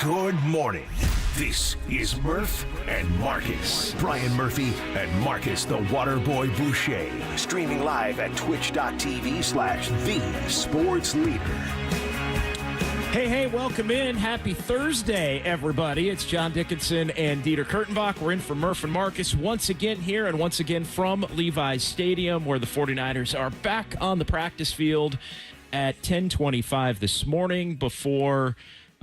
Good morning. This is Murph and Markus. Brian Murphy and Markus the Waterboy Boucher. Streaming live at twitch.tv/thesportsleader. Hey, welcome in. Happy Thursday, everybody. It's John Dickinson and Dieter Kurtenbach. We're in for Murph and Markus once again here and once again from Levi's Stadium, where the 49ers are back on the practice field at 10:25 this morning before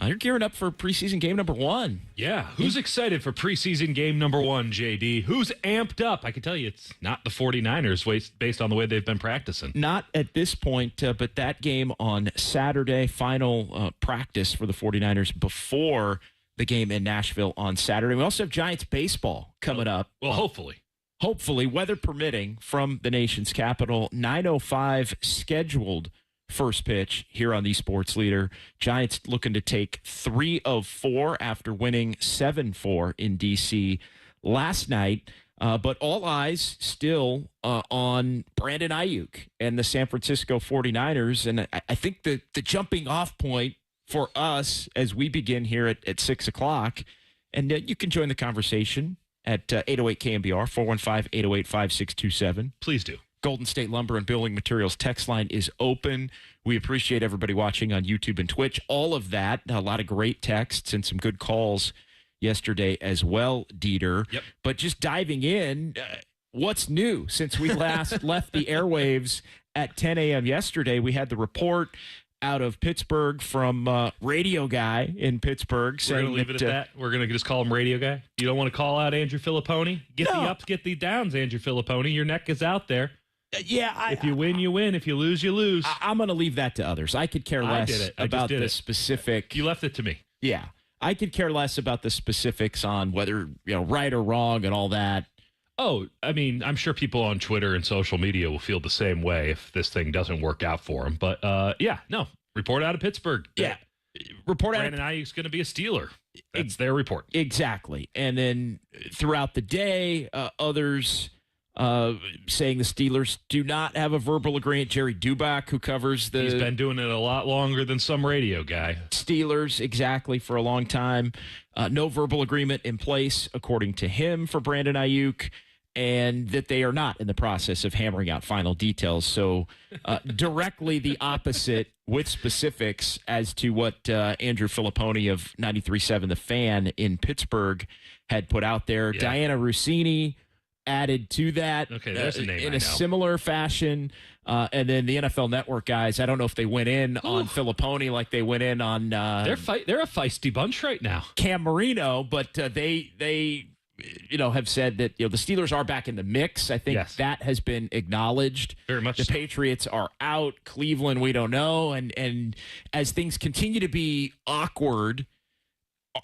you're gearing up for preseason game number one. Yeah, who's excited for preseason game number one, JD? Who's amped up? I can tell you it's not the 49ers based on the way they've been practicing. Not at this point, but that game on Saturday, final practice for the 49ers before the game in Nashville on Saturday. We also have Giants baseball coming up. Well, hopefully. Hopefully, weather permitting, from the nation's capital. 9:05 scheduled first pitch here on the Sports Leader. Giants looking to take 3 of 4 after winning 7-4 in D.C. last night. But all eyes still on Brandon Ayuk and the San Francisco 49ers. And I think the jumping off point for us as we begin here at 6 o'clock, and you can join the conversation at 808 KNBR, 415-808-5627. Please do. Golden State Lumber and Building Materials text line is open. We appreciate everybody watching on YouTube and Twitch. All of that, a lot of great texts and some good calls yesterday as well, Dieter. Yep. But just diving in, what's new since we last left the airwaves at 10 a.m. yesterday? We had the report out of Pittsburgh from Radio Guy in Pittsburgh. We're going to leave it at that. We're going to just call him Radio Guy. You don't want to call out Andrew Filipponi? Get the ups, get the downs, Andrew Filipponi. Your neck is out there. If you win, you win. If you lose, you lose. I'm going to leave that to others. I could care less about the specific. You left it to me. Yeah. I could care less about the specifics on whether, right or wrong and all that. Oh, I mean, I'm sure people on Twitter and social media will feel the same way if this thing doesn't work out for them. But, report out of Pittsburgh. Yeah. Brandon Ayuk's going to be a Steeler. That's their report. Exactly. And then throughout the day, others saying the Steelers do not have a verbal agreement. Jerry Dubak, who covers He's been doing it a lot longer than some radio guy. Steelers, exactly, for a long time. No verbal agreement in place, according to him, for Brandon Ayuk, and that they are not in the process of hammering out final details. So directly the opposite with specifics as to what Andrew Filipponi of 93.7 The Fan in Pittsburgh had put out there. Yeah. Diana Rossini added to that there's a name in a similar fashion. And then the NFL Network guys, I don't know if they went in on Filipponi like they went in on They're a feisty bunch right now. Cam Marino, but they have said that the Steelers are back in the mix. I think that has been acknowledged. Very much the so. Patriots are out. Cleveland, we don't know. And as things continue to be awkward,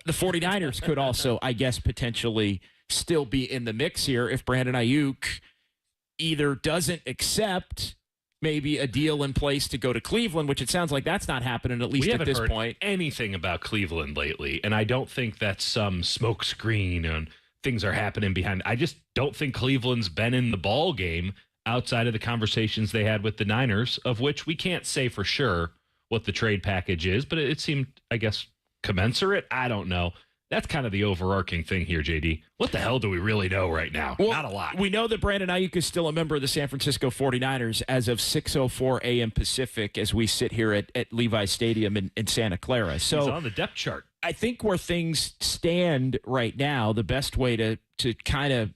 the 49ers could also, I guess, potentially still be in the mix here if Brandon Ayuk either doesn't accept maybe a deal in place to go to Cleveland, which it sounds like that's not happening, at least at this point. Anything about Cleveland lately, and I don't think that's some smoke screen and things are happening behind. I just don't think Cleveland's been in the ball game outside of the conversations they had with the Niners, of which we can't say for sure what the trade package is, but it seemed, I guess, commensurate. I don't know. That's kind of the overarching thing here, JD. What the hell do we really know right now? Well, not a lot. We know that Brandon Ayuk is still a member of the San Francisco 49ers as of 6:04 a.m. Pacific as we sit here at Levi's Stadium in Santa Clara. So he's on the depth chart. I think where things stand right now, the best way to kind of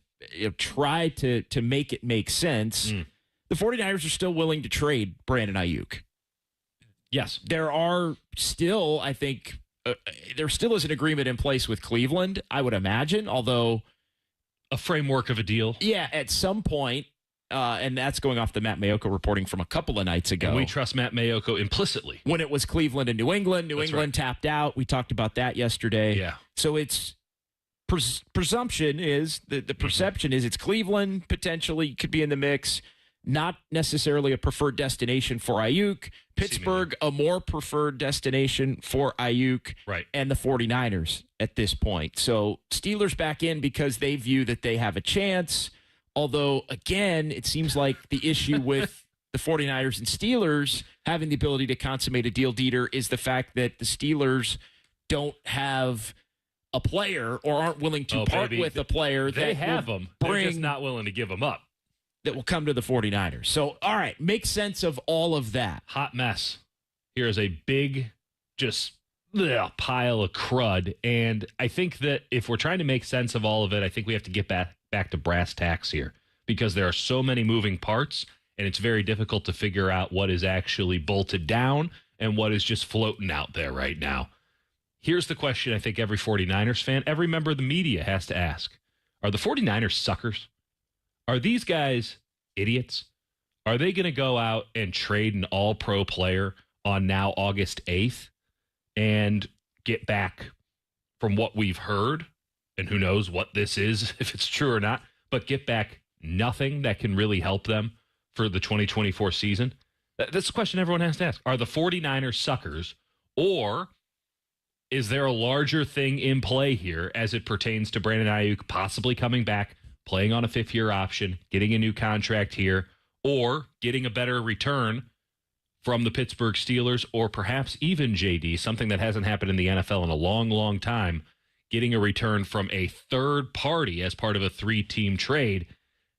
try to make it make sense, the 49ers are still willing to trade Brandon Ayuk. Yes. There are still, I think, there still is an agreement in place with Cleveland, I would imagine, although a framework of a deal. Yeah, at some point, and that's going off the Matt Mayoko reporting from a couple of nights ago. And we trust Matt Mayoko implicitly. When it was Cleveland and New England, England tapped out. We talked about that yesterday. Yeah. So it's presumption is, the perception is it's Cleveland potentially could be in the mix. Not necessarily a preferred destination for Ayuk. Pittsburgh, a more preferred destination for Ayuk and the 49ers at this point. So Steelers back in because they view that they have a chance. Although, again, it seems like the issue with the 49ers and Steelers having the ability to consummate a deal, Dieter, is the fact that the Steelers don't have a player or aren't willing to part with a player they that have them. They're just not willing to give them up. That will come to the 49ers. So, all right, make sense of all of that. Hot mess. Here is a big, just pile of crud. And I think that if we're trying to make sense of all of it, I think we have to get back to brass tacks here because there are so many moving parts, and it's very difficult to figure out what is actually bolted down and what is just floating out there right now. Here's the question I think every 49ers fan, every member of the media has to ask. Are the 49ers suckers? Are these guys idiots? Are they going to go out and trade an all-pro player on now August 8th and get back from what we've heard, and who knows what this is, if it's true or not, but get back nothing that can really help them for the 2024 season? That's the question everyone has to ask. Are the 49ers suckers, or is there a larger thing in play here as it pertains to Brandon Ayuk possibly coming back, playing on a fifth-year option, getting a new contract here, or getting a better return from the Pittsburgh Steelers, or perhaps even, JD, something that hasn't happened in the NFL in a long, long time, getting a return from a third party as part of a three-team trade?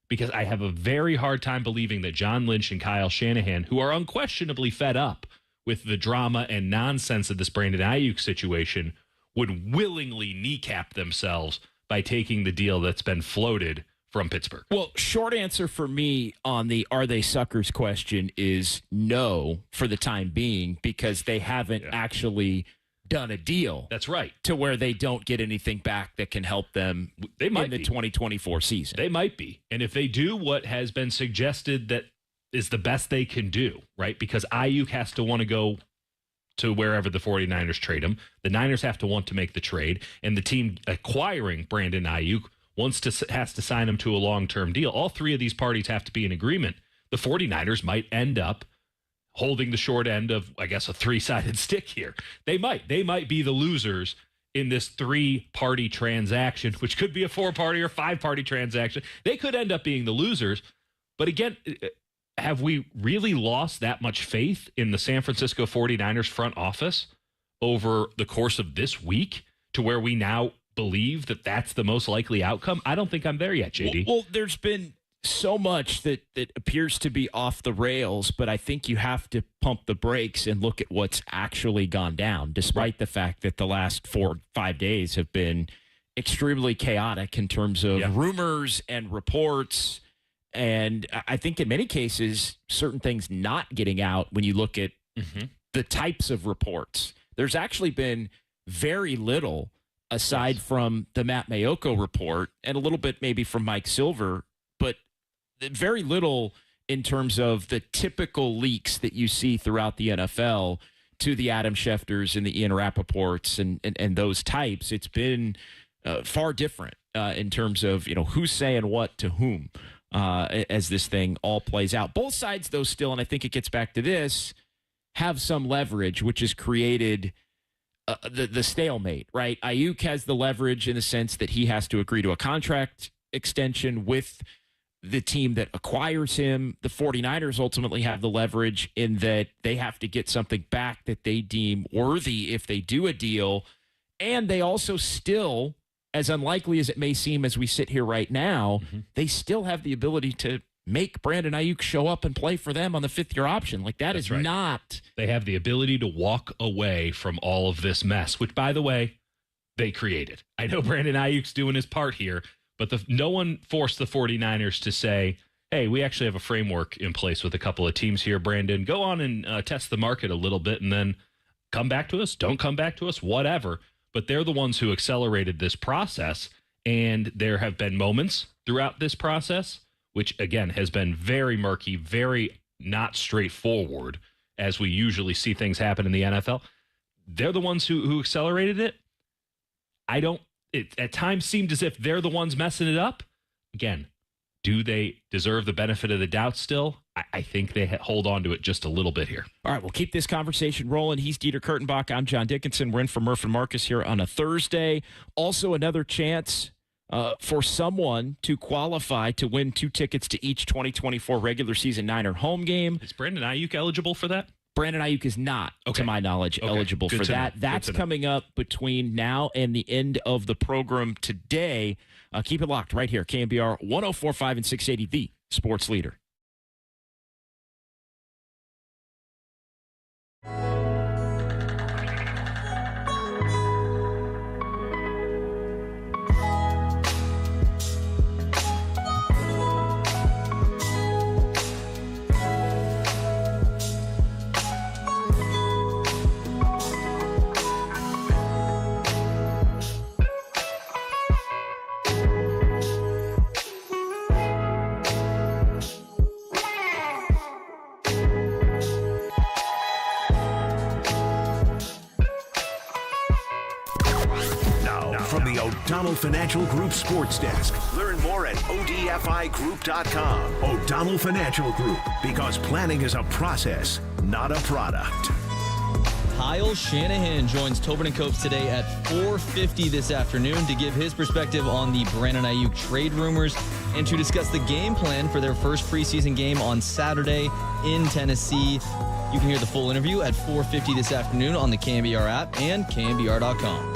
Because I have a very hard time believing that John Lynch and Kyle Shanahan, who are unquestionably fed up with the drama and nonsense of this Brandon Ayuk situation, would willingly kneecap themselves by taking the deal that's been floated from Pittsburgh. Well, short answer for me on the are they suckers question is no for the time being, because they haven't actually done a deal. That's right. To where they don't get anything back that can help them in the 2024 season. They might be. And if they do what has been suggested that is the best they can do, right? Because Ayuk has to want to go to wherever the 49ers trade him. The Niners have to want to make the trade. And the team acquiring Brandon Ayuk has to sign him to a long-term deal. All three of these parties have to be in agreement. The 49ers might end up holding the short end of, I guess, a three-sided stick here. They might be the losers in this three-party transaction, which could be a four-party or five-party transaction. They could end up being the losers. But again, have we really lost that much faith in the San Francisco 49ers front office over the course of this week to where we now believe that that's the most likely outcome? I don't think I'm there yet, JD. Well, there's been so much that appears to be off the rails, but I think you have to pump the brakes and look at what's actually gone down, despite the fact that the last 4 or 5 days have been extremely chaotic in terms of rumors and reports. And I think in many cases, certain things not getting out when you look at the types of reports. There's actually been very little aside from the Matt Mayoko report and a little bit maybe from Mike Silver, but very little in terms of the typical leaks that you see throughout the NFL to the Adam Schefters and the Ian Rappaports and those types. It's been far different in terms of, who's saying what to whom. As this thing all plays out. Both sides, though, still, and I think it gets back to this, have some leverage, which has created the stalemate, right? Ayuk has the leverage in the sense that he has to agree to a contract extension with the team that acquires him. The 49ers ultimately have the leverage in that they have to get something back that they deem worthy if they do a deal. And they also still, as unlikely as it may seem as we sit here right now, they still have the ability to make Brandon Ayuk show up and play for them on the fifth-year option. Like, that's right. Not... They have the ability to walk away from all of this mess, which, by the way, they created. I know Brandon Ayuk's doing his part here, but no one forced the 49ers to say, hey, we actually have a framework in place with a couple of teams here, Brandon. Go on and test the market a little bit and then come back to us. Don't come back to us, whatever. But they're the ones who accelerated this process, and there have been moments throughout this process, which, again, has been very murky, very not straightforward, as we usually see things happen in the NFL. They're the ones who accelerated it. It at times seemed as if they're the ones messing it up. Again, do they deserve the benefit of the doubt still? I think they hold on to it just a little bit here. All right, we'll keep this conversation rolling. He's Dieter Kurtenbach. I'm John Dickinson. We're in for Murph and Markus here on a Thursday. Also, another chance for someone to qualify to win 2 tickets to each 2024 regular season Niner home game. Is Brandon Ayuk eligible for that? Brandon Ayuk is not, to my knowledge, eligible for that. That's coming up between now and the end of the program today. Keep it locked right here. KNBR 104.5 and 680, the sports leader. From the O'Donnell Financial Group Sports Desk. Learn more at odfigroup.com. O'Donnell Financial Group, because planning is a process, not a product. Kyle Shanahan joins Tobin and Copes today at 4:50 this afternoon to give his perspective on the Brandon Ayuk trade rumors and to discuss the game plan for their first preseason game on Saturday in Tennessee. You can hear the full interview at 4:50 this afternoon on the KNBR app and KNBR.com.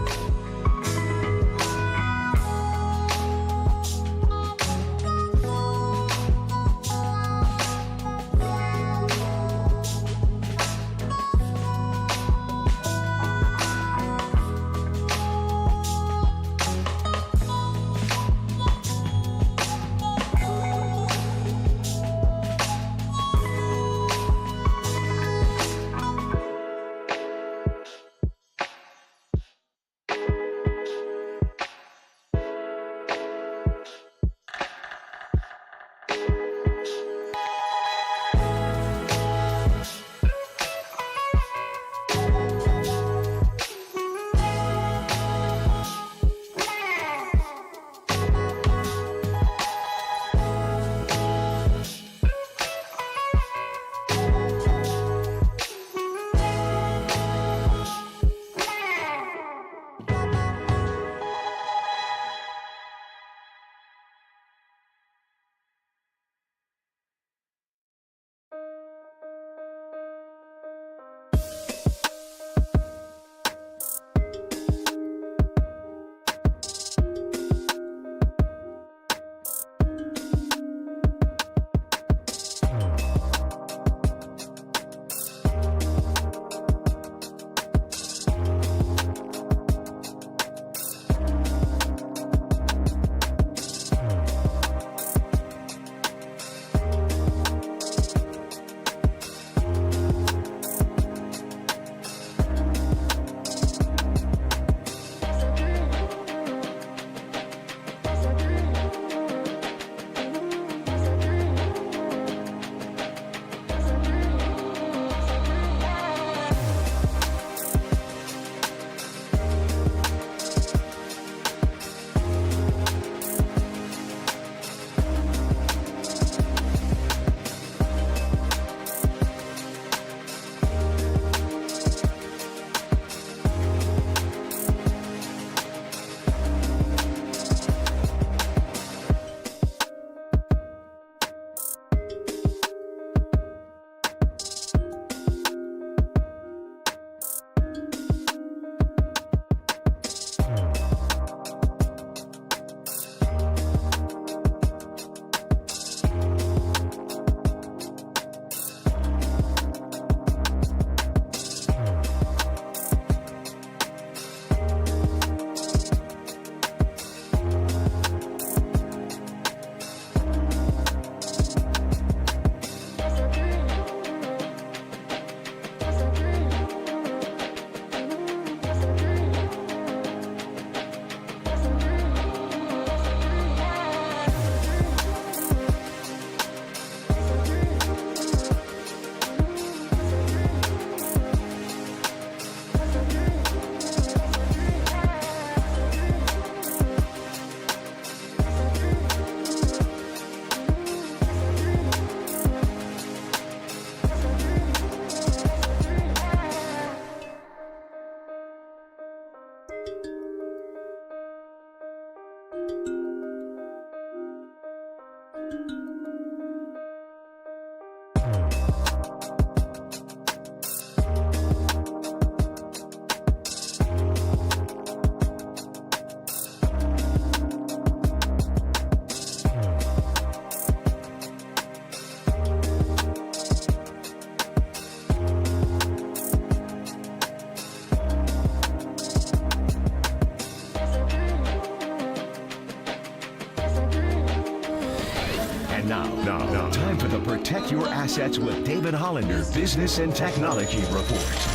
Time for the Protect Your Assets with David Hollander Business and Technology Report.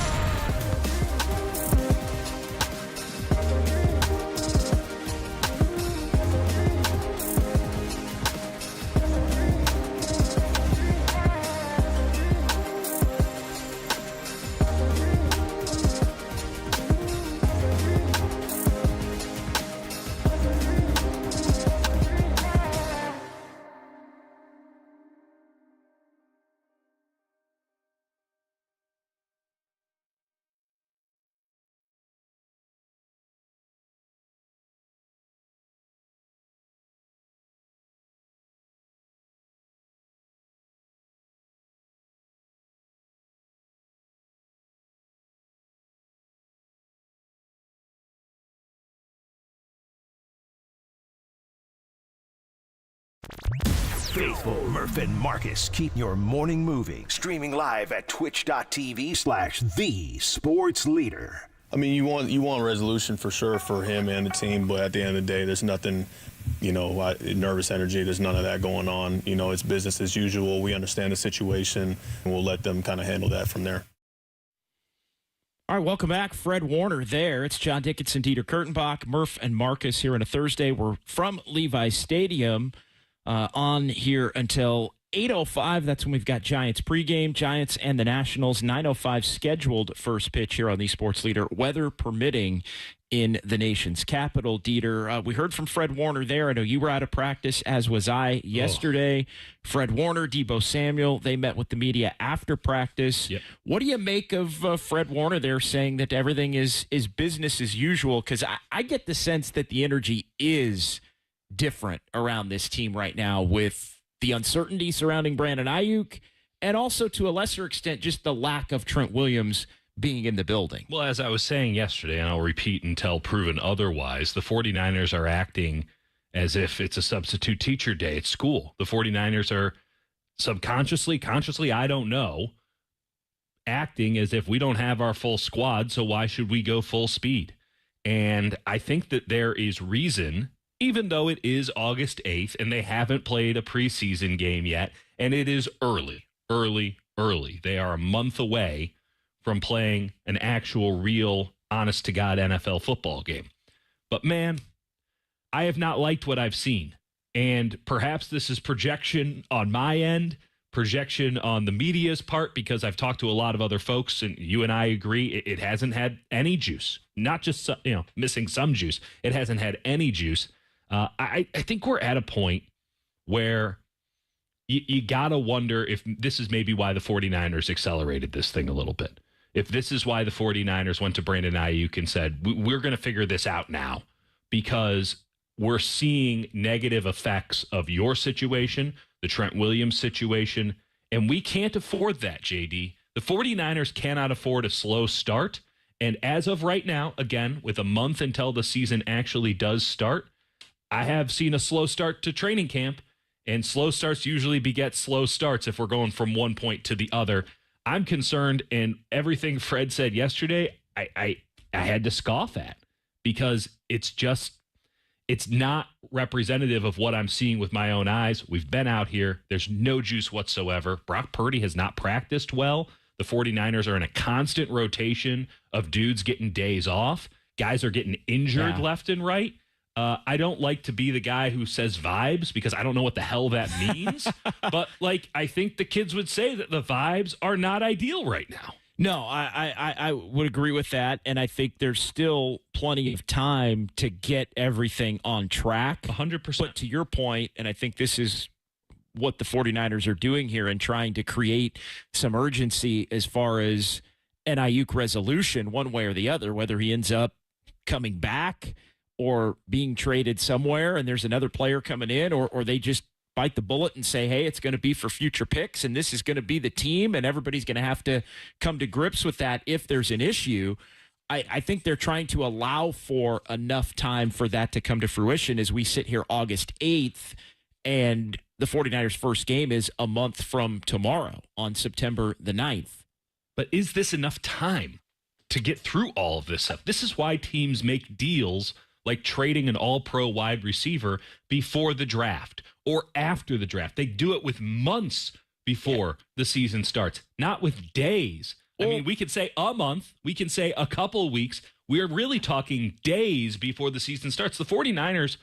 Faithful Murph and Markus keep your morning moving. Streaming live at twitch.tv/thesportsleader. I mean, you want resolution for sure for him and the team, but at the end of the day, there's nothing, nervous energy. There's none of that going on. It's business as usual. We understand the situation, and we'll let them kind of handle that from there. All right, welcome back. Fred Warner there. It's John Dickinson, Dieter Kurtenbach, Murph and Markus here on a Thursday. We're from Levi's Stadium. On here until 8:05. That's when we've got Giants pregame. Giants and the Nationals. 9:05 scheduled first pitch here on the Sports Leader, weather permitting, in the nation's capital. Dieter, we heard from Fred Warner there. I know you were out of practice, as was I yesterday. Fred Warner, Deebo Samuel, they met with the media after practice. Yep. What do you make of Fred Warner there saying that everything is business as usual? Because I get the sense that the energy is different around this team right now with the uncertainty surrounding Brandon Ayuk and also to a lesser extent just the lack of Trent Williams being in the building. Well, as I was saying yesterday, and I'll repeat until proven otherwise, the 49ers are acting as if it's a substitute teacher day at school. The 49ers are consciously, I don't know, acting as if we don't have our full squad, so why should we go full speed? And I think that there is reason, even though it is August 8th and they haven't played a preseason game yet, and it is early. They are a month away from playing an actual, real, honest-to-God NFL football game. But, man, I have not liked what I've seen. And perhaps this is projection on my end, projection on the media's part, because I've talked to a lot of other folks, and you and I agree it hasn't had any juice. Not just missing some juice. It hasn't had any juice. I think we're at a point where you got to wonder if this is maybe why the 49ers accelerated this thing a little bit. If this is why the 49ers went to Brandon Ayuk and said, we're going to figure this out now, because we're seeing negative effects of your situation, the Trent Williams situation, and we can't afford that, JD. The 49ers cannot afford a slow start, and as of right now, again, with a month until the season actually does start, I have seen a slow start to training camp, and slow starts usually beget slow starts if we're going from one point to the other. I'm concerned, and everything Fred said yesterday, I had to scoff at, because it's not representative of what I'm seeing with my own eyes. We've been out here. There's no juice whatsoever. Brock Purdy has not practiced well. The 49ers are in a constant rotation of dudes getting days off. Guys are getting injured left and right. I don't like to be the guy who says vibes, because I don't know what the hell that means. But, I think the kids would say that the vibes are not ideal right now. No, I would agree with that, and I think there's still plenty of time to get everything on track. 100%. But to your point, and I think this is what the 49ers are doing here and trying to create some urgency as far as an Ayuk resolution one way or the other, whether he ends up coming back or being traded somewhere and there's another player coming in, or they just bite the bullet and say, hey, it's going to be for future picks and this is going to be the team and everybody's going to have to come to grips with that if there's an issue. I think they're trying to allow for enough time for that to come to fruition as we sit here August 8th, and the 49ers' first game is a month from tomorrow on September the 9th. But is this enough time to get through all of this stuff? This is why teams make deals like trading an all-pro wide receiver before the draft or after the draft. They do it with months before the season starts, not with days. I mean, we could say a month. We can say a couple weeks. We're really talking days before the season starts. The 49ers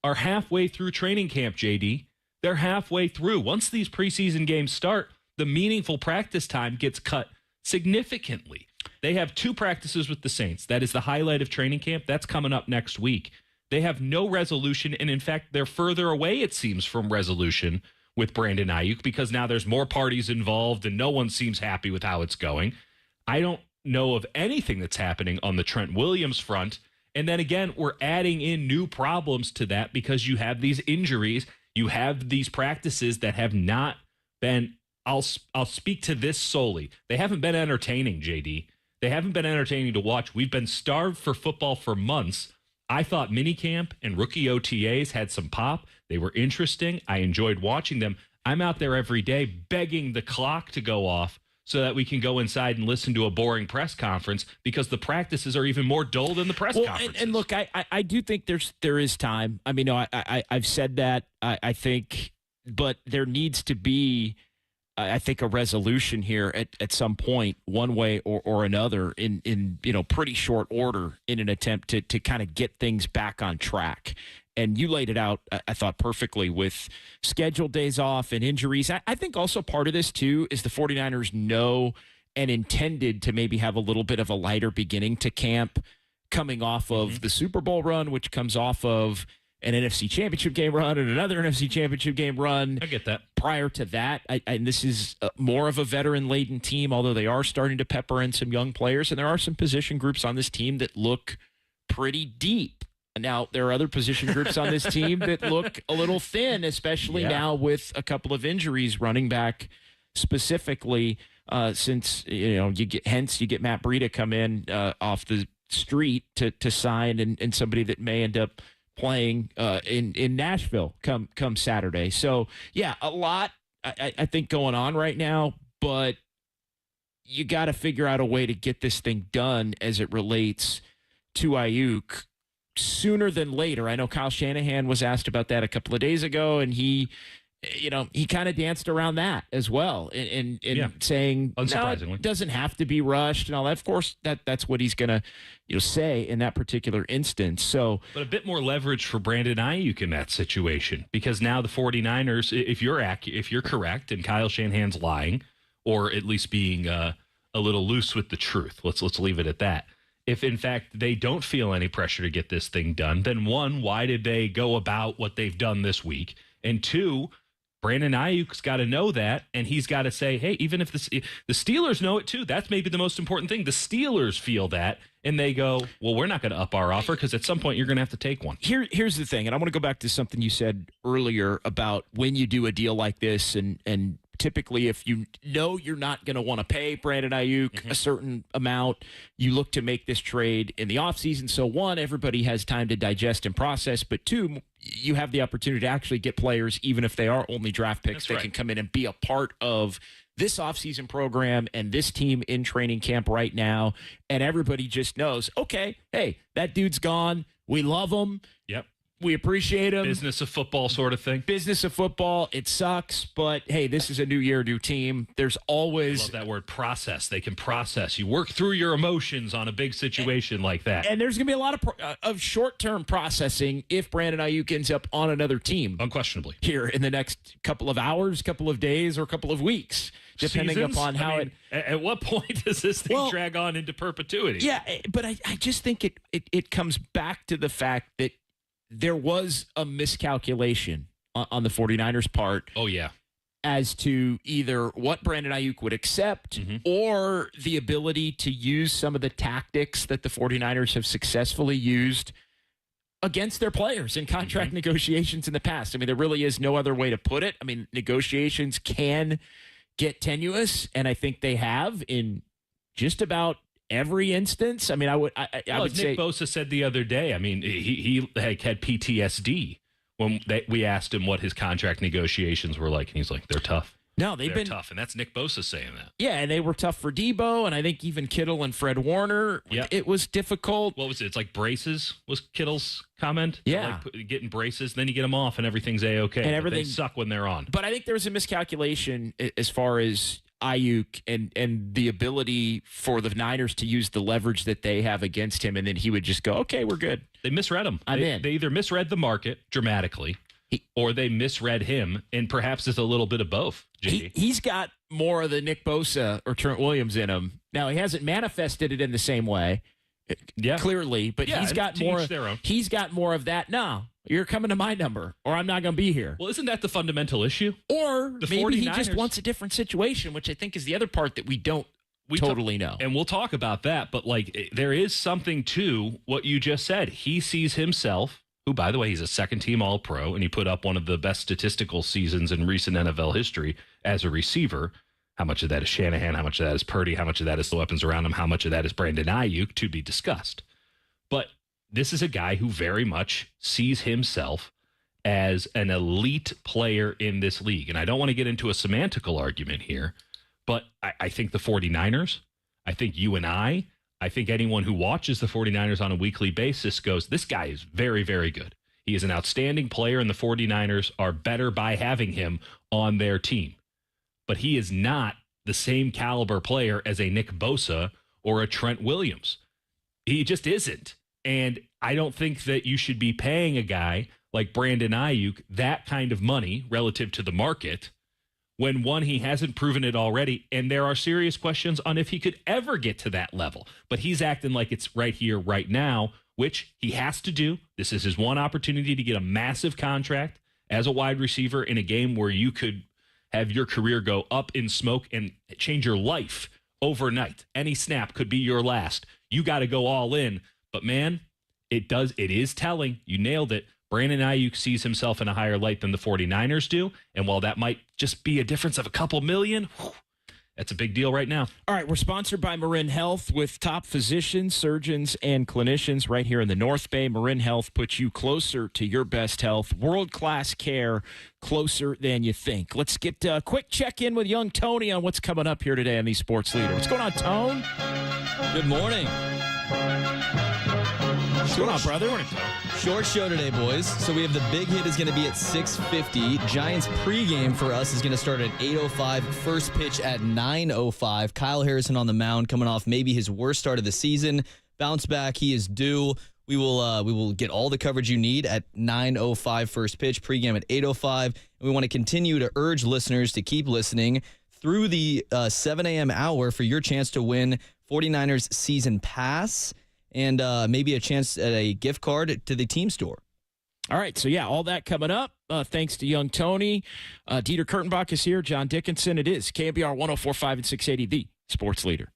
are halfway through training camp, JD. They're halfway through. Once these preseason games start, the meaningful practice time gets cut significantly. They have 2 practices with the Saints. That is the highlight of training camp. That's coming up next week. They have no resolution, and in fact, they're further away, it seems, from resolution with Brandon Ayuk because now there's more parties involved and no one seems happy with how it's going. I don't know of anything that's happening on the Trent Williams front. And then again, we're adding in new problems to that because you have these injuries. You have these practices that have not been, I'll speak to this solely. They haven't been entertaining, JD. They haven't been entertaining to watch. We've been starved for football for months. I thought minicamp and rookie OTAs had some pop. They were interesting. I enjoyed watching them. I'm out there every day begging the clock to go off so that we can go inside and listen to a boring press conference because the practices are even more dull than the press conferences. And look, I do think there is time. I mean, no, I've said that. I think, but there needs to be, I think, a resolution here at some point, one way or another, in pretty short order, in an attempt to kind of get things back on track. And you laid it out, I thought, perfectly with scheduled days off and injuries. I think also part of this, too, is the 49ers know and intended to maybe have a little bit of a lighter beginning to camp coming off of the Super Bowl run, which comes off of an NFC Championship game run and another NFC Championship game run. I get that. Prior to that, and this is more of a veteran-laden team, although they are starting to pepper in some young players, and there are some position groups on this team that look pretty deep. Now, there are other position groups on this team that look a little thin, especially now with a couple of injuries, running back specifically, since you get Matt Breida come in off the street to sign, and somebody that may end up playing in Nashville come Saturday. So yeah, a lot I think going on right now, but you got to figure out a way to get this thing done as it relates to Ayuk sooner than later. I know Kyle Shanahan was asked about that a couple of days ago, and he kind of danced around that as well, and saying, unsurprisingly, no, it doesn't have to be rushed and all that. Of course, that's what he's going to say in that particular instance. So, but a bit more leverage for Brandon Ayuk in that situation, because now the 49ers, if you're correct and Kyle Shanahan's lying, or at least being a little loose with the truth, let's leave it at that. If, in fact, they don't feel any pressure to get this thing done, then one, why did they go about what they've done this week? And two, Brandon Ayuk's got to know that, and he's got to say, hey, even if the Steelers know it too, that's maybe the most important thing. The Steelers feel that, and they go, well, we're not going to up our offer because at some point you're going to have to take one. Here's the thing, and I want to go back to something you said earlier about when you do a deal like this, and typically if you know you're not going to want to pay Brandon Ayuk a certain amount, you look to make this trade in the offseason. So one, everybody has time to digest and process, but two, you have the opportunity to actually get players, even if they are only draft picks, that can come in and be a part of this offseason program and this team in training camp right now. And everybody just knows, okay, hey, that dude's gone. We love him. Yep. We appreciate him. Business of football sort of thing. Business of football. It sucks, but hey, this is a new year, new team. There's always... I love that word, process. They can process. You work through your emotions on a big situation like that. And there's going to be a lot of short-term processing if Brandon Ayuk ends up on another team. Unquestionably. Here in the next couple of hours, couple of days, or couple of weeks, depending upon how At what point does this thing drag on into perpetuity? Yeah, but I just think it comes back to the fact that there was a miscalculation on the 49ers' part. Oh, yeah. As to either what Brandon Ayuk would accept or the ability to use some of the tactics that the 49ers have successfully used against their players in contract negotiations in the past. I mean, there really is no other way to put it. I mean, negotiations can get tenuous, and I think they have in just about every instance. I mean, I would say Nick Bosa said the other day, I mean, he had PTSD when we asked him what his contract negotiations were like, and he's like, they're tough. No, they're been tough, and that's Nick Bosa saying that. Yeah, and they were tough for Debo, and I think even Kittle and Fred Warner. Yeah. It was difficult. What was it? It's like braces was Kittle's comment? Yeah. Like getting braces, then you get them off, and everything's A-okay. And everything, they suck when they're on. But I think there was a miscalculation as far as Ayuk and the ability for the Niners to use the leverage that they have against him, and then he would just go, okay, we're good. They misread him. They either misread the market dramatically, or they misread him, and perhaps it's a little bit of both. He's got more of the Nick Bosa or Trent Williams in him. Now, he hasn't manifested it in the same way, clearly, but he's got more. He's got more of that. No, you're coming to my number, or I'm not going to be here. Well, isn't that the fundamental issue? Or the maybe 49ers, he just wants a different situation, which I think is the other part that we don't totally know. And we'll talk about that, but there is something to what you just said. He sees himself, who, by the way, he's a second-team All-Pro, and he put up one of the best statistical seasons in recent NFL history as a receiver. How much of that is Shanahan? How much of that is Purdy? How much of that is the weapons around him? How much of that is Brandon Ayuk? To be discussed. But this is a guy who very much sees himself as an elite player in this league. And I don't want to get into a semantical argument here, but I think the 49ers, I think you and I think anyone who watches the 49ers on a weekly basis goes, this guy is very, very good. He is an outstanding player, and the 49ers are better by having him on their team. But he is not the same caliber player as a Nick Bosa or a Trent Williams. He just isn't. And I don't think that you should be paying a guy like Brandon Ayuk that kind of money relative to the market when, one, he hasn't proven it already, and there are serious questions on if he could ever get to that level. But he's acting like it's right here, right now, which he has to do. This is his one opportunity to get a massive contract as a wide receiver in a game where you could have your career go up in smoke and change your life overnight. Any snap could be your last. You got to go all in. But, man, it is telling. You nailed it. Brandon Ayuk sees himself in a higher light than the 49ers do. And while that might just be a difference of a couple million, that's a big deal right now. All right, we're sponsored by Marin Health with top physicians, surgeons, and clinicians right here in the North Bay. Marin Health puts you closer to your best health. World-class care, closer than you think. Let's get a quick check-in with young Tony on what's coming up here today on the Sports Leader. What's going on, Tone? Good morning. What's going on, brother? Short show today, boys. So we have the big hit is going to be at 6:50. Giants pregame for us is going to start at 8:05. First pitch at 9:05. Kyle Harrison on the mound, coming off maybe his worst start of the season. Bounce back, he is due. We will get all the coverage you need at 9:05 first pitch. Pregame at 8:05. And we want to continue to urge listeners to keep listening through the 7 a.m. hour for your chance to win 49ers season pass and maybe a chance at a gift card to the team store. All right, so yeah, all that coming up. Thanks to young Tony. Dieter Kurtenbach is here. John Dickinson. It is KNBR 104.5 and 680, the Sports Leader.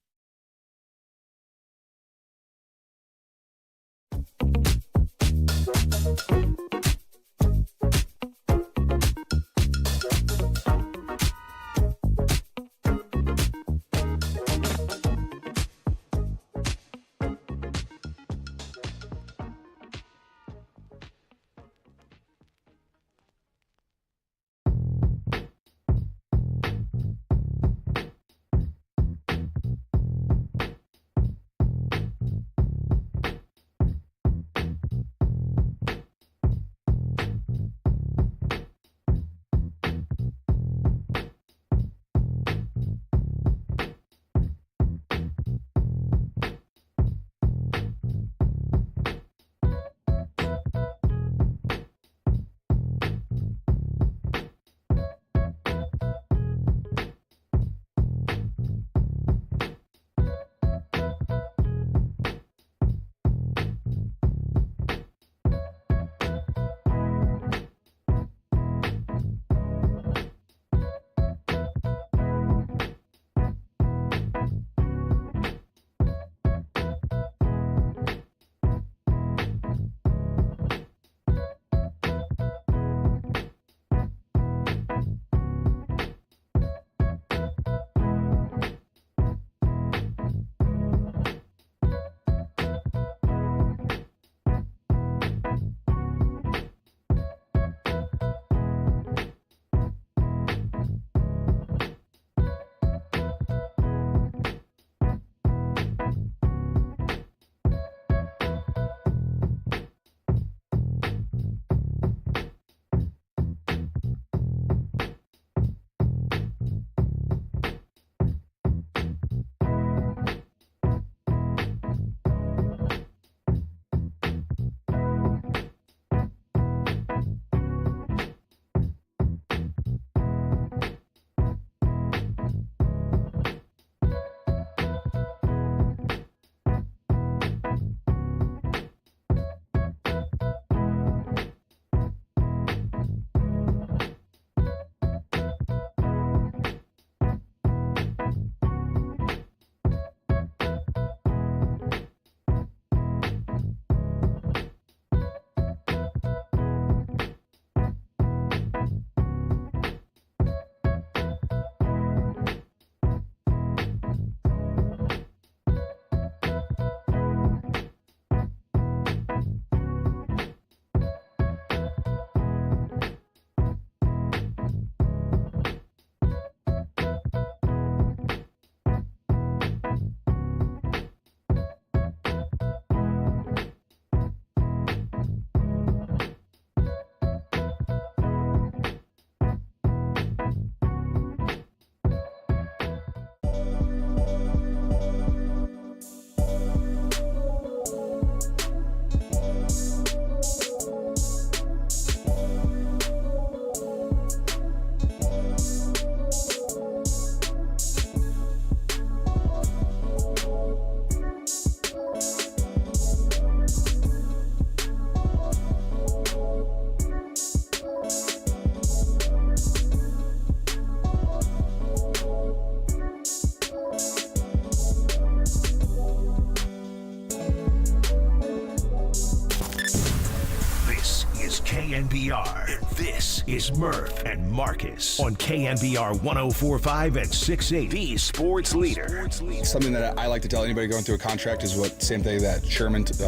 KNBR. This is Murph and Markus on KNBR 104.5 and 680. The sports leader. Something that I like to tell anybody going through a contract is same thing that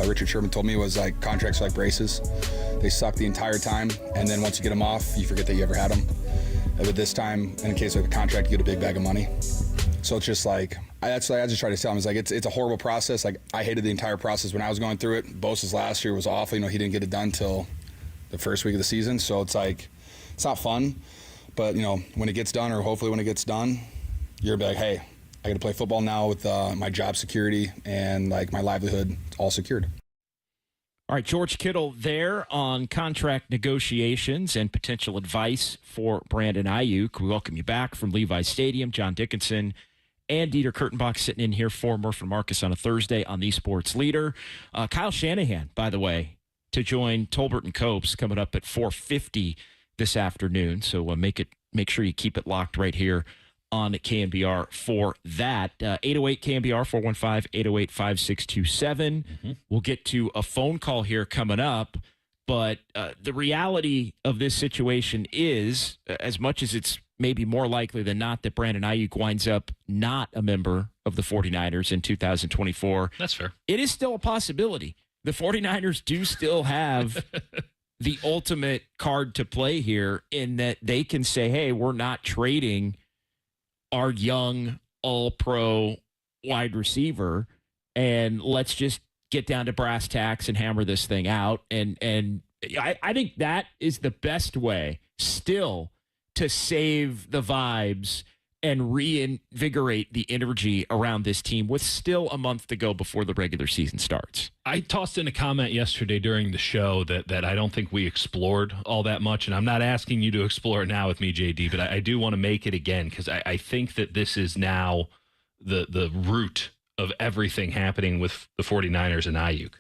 Richard Sherman told me was like contracts are like braces. They suck the entire time, and then once you get them off, you forget that you ever had them. But this time, in the case of a contract, you get a big bag of money. So it's just like, I just try to tell him, it's a horrible process. Like, I hated the entire process when I was going through it. Bosa's last year was awful. He didn't get it done till the first week of the season. So it's like, it's not fun. But, when it gets done, or hopefully when it gets done, you're like, hey, I got to play football now with my job security and, like, my livelihood all secured. All right, George Kittle there on contract negotiations and potential advice for Brandon Ayuk. We welcome you back from Levi's Stadium. John Dickinson and Dieter Kurtenbach sitting in here for Murph and Markus on a Thursday on the Sports Leader. Kyle Shanahan, by the way, to join Tolbert and Copes coming up at 4:50 this afternoon. So make sure you keep it locked right here on KNBR for that. 808 KNBR 415-808-5627. We'll get to a phone call here coming up, but the reality of this situation is, as much as it's maybe more likely than not that Brandon Ayuk winds up not a member of the 49ers in 2024. That's fair. It is still a possibility. The 49ers do still have the ultimate card to play here in that they can say, hey, we're not trading our young all-pro wide receiver, and let's just get down to brass tacks and hammer this thing out. And I think that is the best way still to save the vibes and reinvigorate the energy around this team with still a month to go before the regular season starts. I tossed in a comment yesterday during the show that I don't think we explored all that much, and I'm not asking you to explore it now with me, JD, but I do want to make it again because I think that this is now the root of everything happening with the 49ers and Ayuk.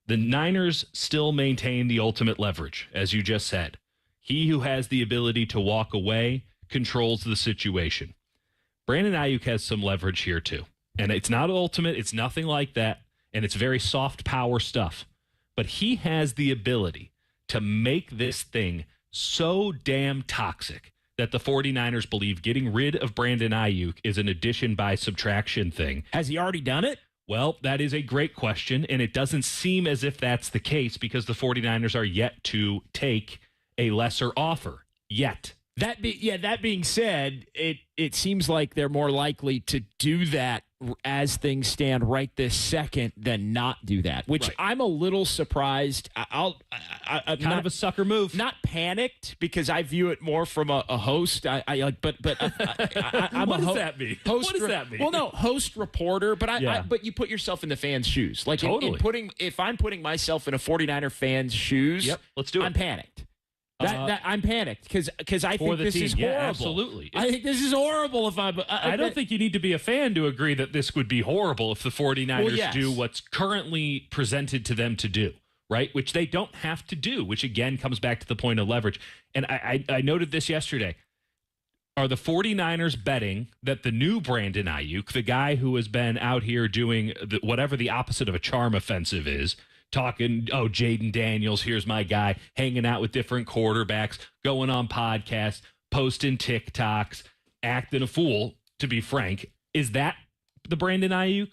The Niners still maintain the ultimate leverage, as you just said. He who has the ability to walk away controls the situation. Brandon Ayuk has some leverage here too. And it's not ultimate, it's nothing like that, and it's very soft power stuff. But he has the ability to make this thing so damn toxic that the 49ers believe getting rid of Brandon Ayuk is an addition by subtraction thing. Has he already done it? Well, that is a great question, and it doesn't seem as if that's the case because the 49ers are yet to take a lesser offer. Yet. That being said, it seems like they're more likely to do that as things stand right this second than not do that, which right. I'm a little surprised. I'm kind of a sucker move. Not panicked because I view it more from a host. I'm what does that mean? Host, what does that mean? Well, no, host reporter, but but you put yourself in the fans' shoes. Like totally. If I'm putting myself in a 49er fan's shoes, let's do it. I'm panicked. I'm panicked because I think this is horrible. Yeah, absolutely. I think this is horrible. I don't think you need to be a fan to agree that this would be horrible if the 49ers do what's currently presented to them to do, right? Which they don't have to do, which again comes back to the point of leverage. And I noted this yesterday. Are the 49ers betting that the new Brandon Ayuk, the guy who has been out here doing whatever the opposite of a charm offensive is, talking, Jaden Daniels, here's my guy, hanging out with different quarterbacks, going on podcasts, posting TikToks, acting a fool, to be frank. Is that the Brandon Ayuk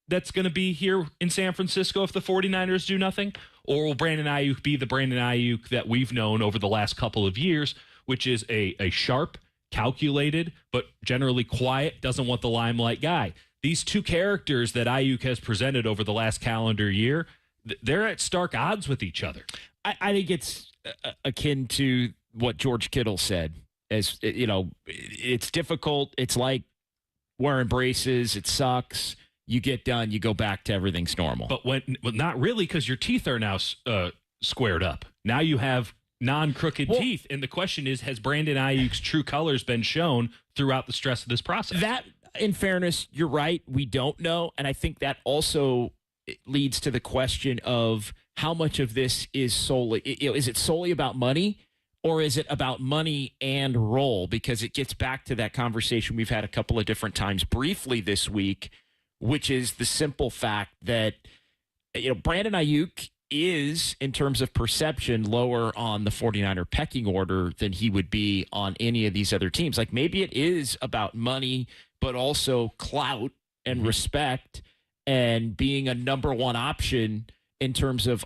that's going to be here in San Francisco if the 49ers do nothing? Or will Brandon Ayuk be the Brandon Ayuk that we've known over the last couple of years, which is a sharp, calculated, but generally quiet, doesn't want the limelight guy? These two characters that Ayuk has presented over the last calendar year, they're at stark odds with each other. I think it's akin to what George Kittle said. As it's difficult. It's like wearing braces. It sucks. You get done. You go back to everything's normal. But not really, because your teeth are now squared up. Now you have non-crooked teeth, and the question is: has Brandon Ayuk's true colors been shown throughout the stress of this process? That, in fairness, you're right. We don't know, and I think that also leads to the question of how much of this is solely, is it solely about money, or is it about money and role? Because it gets back to that conversation we've had a couple of different times briefly this week, which is the simple fact that Brandon Ayuk is, in terms of perception, lower on the 49er pecking order than he would be on any of these other teams. Like, maybe it is about money, but also clout and respect and being a number one option in terms of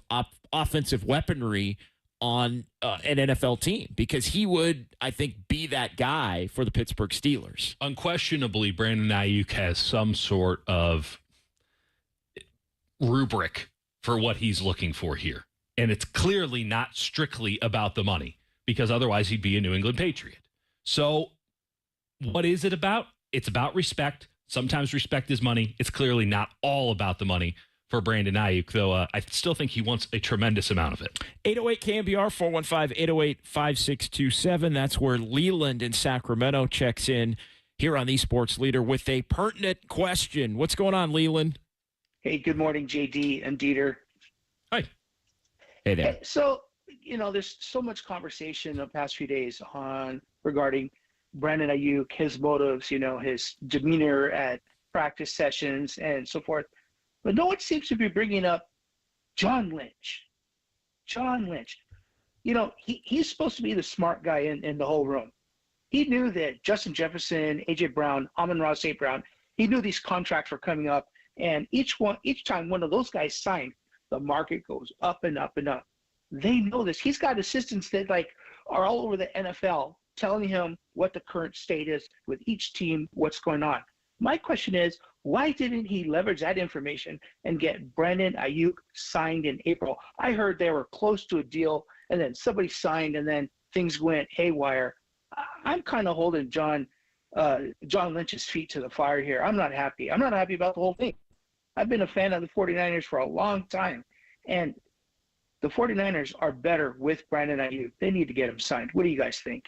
offensive weaponry on an NFL team, because he would, I think, be that guy for the Pittsburgh Steelers. Unquestionably, Brandon Ayuk has some sort of rubric for what he's looking for here. And it's clearly not strictly about the money, because otherwise he'd be a New England Patriot. So what is it about? It's about respect. Sometimes respect is money. It's clearly not all about the money for Brandon Ayuk, though I still think he wants a tremendous amount of it. 808 KNBR 415-808-5627. That's where Leland in Sacramento checks in here on the Sports Leader with a pertinent question. What's going on, Leland? Hey, good morning, JD and Dieter. Hi. Hey there. Hey, so, there's so much conversation the past few days regarding Brandon Ayuk, his motives, his demeanor at practice sessions and so forth. But no one seems to be bringing up John Lynch. He's supposed to be the smart guy in the whole room. He knew that Justin Jefferson, A.J. Brown, Amon-Ra St. Brown, he knew these contracts were coming up. And each time one of those guys signed, the market goes up and up and up. They know this. He's got assistants that are all over the NFL telling him what the current state is with each team, what's going on. My question is, why didn't he leverage that information and get Brandon Ayuk signed in April? I heard they were close to a deal, and then somebody signed, and then things went haywire. I'm kind of holding John Lynch's feet to the fire here. I'm not happy. I'm not happy about the whole thing. I've been a fan of the 49ers for a long time, and the 49ers are better with Brandon Ayuk. They need to get him signed. What do you guys think?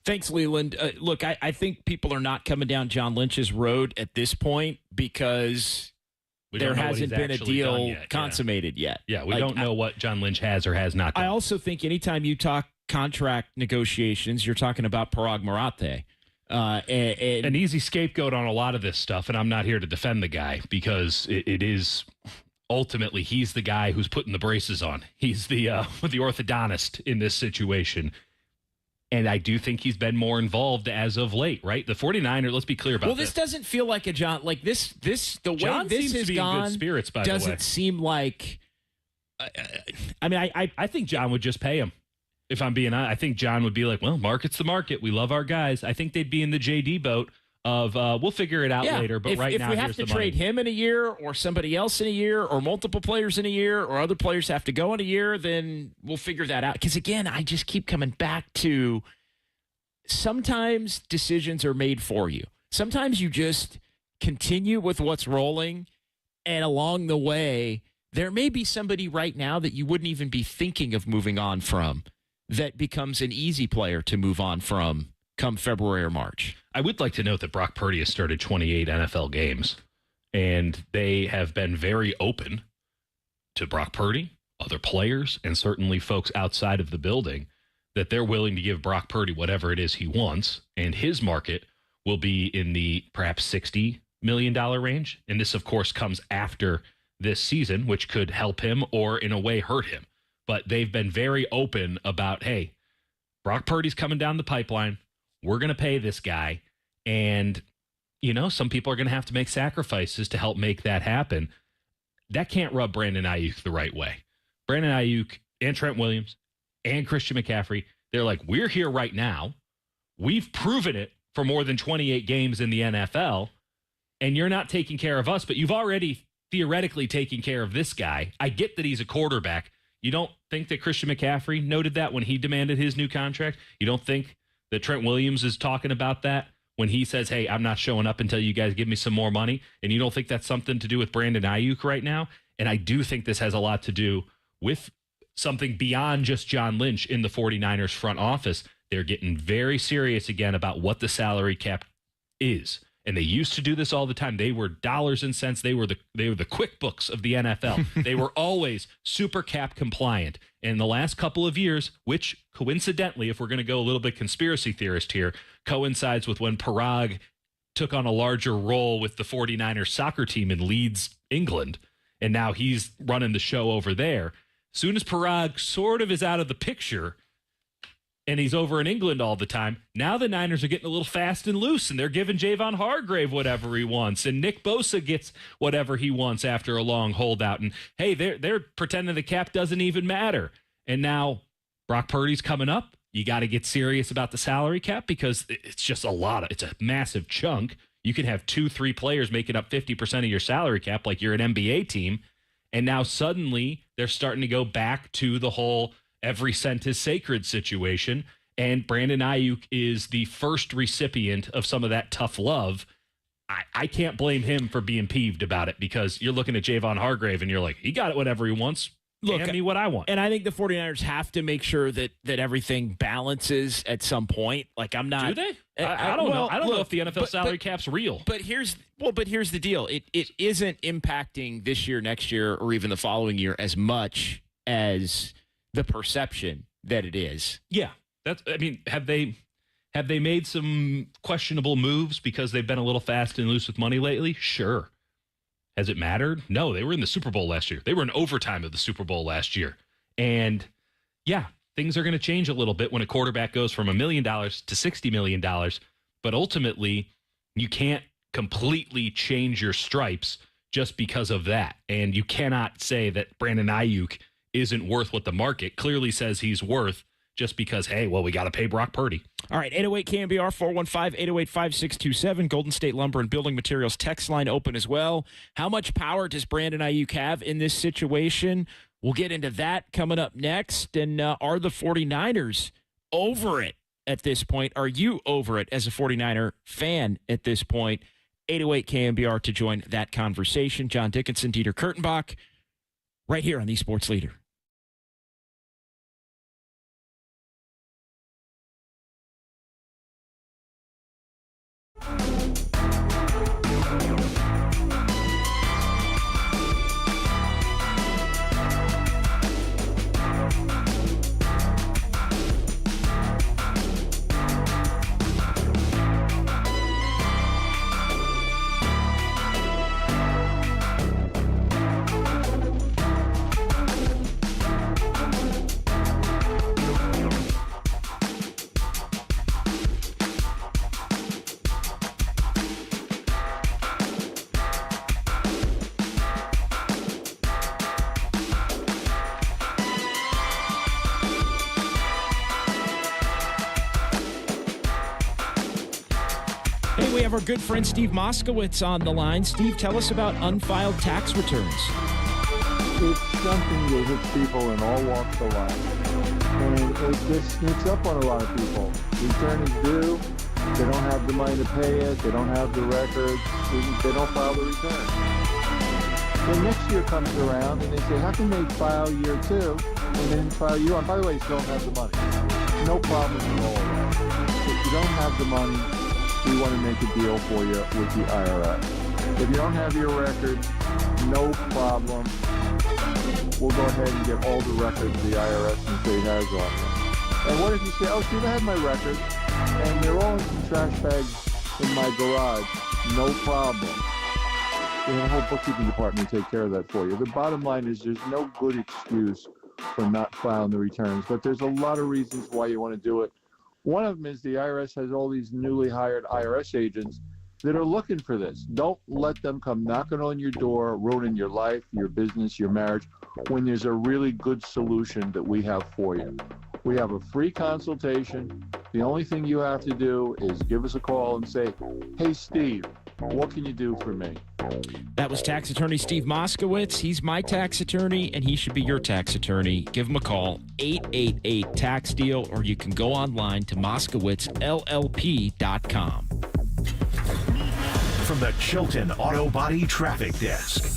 Thanks, Leland. Look, I think people are not coming down John Lynch's road at this point because there hasn't been a deal consummated yet. Yeah, we don't know what John Lynch has or has not done. I also think anytime you talk contract negotiations, you're talking about Parag Marathe. An easy scapegoat on a lot of this stuff, and I'm not here to defend the guy because it is ultimately he's the guy who's putting the braces on. He's the orthodontist in this situation. And I do think he's been more involved as of late, right? The 49ers, let's be clear about this. Well, this doesn't feel like a John, like this the way John this seems has to be gone in good spirits, by the way. doesn't seem like, I think John would just pay him. If I'm being honest, I think John would be like, well, market's the market. We love our guys. I think they'd be in the JD boat of we'll figure it out later, but right now, if we have to trade him in a year or somebody else in a year or multiple players in a year or other players have to go in a year, then we'll figure that out. Because, again, I just keep coming back to sometimes decisions are made for you. Sometimes you just continue with what's rolling, and along the way, there may be somebody right now that you wouldn't even be thinking of moving on from that becomes an easy player to move on from come February or March. I would like to note that Brock Purdy has started 28 NFL games, and they have been very open to Brock Purdy, other players, and certainly folks outside of the building that they're willing to give Brock Purdy whatever it is he wants, and his market will be in the perhaps $60 million range. And this, of course, comes after this season, which could help him or in a way hurt him. But they've been very open about, hey, Brock Purdy's coming down the pipeline. We're going to pay this guy. And, some people are going to have to make sacrifices to help make that happen. That can't rub Brandon Ayuk the right way. Brandon Ayuk and Trent Williams and Christian McCaffrey, they're like, we're here right now. We've proven it for more than 28 games in the NFL, and you're not taking care of us, but you've already theoretically taken care of this guy. I get that he's a quarterback. You don't think that Christian McCaffrey noted that when he demanded his new contract? You don't think that Trent Williams is talking about that when he says, hey, I'm not showing up until you guys give me some more money? And you don't think that's something to do with Brandon Ayuk right now? And I do think this has a lot to do with something beyond just John Lynch in the 49ers front office. They're getting very serious again about what the salary cap is. And they used to do this all the time. They were dollars and cents. They were the QuickBooks of the NFL. They were always super cap compliant. And in the last couple of years, which coincidentally, if we're going to go a little bit conspiracy theorist here, coincides with when Parag took on a larger role with the 49ers soccer team in Leeds, England. And now he's running the show over there. Soon as Parag sort of is out of the picture and he's over in England all the time, now the Niners are getting a little fast and loose, and they're giving Javon Hargrave whatever he wants, and Nick Bosa gets whatever he wants after a long holdout. And, hey, they're pretending the cap doesn't even matter. And now Brock Purdy's coming up. You got to get serious about the salary cap because it's just it's a massive chunk. You can have 2-3 players making up 50% of your salary cap like you're an NBA team. And now suddenly they're starting to go back to the whole every cent is sacred situation. And Brandon Ayuk is the first recipient of some of that tough love. I can't blame him for being peeved about it because you're looking at Javon Hargrave and you're like, he got it whatever he wants. Look, hand me what I want. And I think the 49ers have to make sure that everything balances at some point. Like, I'm not. Do they? I don't know. I don't know if the NFL salary cap's real. But here's the deal. It isn't impacting this year, next year, or even the following year as much as the perception that it is. Yeah. Have they made some questionable moves because they've been a little fast and loose with money lately? Sure. Has it mattered? No, they were in the Super Bowl last year. They were in overtime of the Super Bowl last year. And yeah, things are going to change a little bit when a quarterback goes from $1 million to $60 million. But ultimately, you can't completely change your stripes just because of that. And you cannot say that Brandon Ayuk isn't worth what the market clearly says he's worth just because, hey, well, we got to pay Brock Purdy. All right, 808 KNBR 415-808-5627. Golden State Lumber and Building Materials text line open as well. How much power does Brandon Ayuk have in this situation? We'll get into that coming up next. And are the 49ers over it at this point? Are you over it as a 49er fan at this point? 808 KNBR to join that conversation. John Dickinson, Dieter Kurtenbach, right here on the Sports Leader. We have our good friend Steve Moskowitz on the line. Steve, tell us about unfiled tax returns. It's something that hits people in all walks of life, and it just sneaks up on a lot of people. Return is due, they don't have the money to pay it, they don't have the records, they don't file the return. Then next year comes around and they say, how can they file year 2 and then file year 1? By the way, you still don't have the money. No problem at all. If you don't have the money, we want to make a deal for you with the IRS. If you don't have your record, no problem. We'll go ahead and get all the records the IRS and state has on you. And what if you say, oh, Steve, I have my records, and they're all in some trash bags in my garage. No problem. We have a whole bookkeeping department to take care of that for you. The bottom line is there's no good excuse for not filing the returns, but there's a lot of reasons why you want to do it. One of them is the IRS has all these newly hired IRS agents that are looking for this. Don't let them come knocking on your door, ruining your life, your business, your marriage, when there's a really good solution that we have for you. We have a free consultation. The only thing you have to do is give us a call and say, hey, Steve, what can you do for me? That was tax attorney Steve Moskowitz. He's my tax attorney, and he should be your tax attorney. Give him a call, 888-TAX-DEAL, or you can go online to MoskowitzLLP.com. From the Chilton Auto Body Traffic Desk.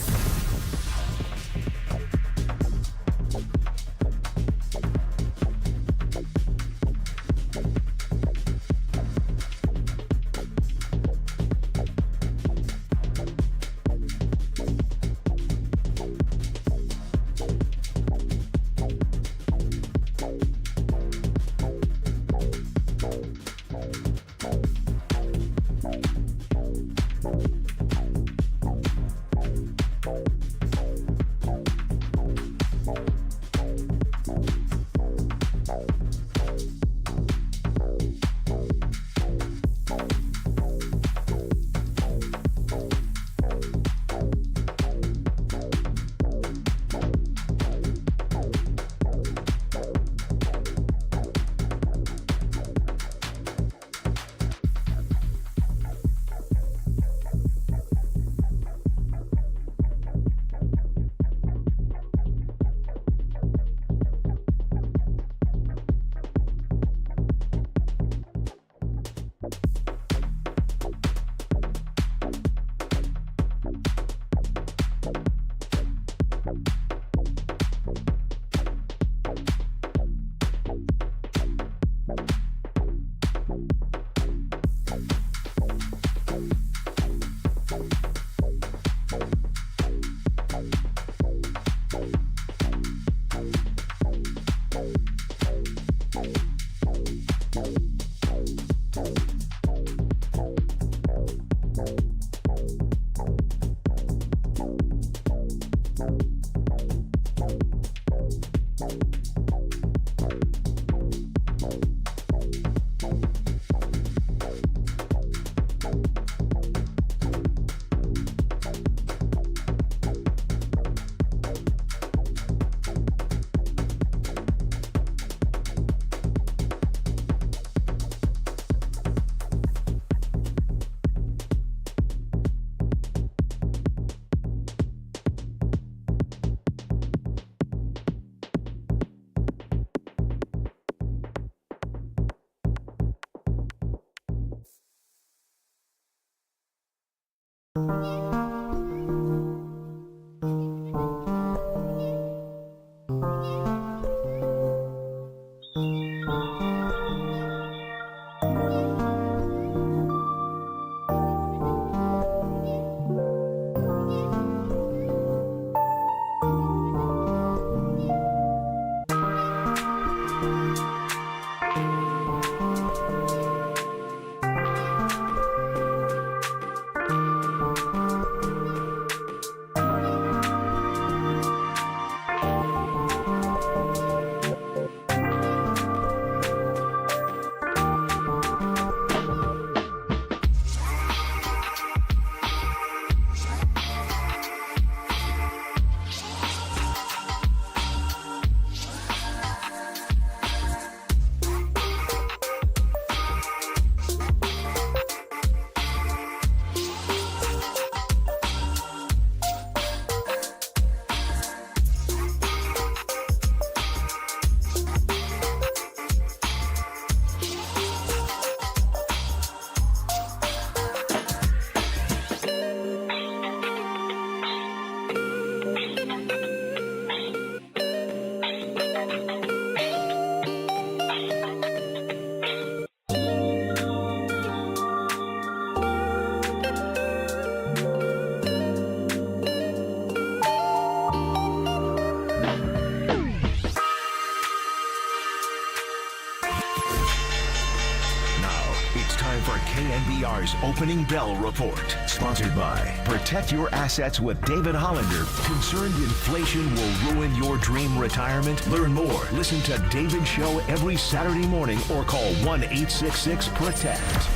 KNBR's Opening Bell Report, sponsored by Protect Your Assets with David Hollander. Concerned inflation will ruin your dream retirement? Learn more. Listen to David's show every Saturday morning or call 1-866-PROTECT.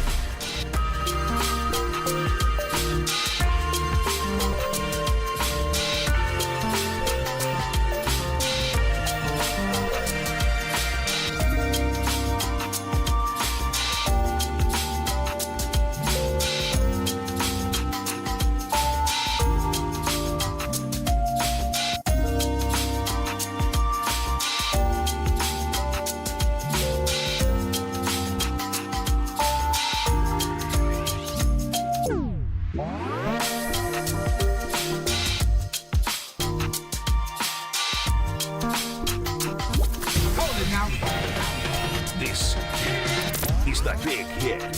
This is the Big Hit.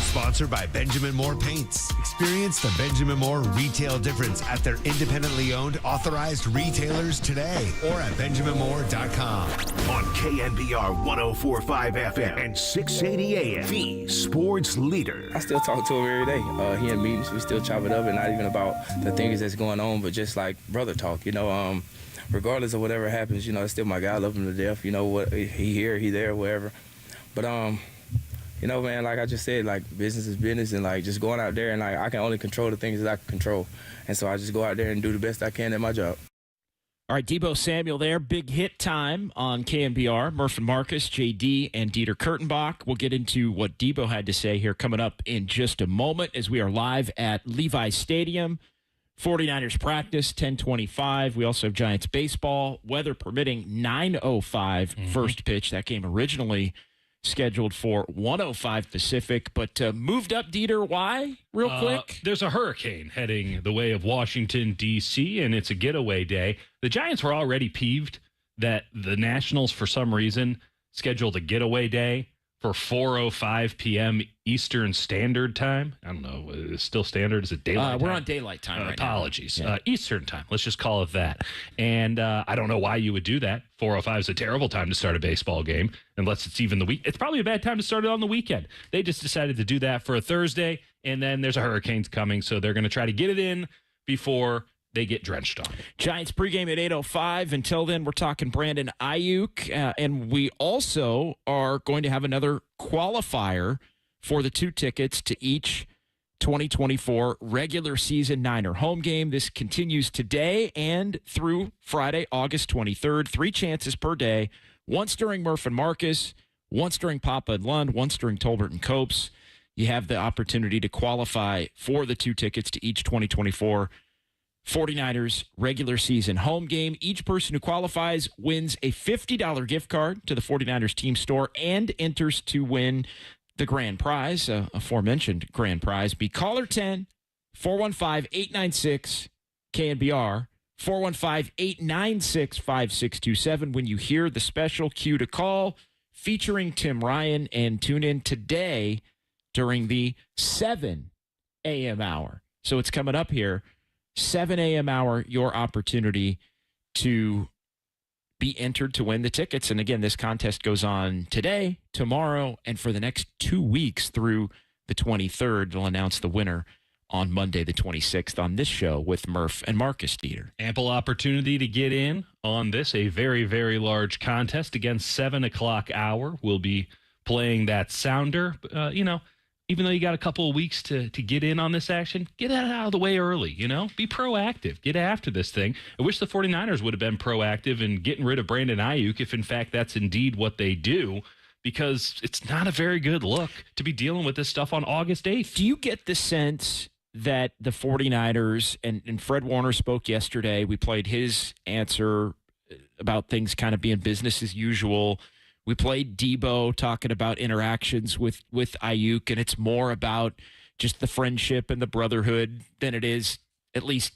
Sponsored by Benjamin Moore Paints. Experience the Benjamin Moore retail difference at their independently owned, authorized retailers today or at benjaminmoore.com. On KNBR 104.5 FM and 680 AM, the sports leader. I still talk to him every day. He in meetings, we still chop it up, and not even about the things that's going on, but just like brother talk, regardless of whatever happens, it's still my guy. I love him to death. What he here, he there, wherever. But man, like I just said, like business is business, and like just going out there and like I can only control the things that I can control, and so I just go out there and do the best I can at my job. All right, Debo Samuel there. Big hit time on KNBR. Murph and Markus, JD, and Dieter Kurtenbach. We'll get into what Debo had to say here coming up in just a moment as we are live at Levi Stadium. 49ers practice, 10:25. We also have Giants baseball. Weather permitting, 9:05 first pitch. That game originally scheduled for 1:05 Pacific, but moved up, Dieter. Why? Real quick. There's a hurricane heading the way of Washington, D.C., and it's a getaway day. The Giants were already peeved that the Nationals, for some reason, scheduled a getaway day for 4:05 p.m. Eastern Standard Time. I don't know. Is it still standard? Is it daylight time? We're on daylight time right apologies. now. Eastern Time. Let's just call it that. And I don't know why you would do that. 4:05 is a terrible time to start a baseball game, unless it's even the week. It's probably a bad time to start it on the weekend. They just decided to do that for a Thursday, and then there's a hurricane coming, so they're going to try to get it in before they get drenched on. Giants pregame at 8:05. Until then, we're talking Brandon Ayuk, and we also are going to have another qualifier for the 2 tickets to each 2024 regular season Niner home game. This continues today and through Friday, August 23rd. 3 chances per day, once during Murph and Markus, once during Papa and Lund, once during Tolbert and Copes. You have the opportunity to qualify for the 2 tickets to each 2024 49ers regular season home game. Each person who qualifies wins a $50 gift card to the 49ers team store and enters to win the grand prize, aforementioned grand prize. Be caller 10, 415-896 KNBR, 415-896-5627 when you hear the special cue to call featuring Tim Ryan, and tune in today during the 7 a.m. hour. So it's coming up here, 7 a.m. hour, your opportunity to be entered to win the tickets. And again, this contest goes on today, tomorrow, and for the next 2 weeks through the 23rd. They'll announce the winner on Monday, the 26th, on this show with Murph and Markus Dieter. Ample opportunity to get in on this, a very, very large contest. Again, 7 o'clock hour. We'll be playing that sounder. Even though you got a couple of weeks to get in on this action, get that out of the way early, Be proactive. Get after this thing. I wish the 49ers would have been proactive in getting rid of Brandon Ayuk if, in fact, that's indeed what they do, because it's not a very good look to be dealing with this stuff on August 8th. Do you get the sense that the 49ers, and Fred Warner spoke yesterday, we played his answer about things kind of being business as usual. We played Debo talking about interactions with Ayuk, and it's more about just the friendship and the brotherhood than it is, at least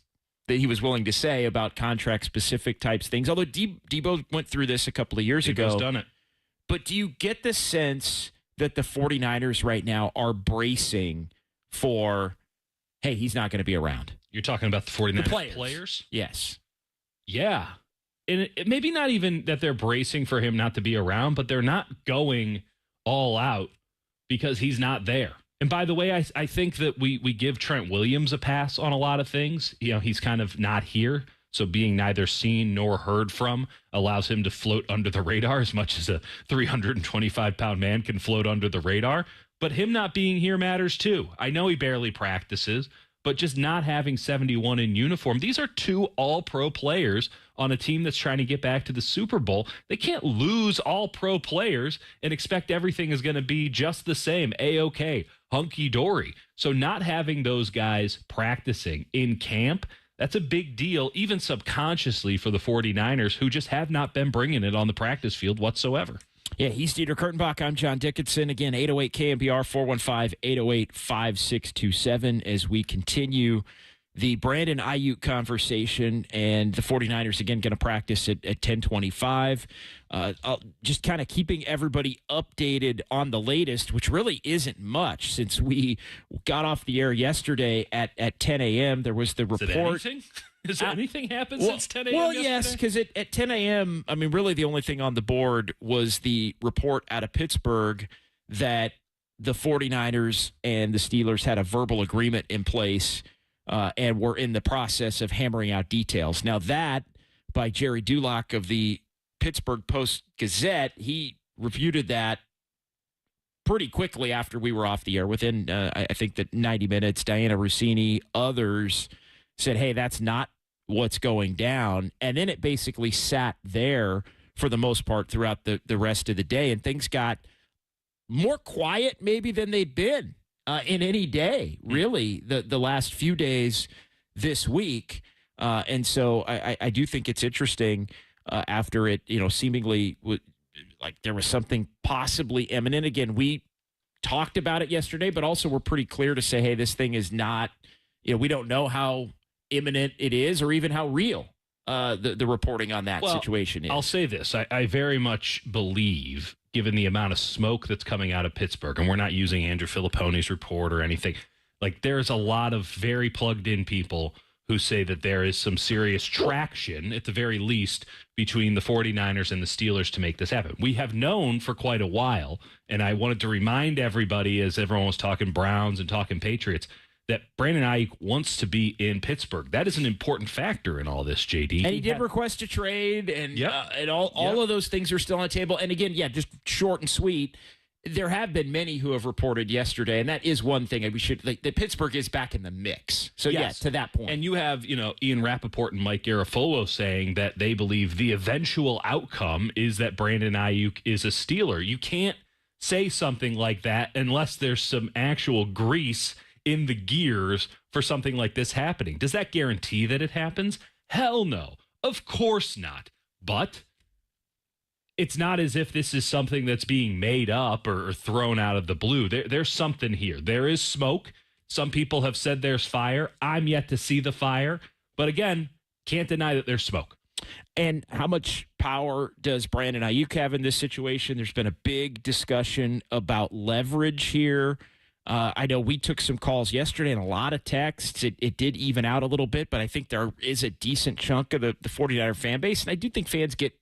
that he was willing to say, about contract-specific types things. Although Debo went through this a couple of years ago. Debo's done it. But do you get the sense that the 49ers right now are bracing for, hey, he's not going to be around? You're talking about the 49ers players? Yes. Yeah. And it maybe not even that they're bracing for him not to be around, but they're not going all out because he's not there. And by the way, I think that we give Trent Williams a pass on a lot of things. He's kind of not here. So being neither seen nor heard from allows him to float under the radar as much as a 325-pound man can float under the radar. But him not being here matters too. I know he barely practices, but just not having 71 in uniform. These are 2 all-pro players on a team that's trying to get back to the Super Bowl. They can't lose all-pro players and expect everything is going to be just the same, A-OK, hunky-dory. So not having those guys practicing in camp, that's a big deal, even subconsciously for the 49ers, who just have not been bringing it on the practice field whatsoever. Yeah, he's Dieter Kurtenbach. I'm John Dickinson. Again, 808 KNBR, 415-808-5627 as we continue the Brandon Ayuk conversation, and the 49ers, again, going to practice at 10:25. Just kind of keeping everybody updated on the latest, which really isn't much since we got off the air yesterday at 10 a.m. There was the report. Has anything happened since 10 a.m. Well, yesterday? yes, because at 10 a.m., I mean, really the only thing on the board was the report out of Pittsburgh that the 49ers and the Steelers had a verbal agreement in place and were in the process of hammering out details. Now that, by Jerry Dulac of the Pittsburgh Post-Gazette, he refuted that pretty quickly after we were off the air. Within, I think, that 90 minutes, Diana Rossini, others said, hey, that's not what's going down. And then it basically sat there for the most part throughout the rest of the day. And things got more quiet maybe than they'd been in any day, really, the last few days this week. And so I do think it's interesting after it, seemingly like there was something possibly imminent. Again, we talked about it yesterday, but also we're pretty clear to say, hey, this thing is not, we don't know how imminent it is or even how real the reporting on that situation is. I'll say this. I very much believe, given the amount of smoke that's coming out of Pittsburgh, and we're not using Andrew Filippone's report or anything, like there's a lot of very plugged in people who say that there is some serious traction, at the very least, between the 49ers and the Steelers to make this happen. We have known for quite a while, and I wanted to remind everybody, as everyone was talking Browns and talking Patriots, that Brandon Ayuk wants to be in Pittsburgh. That is an important factor in all this, JD. And he did request a trade, and all of those things are still on the table. And again, just short and sweet. There have been many who have reported yesterday, and that is one thing we should that Pittsburgh is back in the mix. So to that point. And you have, Ian Rappaport and Mike Garafolo saying that they believe the eventual outcome is that Brandon Ayuk is a Steeler. You can't say something like that unless there's some actual grease in the gears for something like this happening. Does that guarantee that it happens? Hell no. Of course not. But it's not as if this is something that's being made up or thrown out of the blue. There's something here. There is smoke. Some people have said there's fire. I'm yet to see the fire. But again, can't deny that there's smoke. And how much power does Brandon Ayuk have in this situation? There's been a big discussion about leverage here. I know we took some calls yesterday and a lot of texts. It did even out a little bit, but I think there is a decent chunk of the 49er fan base. And I do think fans get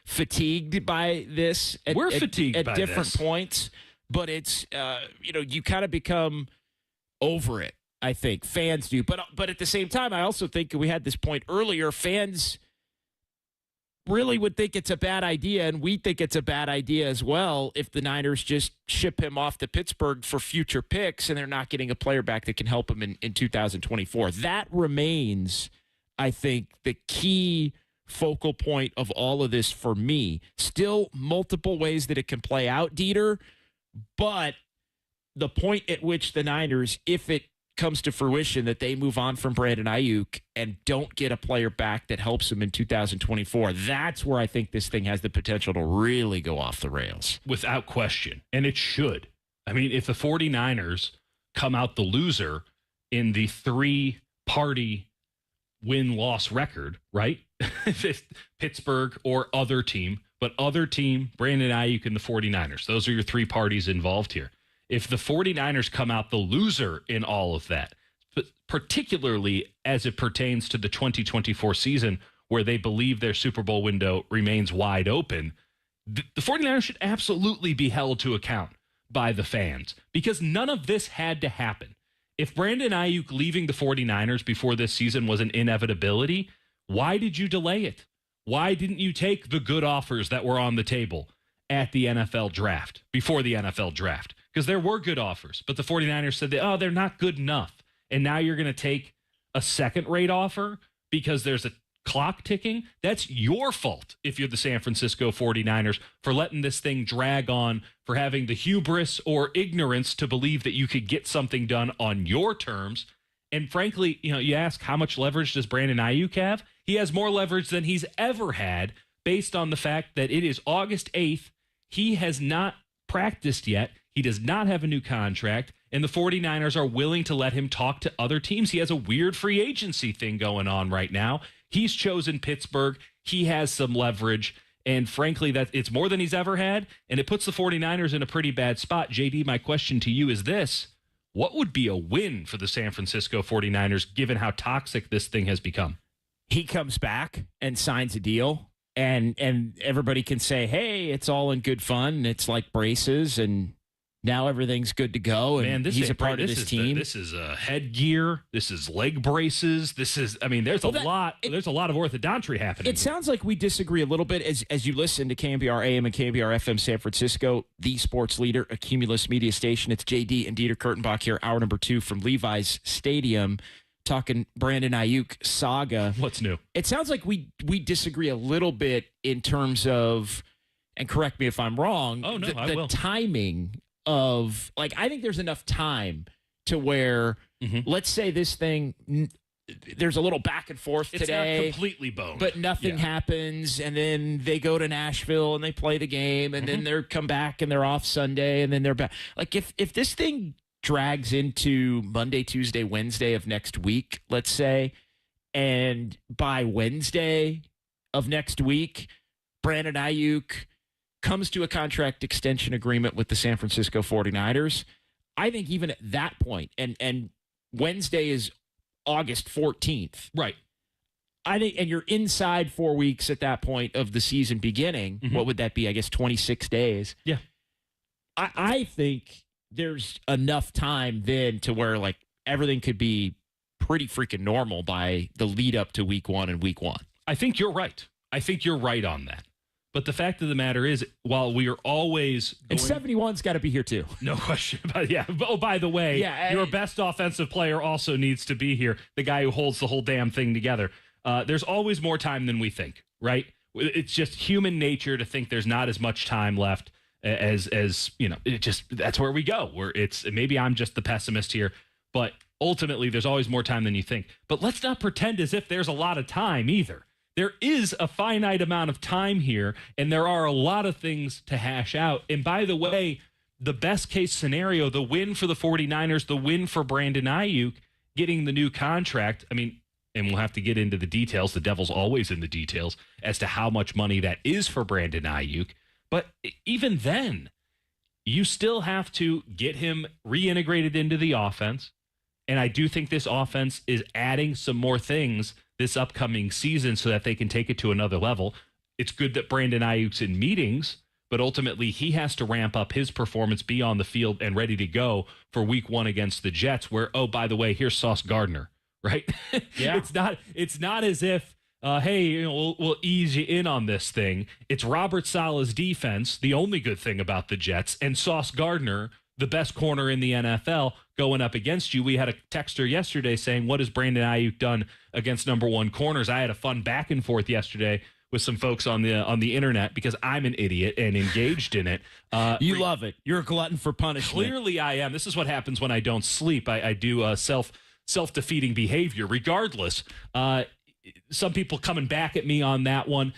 fatigued by this. We're fatigued at different points, but it's, you kind of become over it, I think. Fans do. But at the same time, I also think we had this point earlier, fans really would think it's a bad idea, and we think it's a bad idea as well if the Niners just ship him off to Pittsburgh for future picks and they're not getting a player back that can help him in 2024. That remains, I think, the key focal point of all of this for me. Still multiple ways that it can play out, Dieter, but the point at which the Niners, if it comes to fruition that they move on from Brandon Ayuk and don't get a player back that helps him in 2024, that's where I think this thing has the potential to really go off the rails. Without question. And it should. I mean, if the 49ers come out the loser in the 3-party win-loss record, right? Pittsburgh or other team, but other team, Brandon Ayuk and the 49ers. Those are your 3 parties involved here. If the 49ers come out the loser in all of that, but particularly as it pertains to the 2024 season where they believe their Super Bowl window remains wide open, the 49ers should absolutely be held to account by the fans because none of this had to happen. If Brandon Ayuk leaving the 49ers before this season was an inevitability, why did you delay it? Why didn't you take the good offers that were on the table at the NFL draft, before the NFL draft? Because there were good offers, but the 49ers said they're not good enough. And now you're going to take a second-rate offer because there's a clock ticking? That's your fault if you're the San Francisco 49ers for letting this thing drag on, for having the hubris or ignorance to believe that you could get something done on your terms. And frankly, you ask how much leverage does Brandon Ayuk have? He has more leverage than he's ever had based on the fact that it is August 8th. He has not practiced yet. He does not have a new contract, and the 49ers are willing to let him talk to other teams. He has a weird free agency thing going on right now. He's chosen Pittsburgh. He has some leverage, and frankly, that it's more than he's ever had, and it puts the 49ers in a pretty bad spot. JD, my question to you is this. What would be a win for the San Francisco 49ers given how toxic this thing has become? He comes back and signs a deal, and everybody can say, hey, it's all in good fun. It's like braces, and now everything's good to go, and he's a part of this team. This is headgear. This is leg braces. There's a lot of orthodontics happening. It sounds like we disagree a little bit as you listen to KNBR AM and KNBR FM San Francisco, the sports leader, a Cumulus media station. It's JD and Dieter Kurtenbach here, hour number 2 from Levi's Stadium, talking Brandon Ayuk saga. What's new? It sounds like we disagree a little bit in terms of, and correct me if I'm wrong, the timing of, I think there's enough time to where, let's say this thing, there's a little back and forth today. It's not completely boned. But nothing happens, and then they go to Nashville, and they play the game, and then they come back, and they're off Sunday, and then they're back. If this thing drags into Monday, Tuesday, Wednesday of next week, let's say, and by Wednesday of next week, Brandon Ayuk comes to a contract extension agreement with the San Francisco 49ers, I think even at that point, and Wednesday is August 14th. Right. I think, and you're inside 4 weeks at that point of the season beginning. What would that be? I guess 26 days. Yeah. I think there's enough time then to where, everything could be pretty freaking normal by the lead up to week 1 and week 1. I think you're right. I think you're right on that. But the fact of the matter is, while we are always and 71's got to be here too. No question about it. Yeah. Oh, by the way, your best offensive player also needs to be here. The guy who holds the whole damn thing together. There's always more time than we think, right? It's just human nature to think there's not as much time left as it just, that's where we go. Maybe I'm just the pessimist here, but ultimately there's always more time than you think. But let's not pretend as if there's a lot of time either. There is a finite amount of time here, and there are a lot of things to hash out. And by the way, the best case scenario, the win for the 49ers, the win for Brandon Ayuk, getting the new contract, and we'll have to get into the details. The devil's always in the details as to how much money that is for Brandon Ayuk. But even then, you still have to get him reintegrated into the offense. And I do think this offense is adding some more things this upcoming season so that they can take it to another level. It's good that Brandon Ayuk's in meetings, but ultimately he has to ramp up his performance, be on the field and ready to go for week 1 against the Jets, where, oh, by the way, here's Sauce Gardner, right? Yeah. It's not as if, hey, we'll ease you in on this thing. It's Robert Saleh's defense, the only good thing about the Jets, and Sauce Gardner, the best corner in the NFL, going up against you. We had a texter yesterday saying, what has Brandon Ayuk done against number 1 corners? I had a fun back and forth yesterday with some folks on the internet because I'm an idiot and engaged in it. You love it. You're a glutton for punishment. Clearly I am. This is what happens when I don't sleep. I do self-defeating behavior. Regardless, some people coming back at me on that one.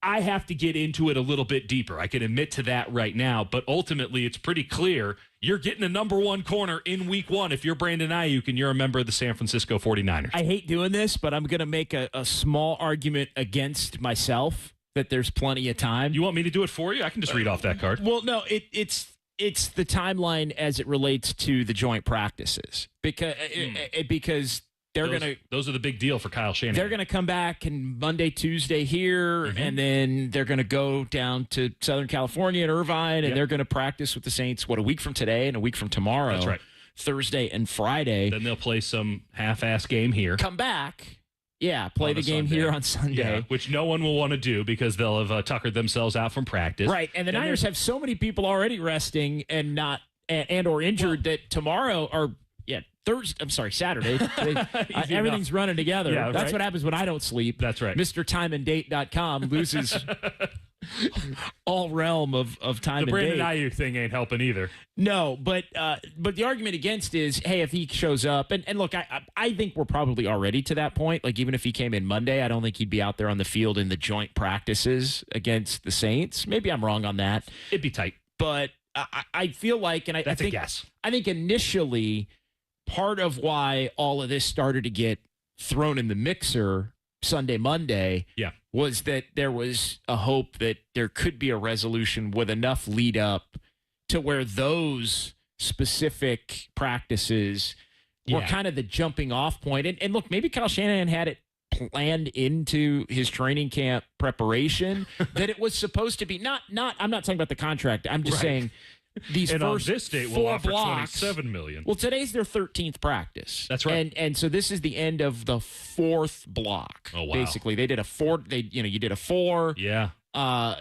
I have to get into it a little bit deeper. I can admit to that right now, but ultimately it's pretty clear you're getting a number 1 corner in week 1 if you're Brandon Ayuk and you're a member of the San Francisco 49ers. I hate doing this, but I'm going to make a small argument against myself that there's plenty of time. You want me to do it for you? I can just read off that card. Well, no, it's the timeline as it relates to the joint practices because those are the big deal for Kyle Shanahan. They're going to come back and Monday, Tuesday here, and then they're going to go down to Southern California at Irvine, and they're going to practice with the Saints, a week from today and a week from tomorrow. That's right. Thursday and Friday. Then they'll play some half-ass game here. Come back. Yeah, play the game here on Sunday. Which no one will want to do because they'll have tuckered themselves out from practice. Right, and the Niners have so many people already resting and or injured that tomorrow Saturday. Everything's running together. Yeah, that's what happens when I don't sleep. That's right. MrTimeAndDate.com loses all realm of time and date. The Brandon Ayuk thing ain't helping either. No, but the argument against is, hey, if he shows up, and look, I think we're probably already to that point. Like, even if he came in Monday, I don't think he'd be out there on the field in the joint practices against the Saints. Maybe I'm wrong on that. It'd be tight. But I feel like, and that's a guess. I think initially part of why all of this started to get thrown in the mixer Sunday, Monday, was that there was a hope that there could be a resolution with enough lead up to where those specific practices were kind of the jumping off point. And look, maybe Kyle Shanahan had it planned into his training camp preparation that it was supposed to be not I'm not talking about the contract. I'm just saying these and first on this date, 4 we'll offer blocks, $27 million. Well, today's their 13th practice. That's right. And so this is the end of the 4th block. Oh, wow. Basically, they did a 4. You did a 4. Yeah.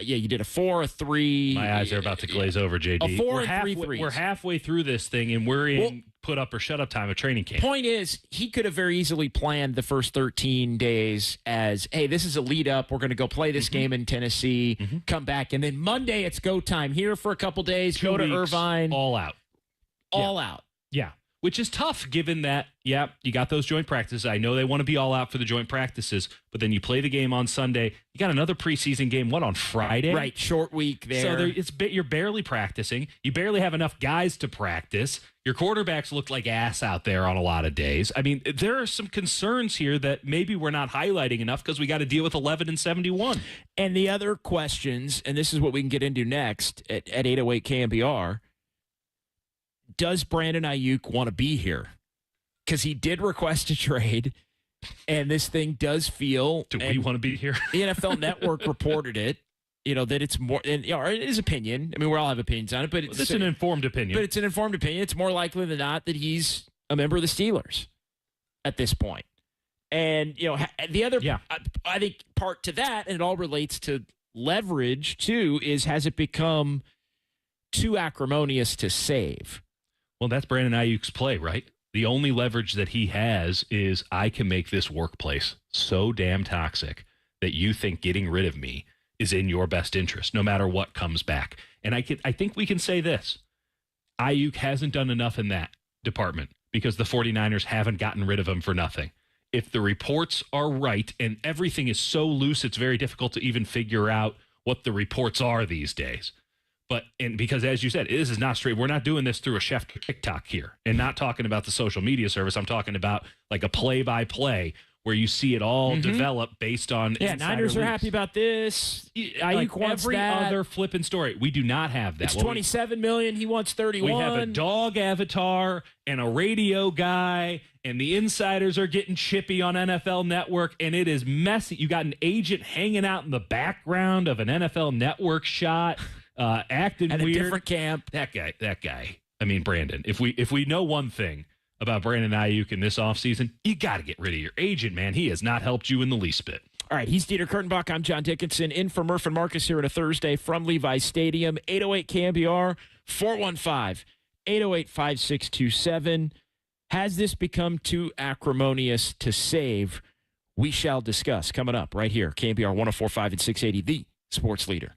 You did a 4, a 3. My eyes are about to glaze over, JD. A 4 and 3 threes. We're halfway through this thing, and we're in put up or shut up time of training camp. Point is, he could have very easily planned the first 13 days as, hey, this is a lead up. We're going to go play this game in Tennessee, come back, and then Monday it's go time here for a couple days. 2 go to weeks, Irvine, all out. Yeah. Which is tough given that, you got those joint practices. I know they want to be all out for the joint practices, but then you play the game on Sunday. You got another preseason game, on Friday? Right, short week there. So you're barely practicing. You barely have enough guys to practice. Your quarterbacks look like ass out there on a lot of days. I mean, there are some concerns here that maybe we're not highlighting enough because we got to deal with 11 and 71. And the other questions, and this is what we can get into next at 808 KNBR, does Brandon Ayuk want to be here? Because he did request a trade, and this thing does feel... Do we want to be here? The NFL Network reported it, that it's more... And his opinion. I mean, we all have opinions on it, but it's an informed opinion. But it's an informed opinion. It's more likely than not that he's a member of the Steelers at this point. And, the other, I think, part to that, and it all relates to leverage too, is has it become too acrimonious to save? Well, that's Brandon Ayuk's play, right? The only leverage that he has is I can make this workplace so damn toxic that you think getting rid of me is in your best interest, no matter what comes back. And I think we can say this. Ayuk hasn't done enough in that department because the 49ers haven't gotten rid of him for nothing. If the reports are right, and everything is so loose, it's very difficult to even figure out what the reports are these days. And because, as you said, this is not straight. We're not doing this through a chef TikTok here, and not talking about the social media service. I'm talking about like a play-by-play where you see it all develop based on. Yeah, Niners are happy about this. Ayuk wants every that. other flipping story. We do not have that. It's $27 million. He wants 31. We have a dog avatar and a radio guy, and the insiders are getting chippy on NFL Network, and it is messy. You got an agent hanging out in the background of an NFL Network shot. Acting at weird. A different camp. That guy. I mean, Brandon, if we know one thing about Brandon Ayuk in this offseason, you got to get rid of your agent, man. He has not helped you in the least bit. All right, he's Dieter Kurtenbach. I'm John Dickinson, in for Murph and Markus here on a Thursday from Levi's Stadium. 808 KNBR, 415-808-5627. Has this become too acrimonious to save? We shall discuss coming up right here. KNBR 104.5 and 680, the sports leader.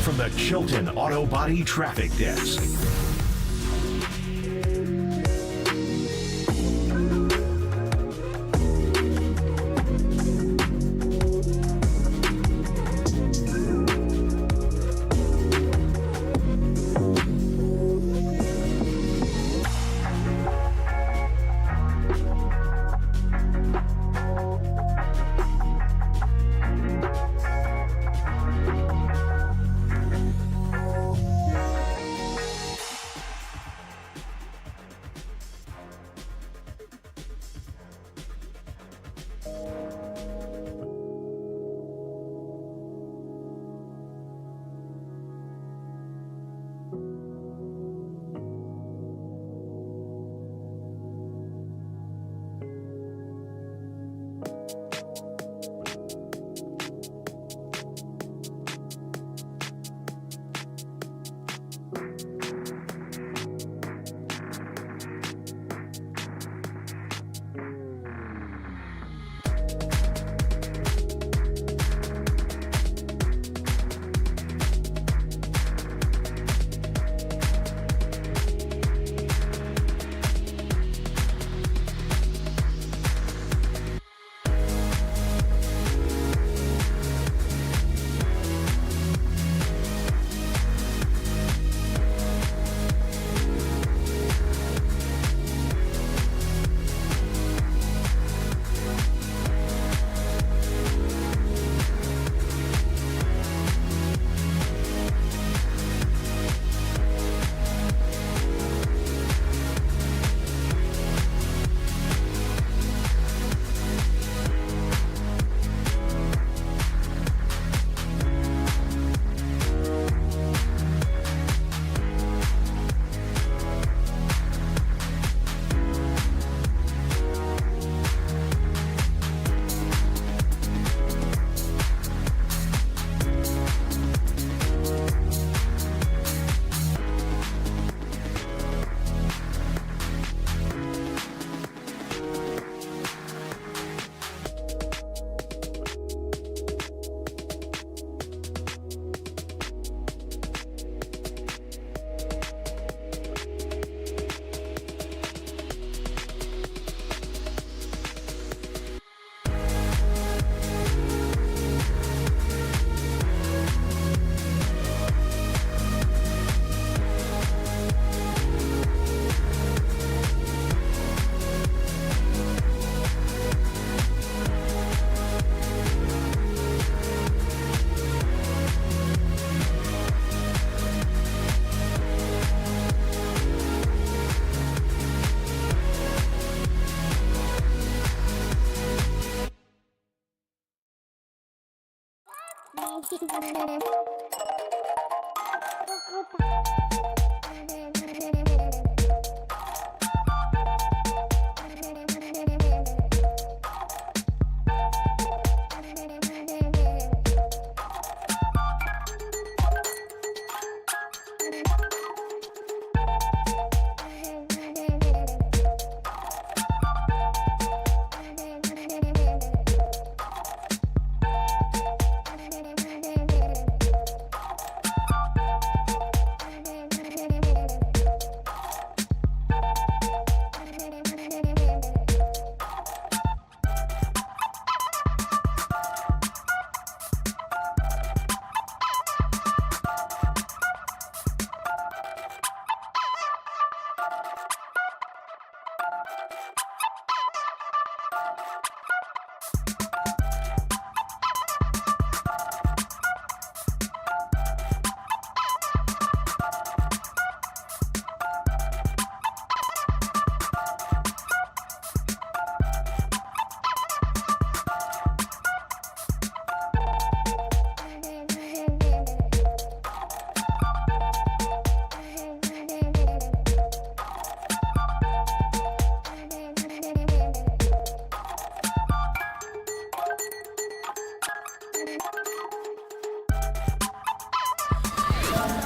From the Chilton Auto Body Traffic Desk.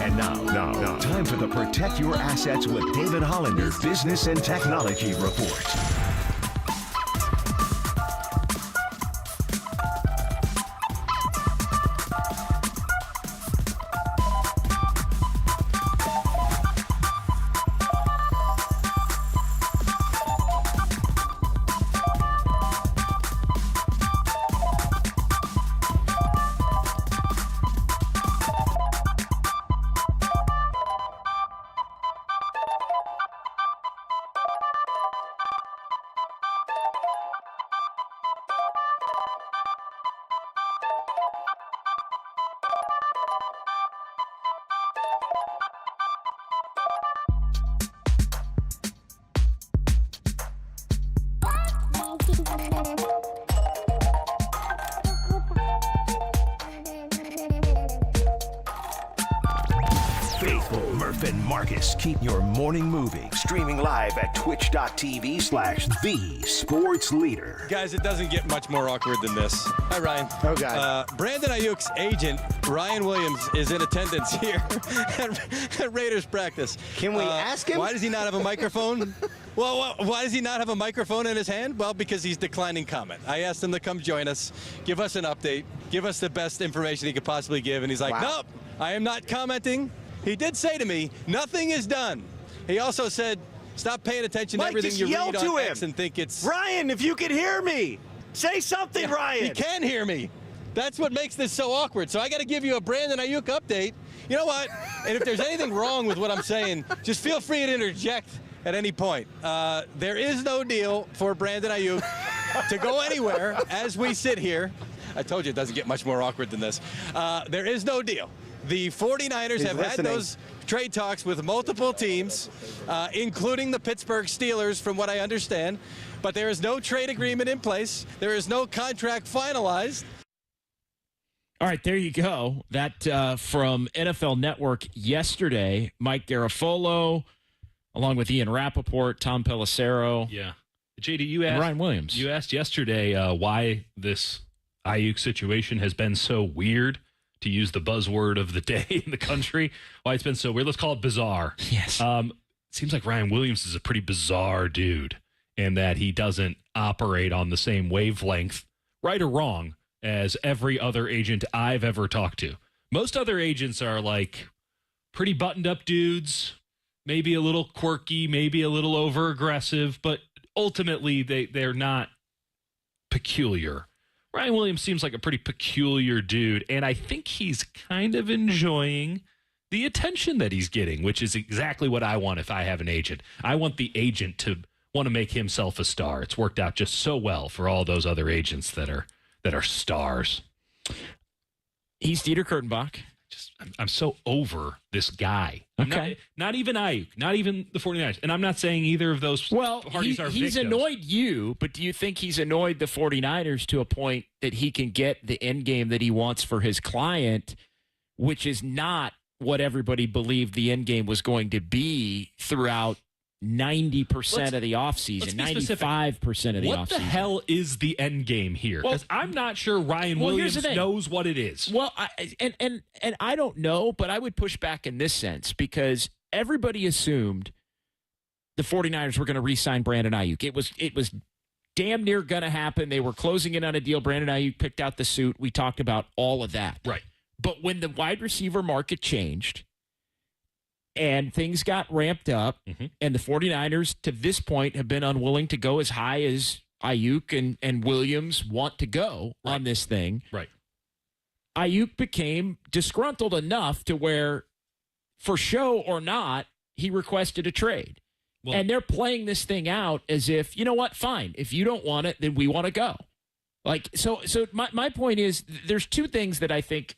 And now, time for the Protect Your Assets with David Hollander Business and Technology Report. Faithful Murph and Markus keep your morning moving. Streaming live at twitch.tv/thesportsleader. Guys, it doesn't get much more awkward than this. Hi, Ryan. Oh, God. Brandon Ayuk's agent, Ryan Williams, is in attendance here at Raiders practice. Can we ask him? Why does he not have a microphone? Well, why does he not have a microphone in his hand? Well, because he's declining comment. I asked him to come join us, give us an update, give us the best information he could possibly give, and he's like, Nope, I am not commenting. He did say to me, nothing is done. He also said, stop paying attention to everything you read on X and think it's... Ryan, if you can hear me, say something, Ryan. He can hear me. That's what makes this so awkward. So I got to give you a Brandon Ayuk update. You know what? And if there's anything wrong with what I'm saying, just feel free to interject at any point. There is no deal for Brandon Ayuk to go anywhere as we sit here. I told you it doesn't get much more awkward than this. There is no deal. The 49ers have had those trade talks with multiple teams, including the Pittsburgh Steelers, from what I understand. But there is no trade agreement in place. There is no contract finalized. All right, there you go. That from NFL Network yesterday, Mike Garafolo, along with Ian Rappaport, Tom Pelissero. Yeah. JD, you asked Ryan Williams. You asked yesterday why this Ayuk situation has been so weird, to use the buzzword of the day in the country. Why it's been so weird. Let's call it bizarre. Yes. Seems like Ryan Williams is a pretty bizarre dude, and that he doesn't operate on the same wavelength, right or wrong, as every other agent I've ever talked to. Most other agents are like pretty buttoned up dudes, maybe a little quirky, maybe a little over aggressive, but ultimately they're not peculiar. Ryan Williams seems like a pretty peculiar dude, and I think he's kind of enjoying the attention that he's getting, which is exactly what I want if I have an agent. I want the agent to want to make himself a star. It's worked out just so well for all those other agents that are stars. He's Dieter Kurtenbach. I'm so over this guy. Okay. Not even Ayuk, not even the 49ers. And I'm not saying either of those parties are he's victims. annoyed you, but do you think he's annoyed the 49ers to a point that he can get the end game that he wants for his client which is not what everybody believed the end game was going to be throughout 90% of the offseason, 95% of the offseason. What the hell is the end game here? Because I'm not sure Ryan Williams knows what it is. Well, and I don't know, but I would push back in this sense because everybody assumed the 49ers were going to re-sign Brandon Ayuk. It was damn near going to happen. They were closing in on a deal. Brandon Ayuk picked out the suit. We talked about all of that. Right. But when the wide receiver market changed and things got ramped up, and the 49ers to this point have been unwilling to go as high as Ayuk and Williams want to go on this thing. Right. Ayuk became disgruntled enough to where, for show or not, he requested a trade. Well, and they're playing this thing out as if, you know what, fine. If you don't want it, then we want to go. Like, so my point is there's two things that I think,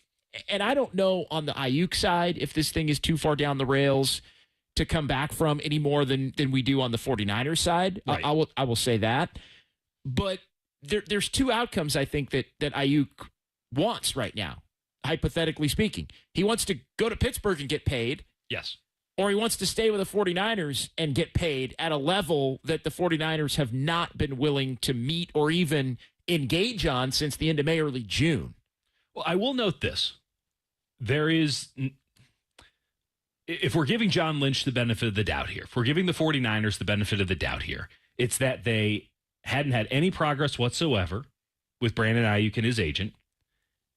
and I don't know on the Ayuk side if this thing is too far down the rails to come back from any more than we do on the 49ers side. Right. I will say that. But there's two outcomes I think that Ayuk wants right now, hypothetically speaking. He wants to go to Pittsburgh and get paid. Yes. Or he wants to stay with the 49ers and get paid at a level that the 49ers have not been willing to meet or even engage on since the end of May, early June. Well, I will note this. There is, if we're giving John Lynch the benefit of the doubt here, if we're giving the 49ers the benefit of the doubt here, it's that they hadn't had any progress whatsoever with Brandon Ayuk and his agent.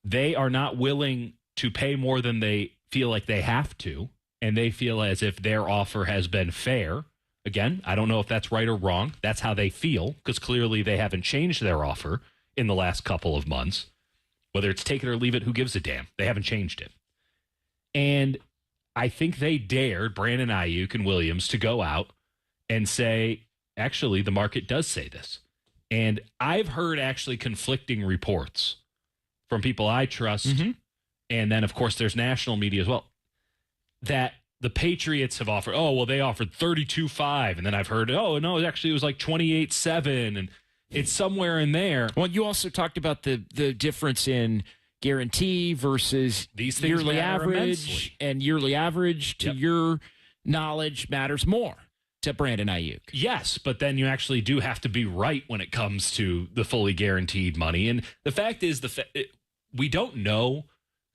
They are not willing to pay more than they feel like they have to, and they feel as if their offer has been fair. Again, I don't know if that's right or wrong. That's how they feel, because clearly they haven't changed their offer in the last couple of months. Whether it's take it or leave it, who gives a damn? They haven't changed it. And I think they dared Brandon Ayuk and Williams to go out and say, actually, the market does say this. And I've heard actually conflicting reports from people I trust, and then, of course, there's national media as well, that the Patriots have offered, they offered 32.5, and then I've heard, no, actually it was like 28.7, and it's somewhere in there. Well, you also talked about the difference in guarantee versus these things yearly average, immensely. and yearly average, to your knowledge, matters more to Brandon Ayuk. Yes, but then you actually do have to be right when it comes to the fully guaranteed money. And the fact is, we don't know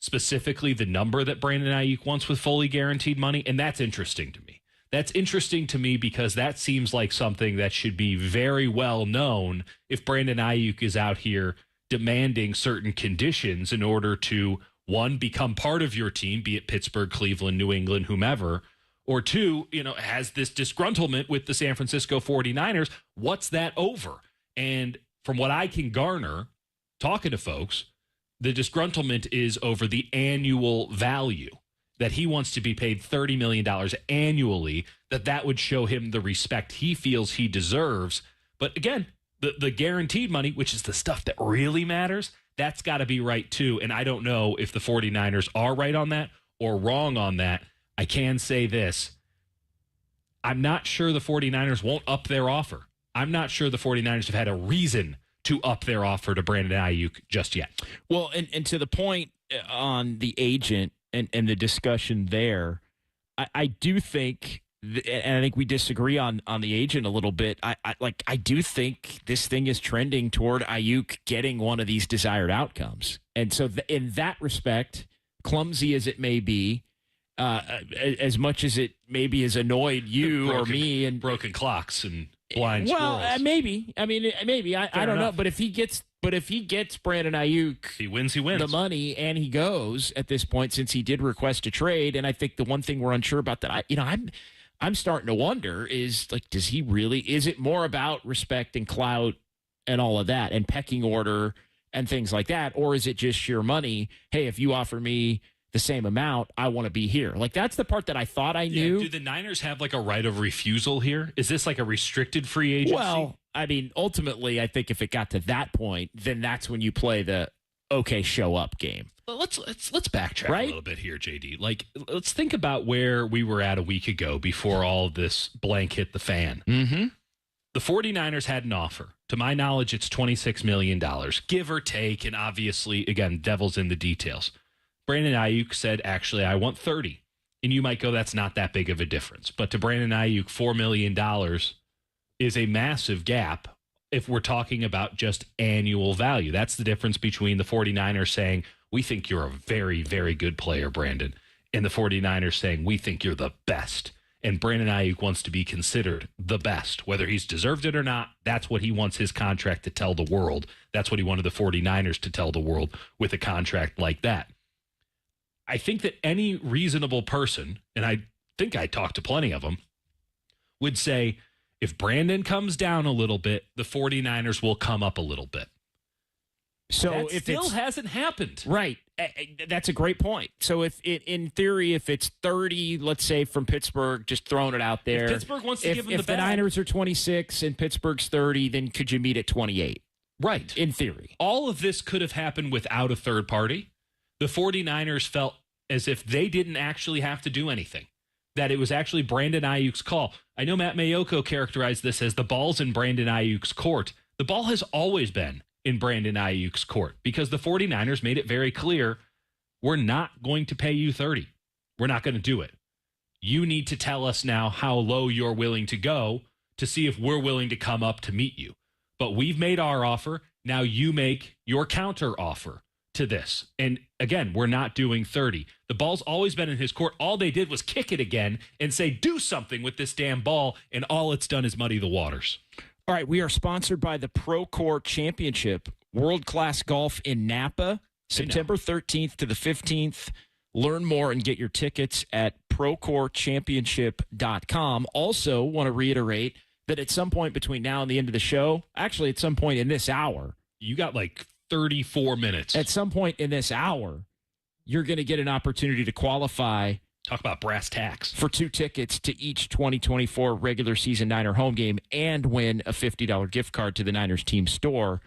specifically the number that Brandon Ayuk wants with fully guaranteed money, and that's interesting to me. That's interesting to me because that seems like something that should be very well known if Brandon Ayuk is out here demanding certain conditions in order to, one, become part of your team, be it Pittsburgh, Cleveland, New England, whomever, or two, has this disgruntlement with the San Francisco 49ers. What's that over? And from what I can garner, talking to folks, the disgruntlement is over the annual value, that he wants to be paid $30 million annually, that would show him the respect he feels he deserves. But again, the guaranteed money, which is the stuff that really matters, that's got to be right too. And I don't know if the 49ers are right on that or wrong on that. I can say this. I'm not sure the 49ers won't up their offer. I'm not sure the 49ers have had a reason to up their offer to Brandon Ayuk just yet. Well, and to the point on the agent, and the discussion there, I do think, and I think we disagree on the agent a little bit. I do think this thing is trending toward Ayuk getting one of these desired outcomes. And so in that respect, clumsy as it may be, as much as it maybe has annoyed you or me, and broken clocks and blind squirrels. Maybe. I mean, maybe. I don't know. But if he gets Brandon Ayuk, he wins the money, and he goes at this point, since he did request a trade. And I think the one thing we're unsure about that, I'm starting to wonder is, like, does he really? Is it more about respect and clout and all of that, and pecking order and things like that, or is it just sheer money? Hey, if you offer me the same amount, I want to be here. Like, that's the part that I thought I knew. Do the Niners have like a right of refusal here? Is this like a restricted free agency? Well, I mean, ultimately, I think if it got to that point, then that's when you play the show up game. Well, let's backtrack a little bit here, JD. Like, let's think about where we were at a week ago before all this blank hit the fan. Mm-hmm. The 49ers had an offer. To my knowledge, it's $26 million, give or take, and obviously, again, devil's in the details. Brandon Ayuk said, actually, I want 30. And you might go, that's not that big of a difference. But to Brandon Ayuk, $4 million is a massive gap if we're talking about just annual value. That's the difference between the 49ers saying, we think you're a very, very good player, Brandon, and the 49ers saying, we think you're the best. And Brandon Ayuk wants to be considered the best. Whether he's deserved it or not, that's what he wants his contract to tell the world. That's what he wanted the 49ers to tell the world with a contract like that. I think that any reasonable person, and I think I talked to plenty of them, would say if Brandon comes down a little bit, the 49ers will come up a little bit. So that if still it's, hasn't happened. Right. That's a great point. So if it, in theory, if it's 30, let's say from Pittsburgh, just throwing it out there. If Pittsburgh wants to give him the bag. If the Niners are 26 and Pittsburgh's 30, then could you meet at 28? Right. In theory. All of this could have happened without a third party. The 49ers felt as if they didn't actually have to do anything, that it was actually Brandon Ayuk's call. I know Matt Mayoko characterized this as the ball's in Brandon Ayuk's court. The ball has always been in Brandon Ayuk's court because the 49ers made it very clear, we're not going to pay you 30. We're not going to do it. You need to tell us now how low you're willing to go to see if we're willing to come up to meet you. But we've made our offer. Now you make your counter offer to this. And again, we're not doing 30. The ball's always been in his court. All they did was kick it again and say, do something with this damn ball. And all it's done is muddy the waters. All right. We are sponsored by the Procore Championship, world-class golf in Napa, September 13th to the 15th. Learn more and get your tickets at ProcoreChampionship.com. Also want to reiterate that at some point between now and the end of the show, actually at some point in this hour, you got like 34 minutes. At some point in this hour, you're going to get an opportunity to qualify. Talk about brass tacks. For 2 tickets to each 2024 regular season Niner home game and win a $50 gift card to the Niners team store.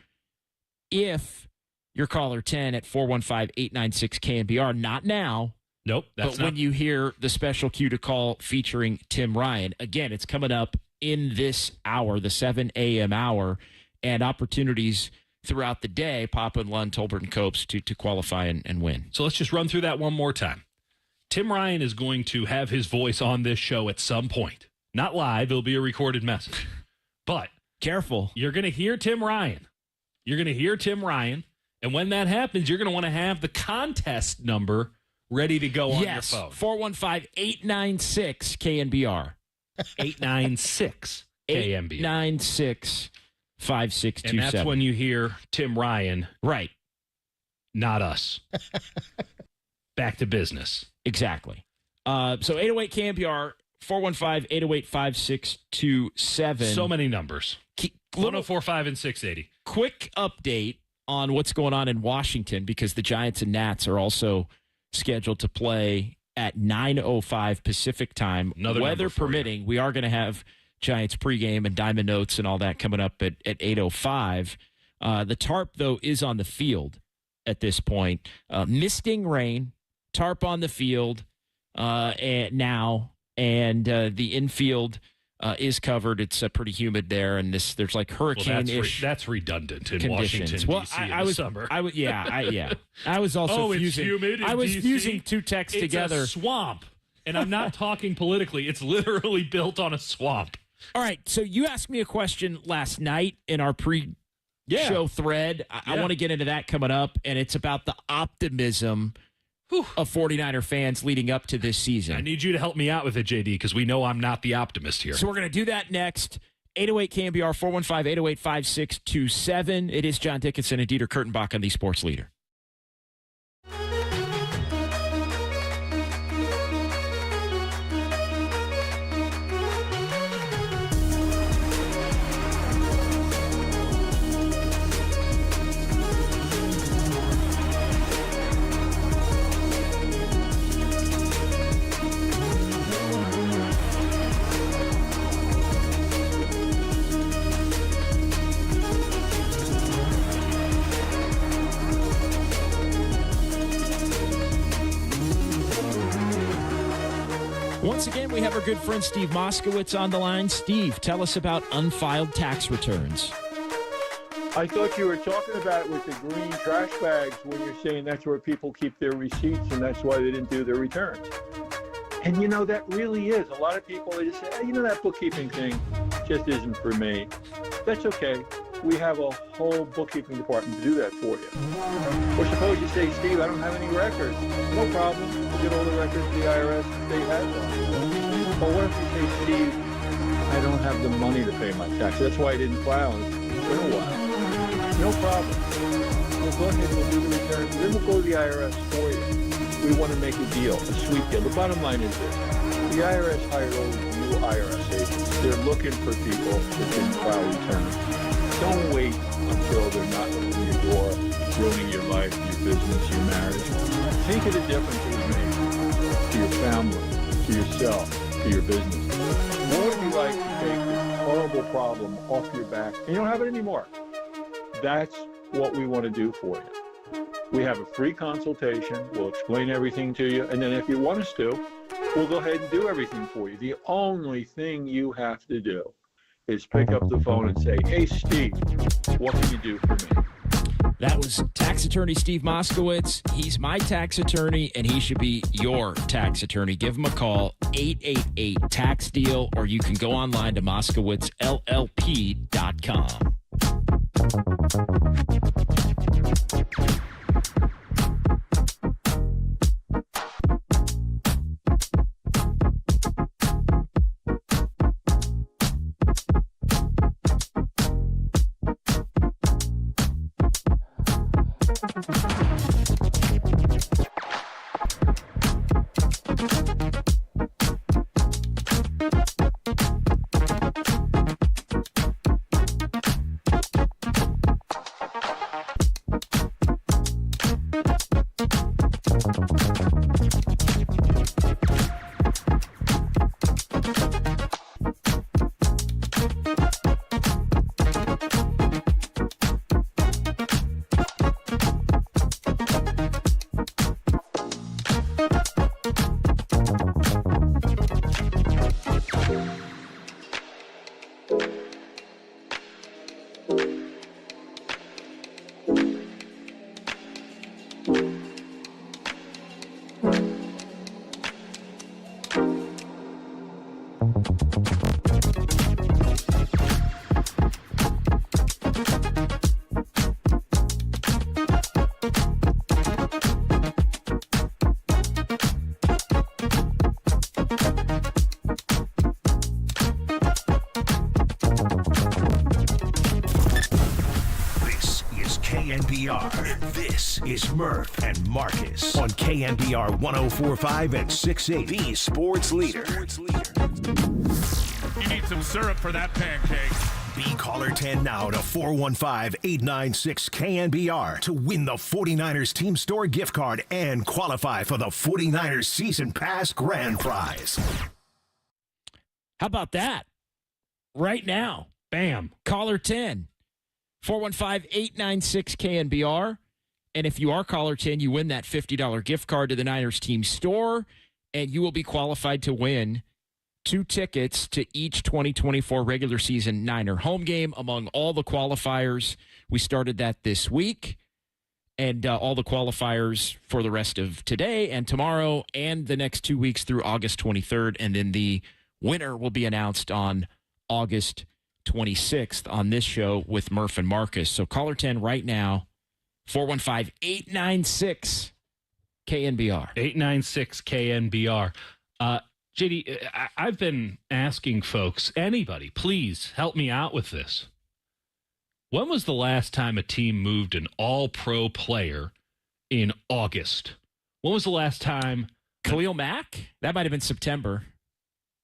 If you're caller 10 at 415-896-KNBR, not now. Nope. But when you hear the special cue to call featuring Tim Ryan, again, it's coming up in this hour, the 7 a.m. hour, and opportunities throughout the day, Papa and Lund, Tolbert and Copes to qualify and win. So let's just run through that one more time. Tim Ryan is going to have his voice on this show at some point. Not live. It'll be a recorded message. But careful. You're going to hear Tim Ryan. You're going to hear Tim Ryan. And when that happens, you're going to want to have the contest number ready to go on your phone. 415-896-KNBR. 896 KNBR. 896-5627. And that's when you hear Tim Ryan. Right. Not us. Back to business. Exactly. So 808-KNBR, 415-808-5627. So many numbers. 1045 and 680. Quick update on what's going on in Washington because the Giants and Nats are also scheduled to play at 9:05 Pacific time. Weather permitting, we are going to have Giants pregame and Diamond Notes and all that coming up at 8:05. The tarp, though, is on the field at this point. Misting rain, tarp on the field now, and the infield is covered. It's pretty humid there, and there's like hurricane-ish. That's redundant in conditions. Washington, D.C. in the summer. I was also fusing. Humid I was DC. fusing 2 texts together. It's a swamp, and I'm not talking politically. It's literally built on a swamp. All right, so you asked me a question last night in our pre-show thread. I want to get into that coming up, and it's about the optimism of 49er fans leading up to this season. I need you to help me out with it, JD, because we know I'm not the optimist here. So we're going to do that next. 808-KNBR, 415-808-5627. It is John Dickinson and Dieter Kurtenbach on the Sports Leader. Once again, we have our good friend Steve Moskowitz on the line. Steve, tell us about unfiled tax returns. I thought you were talking about with the green trash bags when you're saying that's where people keep their receipts and that's why they didn't do their returns. And, that really is. A lot of people, they just say, that bookkeeping thing just isn't for me. That's okay. We have a whole bookkeeping department to do that for you. Or suppose you say, Steve, I don't have any records. No problem. We'll get all the records the IRS state has on. Or what if you say, Steve, I don't have the money to pay my taxes. That's why I didn't file. It's been a while. No problem. We'll go ahead and we'll do the return. Then we'll go to the IRS for you. We want to make a deal, a sweet deal. The bottom line is this. The IRS hired all these new IRS agents. They're looking for people that can file returns. Don't wait until they're knocking on your door, ruining your life, your business, your marriage. Think of the difference it would make to your family, to yourself, to your business. What would it be like to take this horrible problem off your back and you don't have it anymore? That's what we want to do for you. We have a free consultation. We'll explain everything to you. And then if you want us to, we'll go ahead and do everything for you. The only thing you have to do is pick up the phone and say, hey, Steve, what can you do for me? That was tax attorney Steve Moskowitz. He's my tax attorney, and he should be your tax attorney. Give him a call, 888-TAX-DEAL, or you can go online to MoskowitzLLP.com. KNBR. This is Murph and Markus on KNBR 104.5 and 680. The Sports Leader. You need some syrup for that pancake. Be caller 10 now to 415-896-KNBR to win the 49ers Team Store gift card and qualify for the 49ers Season Pass Grand Prize. How about that? Right now. Bam. Caller 10. 415-896-KNBR. And if you are caller 10, you win that $50 gift card to the Niners Team Store, and you will be qualified to win 2 tickets to each 2024 regular season Niner home game among all the qualifiers. We started that this week, and all the qualifiers for the rest of today and tomorrow and the next 2 weeks through August 23rd. And then the winner will be announced on August 26th on this show with Murph and Markus. So caller 10 right now, 415-896-KNBR. 896-KNBR. JD, I've been asking folks, anybody, please help me out with this. When was the last time a team moved an all-pro player in August? When was the last time? Khalil Mack? That might have been September.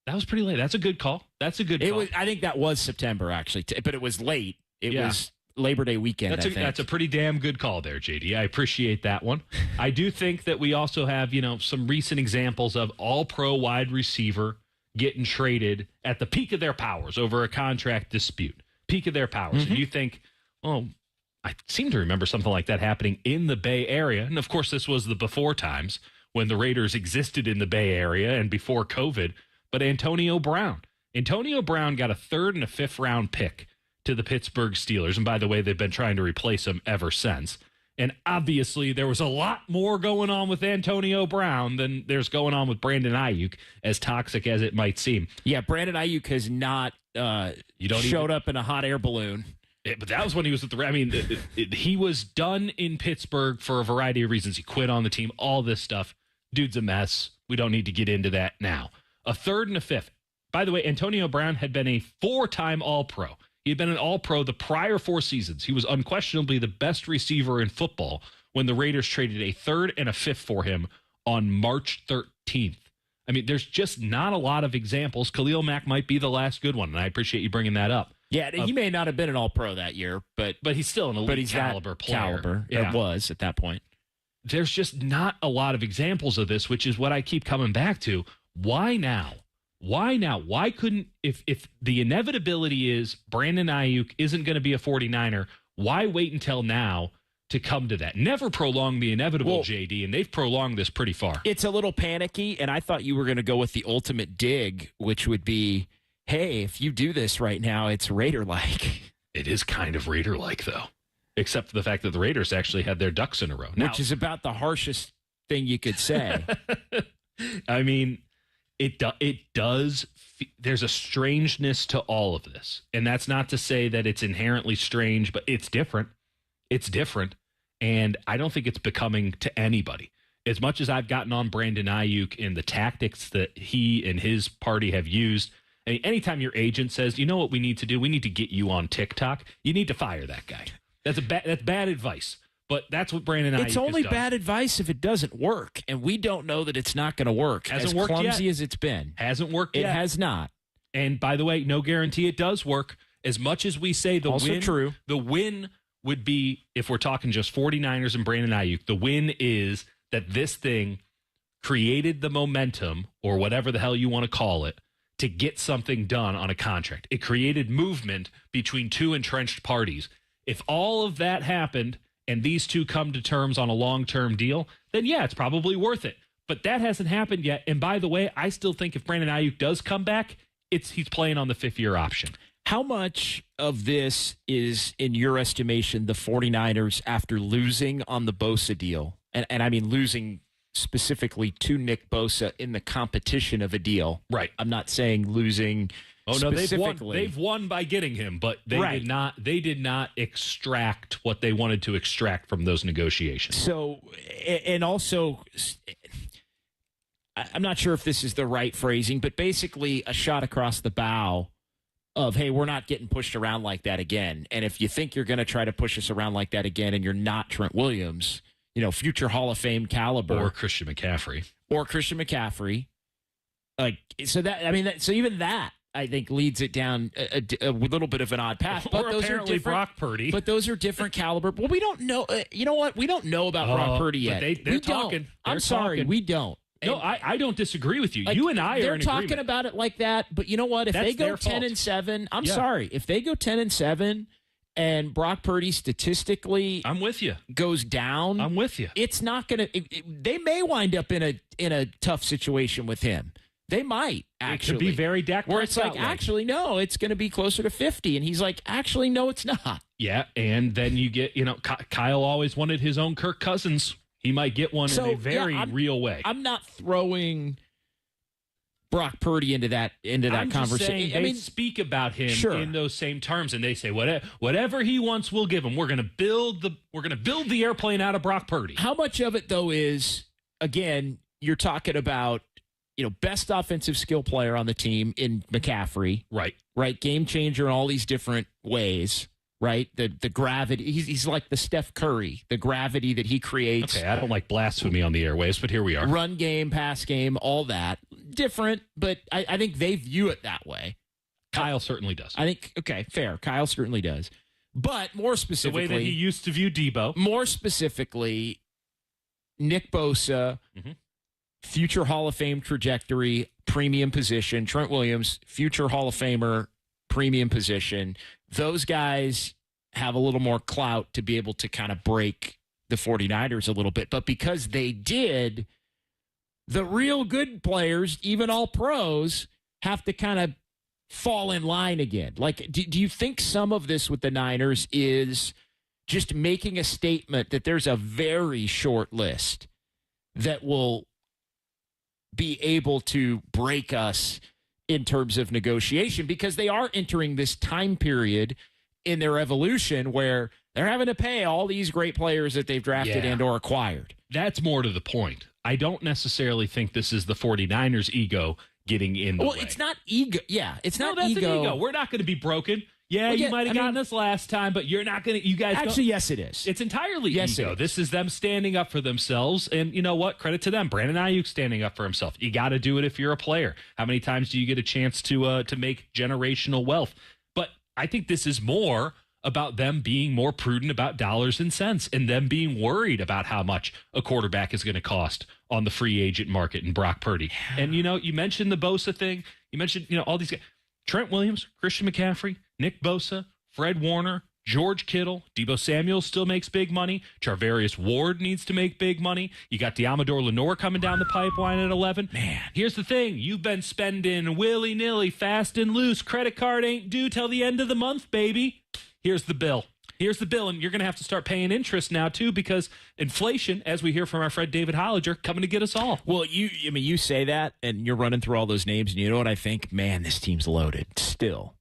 That was pretty late. That's a good call. That's a good call. I think that was September, actually, but it was late. It was Labor Day weekend, I think. That's a pretty damn good call there, JD. I appreciate that one. I do think that we also have, some recent examples of all-pro wide receiver getting traded at the peak of their powers over a contract dispute. Peak of their powers. Mm-hmm. And you think, I seem to remember something like that happening in the Bay Area. And, of course, this was the before times when the Raiders existed in the Bay Area and before COVID. But Antonio Brown got a 3rd and a 5th round pick to the Pittsburgh Steelers. And by the way, they've been trying to replace him ever since. And obviously, there was a lot more going on with Antonio Brown than there's going on with Brandon Ayuk, as toxic as it might seem. Yeah, Brandon Ayuk has not showed up in a hot air balloon. But that was when he was with the. I mean, he was done in Pittsburgh for a variety of reasons. He quit on the team, all this stuff. Dude's a mess. We don't need to get into that now. A third and a fifth. By the way, Antonio Brown had been a 4-time All-Pro. He had been an All-Pro the prior 4 seasons. He was unquestionably the best receiver in football when the Raiders traded a third and a fifth for him on March 13th. I mean, there's just not a lot of examples. Khalil Mack might be the last good one, and I appreciate you bringing that up. Yeah, he may not have been an All-Pro that year, but he's still an elite caliber player. Yeah. It was at that point. There's just not a lot of examples of this, which is what I keep coming back to. Why now? Why now? Why couldn't, if the inevitability is Brandon Ayuk isn't going to be a 49er, why wait until now to come to that? Never prolong the inevitable, JD, and they've prolonged this pretty far. It's a little panicky, and I thought you were going to go with the ultimate dig, which would be, hey, if you do this right now, it's Raider-like. It is kind of Raider-like, though, except for the fact that the Raiders actually had their ducks in a row. Which is about the harshest thing you could say. I mean, it does. There's a strangeness to all of this. And that's not to say that it's inherently strange, but it's different. It's different. And I don't think it's becoming to anybody. As much as I've gotten on Brandon Ayuk and the tactics that he and his party have used, I mean, anytime your agent says, you know what we need to do? We need to get you on TikTok. You need to fire that guy. That's bad advice. But that's what Brandon Ayuk has done. It's only bad advice if it doesn't work, and we don't know that it's not going to work. Hasn't worked yet. As clumsy as it's been. Hasn't worked yet. It has not. And by the way, no guarantee it does work. As much as we say the win would be, if we're talking just 49ers and Brandon Ayuk, the win is that this thing created the momentum, or whatever the hell you want to call it, to get something done on a contract. It created movement between two entrenched parties. If all of that happened and these two come to terms on a long-term deal, then yeah, it's probably worth it. But that hasn't happened yet. And by the way, I still think if Brandon Ayuk does come back, he's playing on the 5th-year option. How much of this is, in your estimation, the 49ers after losing on the Bosa deal? And I mean losing specifically to Nick Bosa in the competition of a deal. Right. I'm not saying losing they've won by getting him, but they did not extract what they wanted to extract from those negotiations. So, and also, I'm not sure if this is the right phrasing, but basically a shot across the bow of, hey, we're not getting pushed around like that again. And if you think you're going to try to push us around like that again and you're not Trent Williams, future Hall of Fame caliber. Or Christian McCaffrey. So even that, I think, leads it down a little bit of an odd path. But those are different. Brock Purdy. But those are different caliber. Well, we don't know. You know what? We don't know about Brock Purdy yet. They're talking. I'm sorry, we don't. No, I don't disagree with you. You and I are in agreement. They're talking about it like that, but you know what? If they go 10-7, I'm sorry. If they go 10-7 and Brock Purdy statistically, I'm with you, goes down, I'm with you. It's not going to. They may wind up in a tough situation with him. They might actually. It could be very Dak Prescott. Where it's like, actually, no, it's going to be closer to 50, and he's like, actually, no, it's not. Yeah, and then you get, Kyle always wanted his own Kirk Cousins. He might get one in a very real way. I'm not throwing Brock Purdy into that conversation. They speak about him in those same terms, and they say whatever he wants, we'll give him. We're going to build the airplane out of Brock Purdy. How much of it though is, again, you're talking about best offensive skill player on the team in McCaffrey, right, game changer in all these different ways. Right, the gravity. He's like the Steph Curry, the gravity that he creates. Okay, I don't like blasphemy on the airwaves, but here we are. Run game, pass game, all that different, but I think they view it that way. Kyle certainly does. I think fair. Kyle certainly does, but more specifically, the way that he used to view Debo. More specifically, Nick Bosa, future Hall of Fame trajectory, premium position. Trent Williams, future Hall of Famer, premium position. Those guys have a little more clout to be able to kind of break the 49ers a little bit. But because they did, the real good players, even all pros, have to kind of fall in line again? Like, do you think some of this with the Niners is just making a statement that there's a very short list that will be able to break us in terms of negotiation? Because they are entering this time period in their evolution where they're having to pay all these great players that they've drafted and or acquired. That's more to the point. I don't necessarily think this is the 49ers ego getting in the way. Well, it's not ego. Yeah, it's not that's ego. An ego. We're not going to be broken. Yeah, you might have gotten us last time, but you're not going to. You guys actually, yes, it is. It's entirely ego. This is them standing up for themselves, and you know what? Credit to them. Brandon Ayuk standing up for himself. You got to do it if you're a player. How many times do you get a chance to make generational wealth? But I think this is more about them being more prudent about dollars and cents, and them being worried about how much a quarterback is going to cost on the free agent market in Brock Purdy. And you mentioned the Bosa thing. You mentioned all these guys. Trent Williams, Christian McCaffrey, Nick Bosa, Fred Warner, George Kittle, Deebo Samuel still makes big money. Charvarius Ward needs to make big money. You got Diamador Lenore coming down the pipeline at 11. Man, here's the thing. You've been spending willy-nilly, fast and loose. Credit card ain't due till the end of the month, baby. Here's the bill. Here's the bill, and you're going to have to start paying interest now, too, because inflation, as we hear from our friend David Hollinger, coming to get us all. Well, you say that, and you're running through all those names, and you know what I think? Man, this team's loaded still.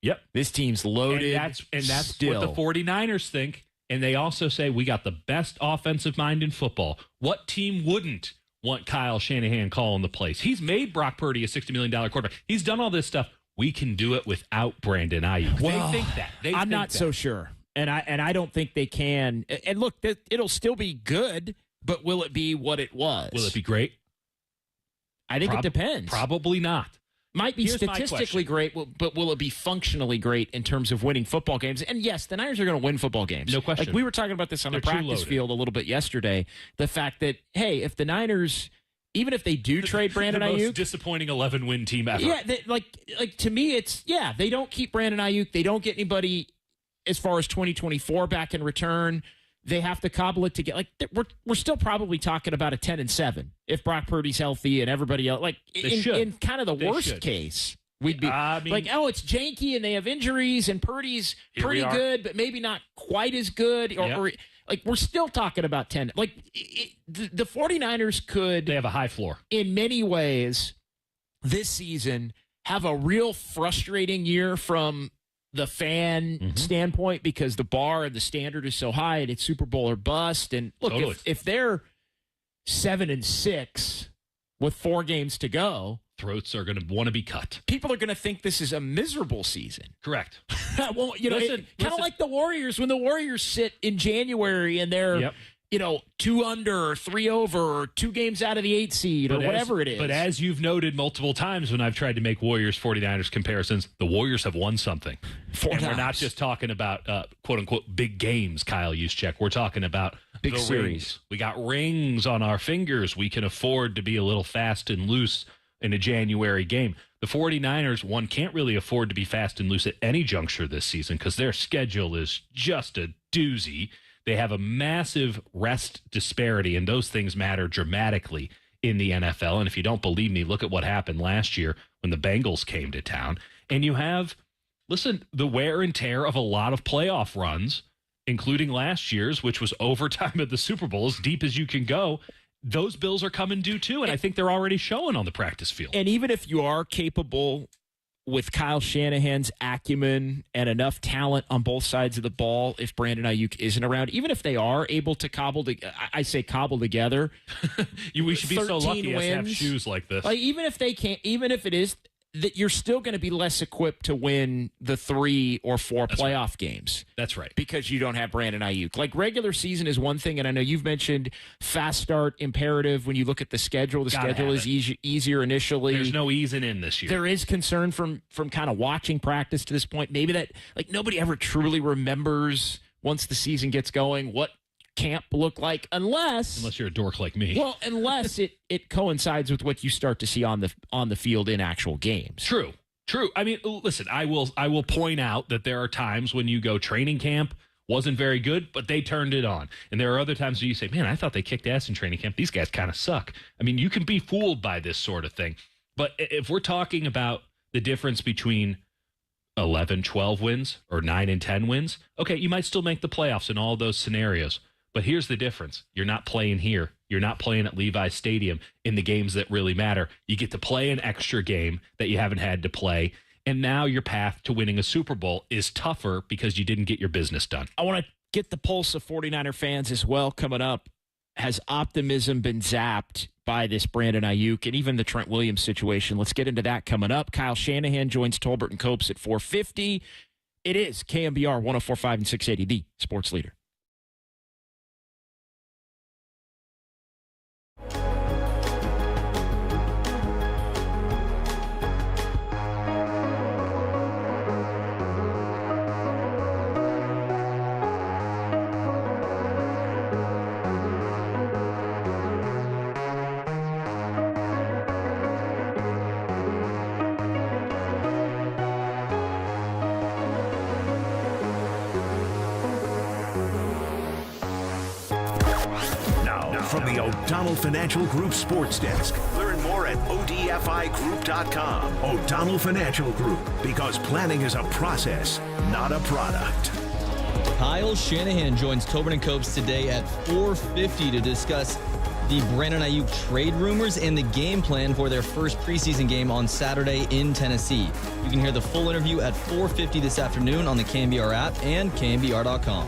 Yep. This team's loaded. And that's still what the 49ers think, and they also say we got the best offensive mind in football. What team wouldn't want Kyle Shanahan calling the plays? He's made Brock Purdy a $60 million quarterback. He's done all this stuff. We can do it without Brandon Ayuk. Well, they think that. I'm not so sure. And I don't think they can. And look, it'll still be good, but will it be what it was? Will it be great? I think it depends. Probably not. Might be statistically great, but will it be functionally great in terms of winning football games? And yes, the Niners are going to win football games. No question. Like we were talking about this on the practice field a little bit yesterday. The fact that, hey, if the Niners, even if they do trade Brandon Ayuk, most disappointing 11-win team ever. Yeah, like to me, it's they don't keep Brandon Ayuk. They don't get anybody as far as 2024 back in return. They have to cobble it together. Like we're still probably talking about a 10-7 if Brock Purdy's healthy and everybody else. Like in kind of the worst case, we'd be it's janky and they have injuries and Purdy's pretty good, but maybe not quite as good. Or like we're still talking about 10. Like the 49ers could. They have a high floor in many ways. This season have a real frustrating year from the fan standpoint because the bar and the standard is so high and it's Super Bowl or bust. And look, if they're 7-6 with 4 games to go, throats are going to want to be cut. People are going to think this is a miserable season. Correct. Well, kind of like the Warriors when the Warriors sit in January and they're 2 under or 3 over or 2 games out of the 8 seed or whatever it is. But as you've noted multiple times when I've tried to make Warriors 49ers comparisons, the Warriors have won something. 4 times. We're not just talking about quote unquote big games, Kyle Juszczyk. We're talking about big series. Rings. We got rings on our fingers. We can afford to be a little fast and loose in a January game. The 49ers, one can't really afford to be fast and loose at any juncture this season because their schedule is just a doozy. They have a massive rest disparity, and those things matter dramatically in the NFL. And if you don't believe me, look at what happened last year when the Bengals came to town. And you have, the wear and tear of a lot of playoff runs, including last year's, which was overtime at the Super Bowl, as deep as you can go. Those bills are coming due, too, and I think they're already showing on the practice field. And even if you are capable with Kyle Shanahan's acumen and enough talent on both sides of the ball, if Brandon Ayuk isn't around, even if they are able to cobble together, we should be so lucky wins, to have shoes like this. Like even if they can't, even if it is that you're still going to be less equipped to win the 3 or 4 playoff games. That's right. Because you don't have Brandon Ayuk. Like regular season is one thing, and I know you've mentioned fast start imperative when you look at the schedule. The schedule is easier initially. There's no easing in this year. There is concern from kind of watching practice to this point. Maybe that nobody ever truly remembers once the season gets going what camp look like unless you're a dork like me. Well, unless it coincides with what you start to see on the field in actual games. True. I mean, listen, I will point out that there are times when you go training camp wasn't very good, but they turned it on. And there are other times where you say, man, I thought they kicked ass in training camp. These guys kind of suck. I mean, you can be fooled by this sort of thing. But if we're talking about the difference between 11, 12 wins or 9 and 10 wins. Okay, you might still make the playoffs in all those scenarios. But here's the difference. You're not playing here. You're not playing at Levi Stadium in the games that really matter. You get to play an extra game that you haven't had to play. And now your path to winning a Super Bowl is tougher because you didn't get your business done. I want to get the pulse of 49er fans as well coming up. Has optimism been zapped by this Brandon Ayuk and even the Trent Williams situation? Let's get into that coming up. Kyle Shanahan joins Tolbert and Copes at 4:50. It is KNBR 104.5 and 680, the sports leader. From the O'Donnell Financial Group Sports Desk. Learn more at ODFIGroup.com. O'Donnell Financial Group, because planning is a process, not a product. Kyle Shanahan joins Tobin and Copes today at 4:50 to discuss the Brandon Ayuk trade rumors and the game plan for their first preseason game on Saturday in Tennessee. You can hear the full interview at 4:50 this afternoon on the KNBR app and KNBR.com.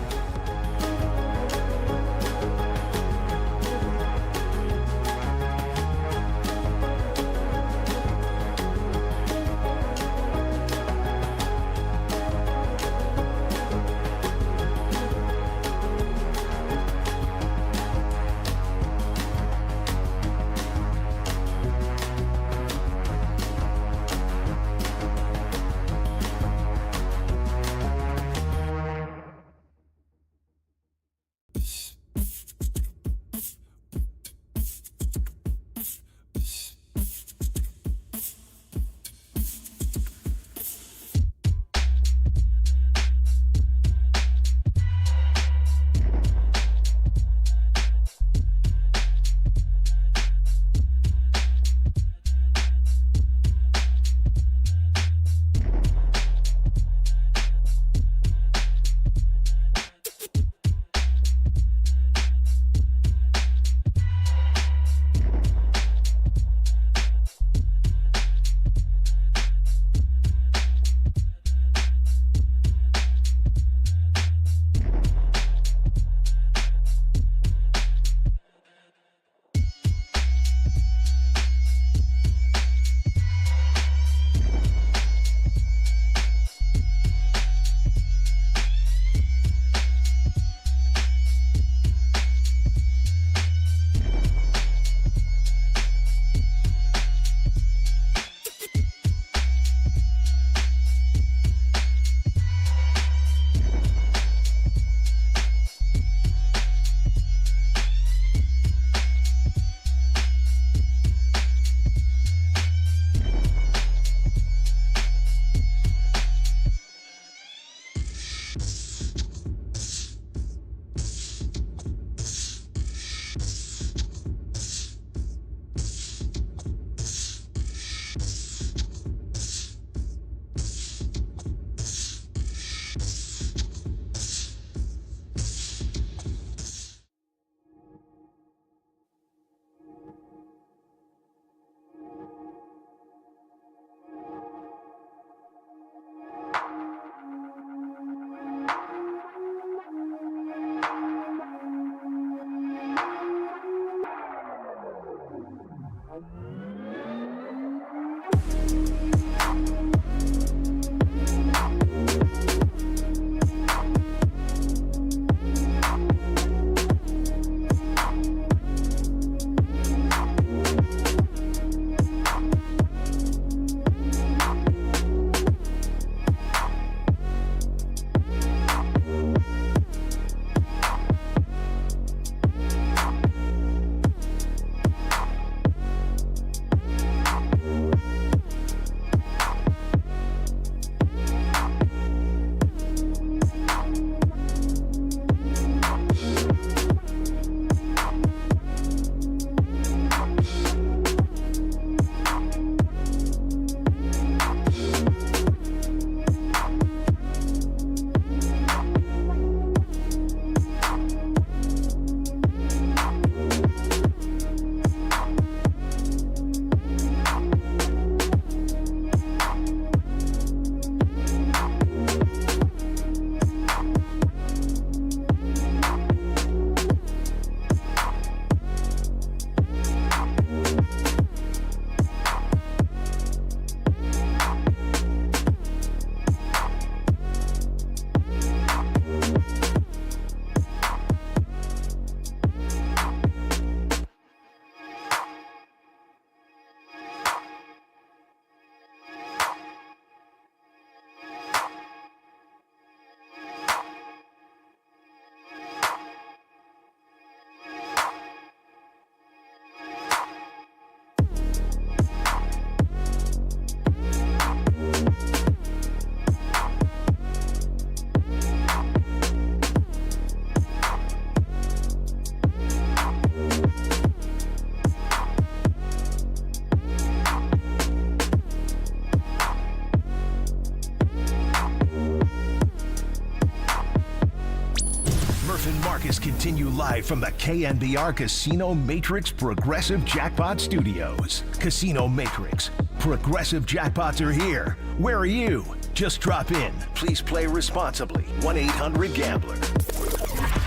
continue live from the KNBR Casino Matrix Progressive Jackpot Studios. Casino Matrix. Progressive jackpots are here. Where are you? Just drop in. Please play responsibly. 1-800-GAMBLER.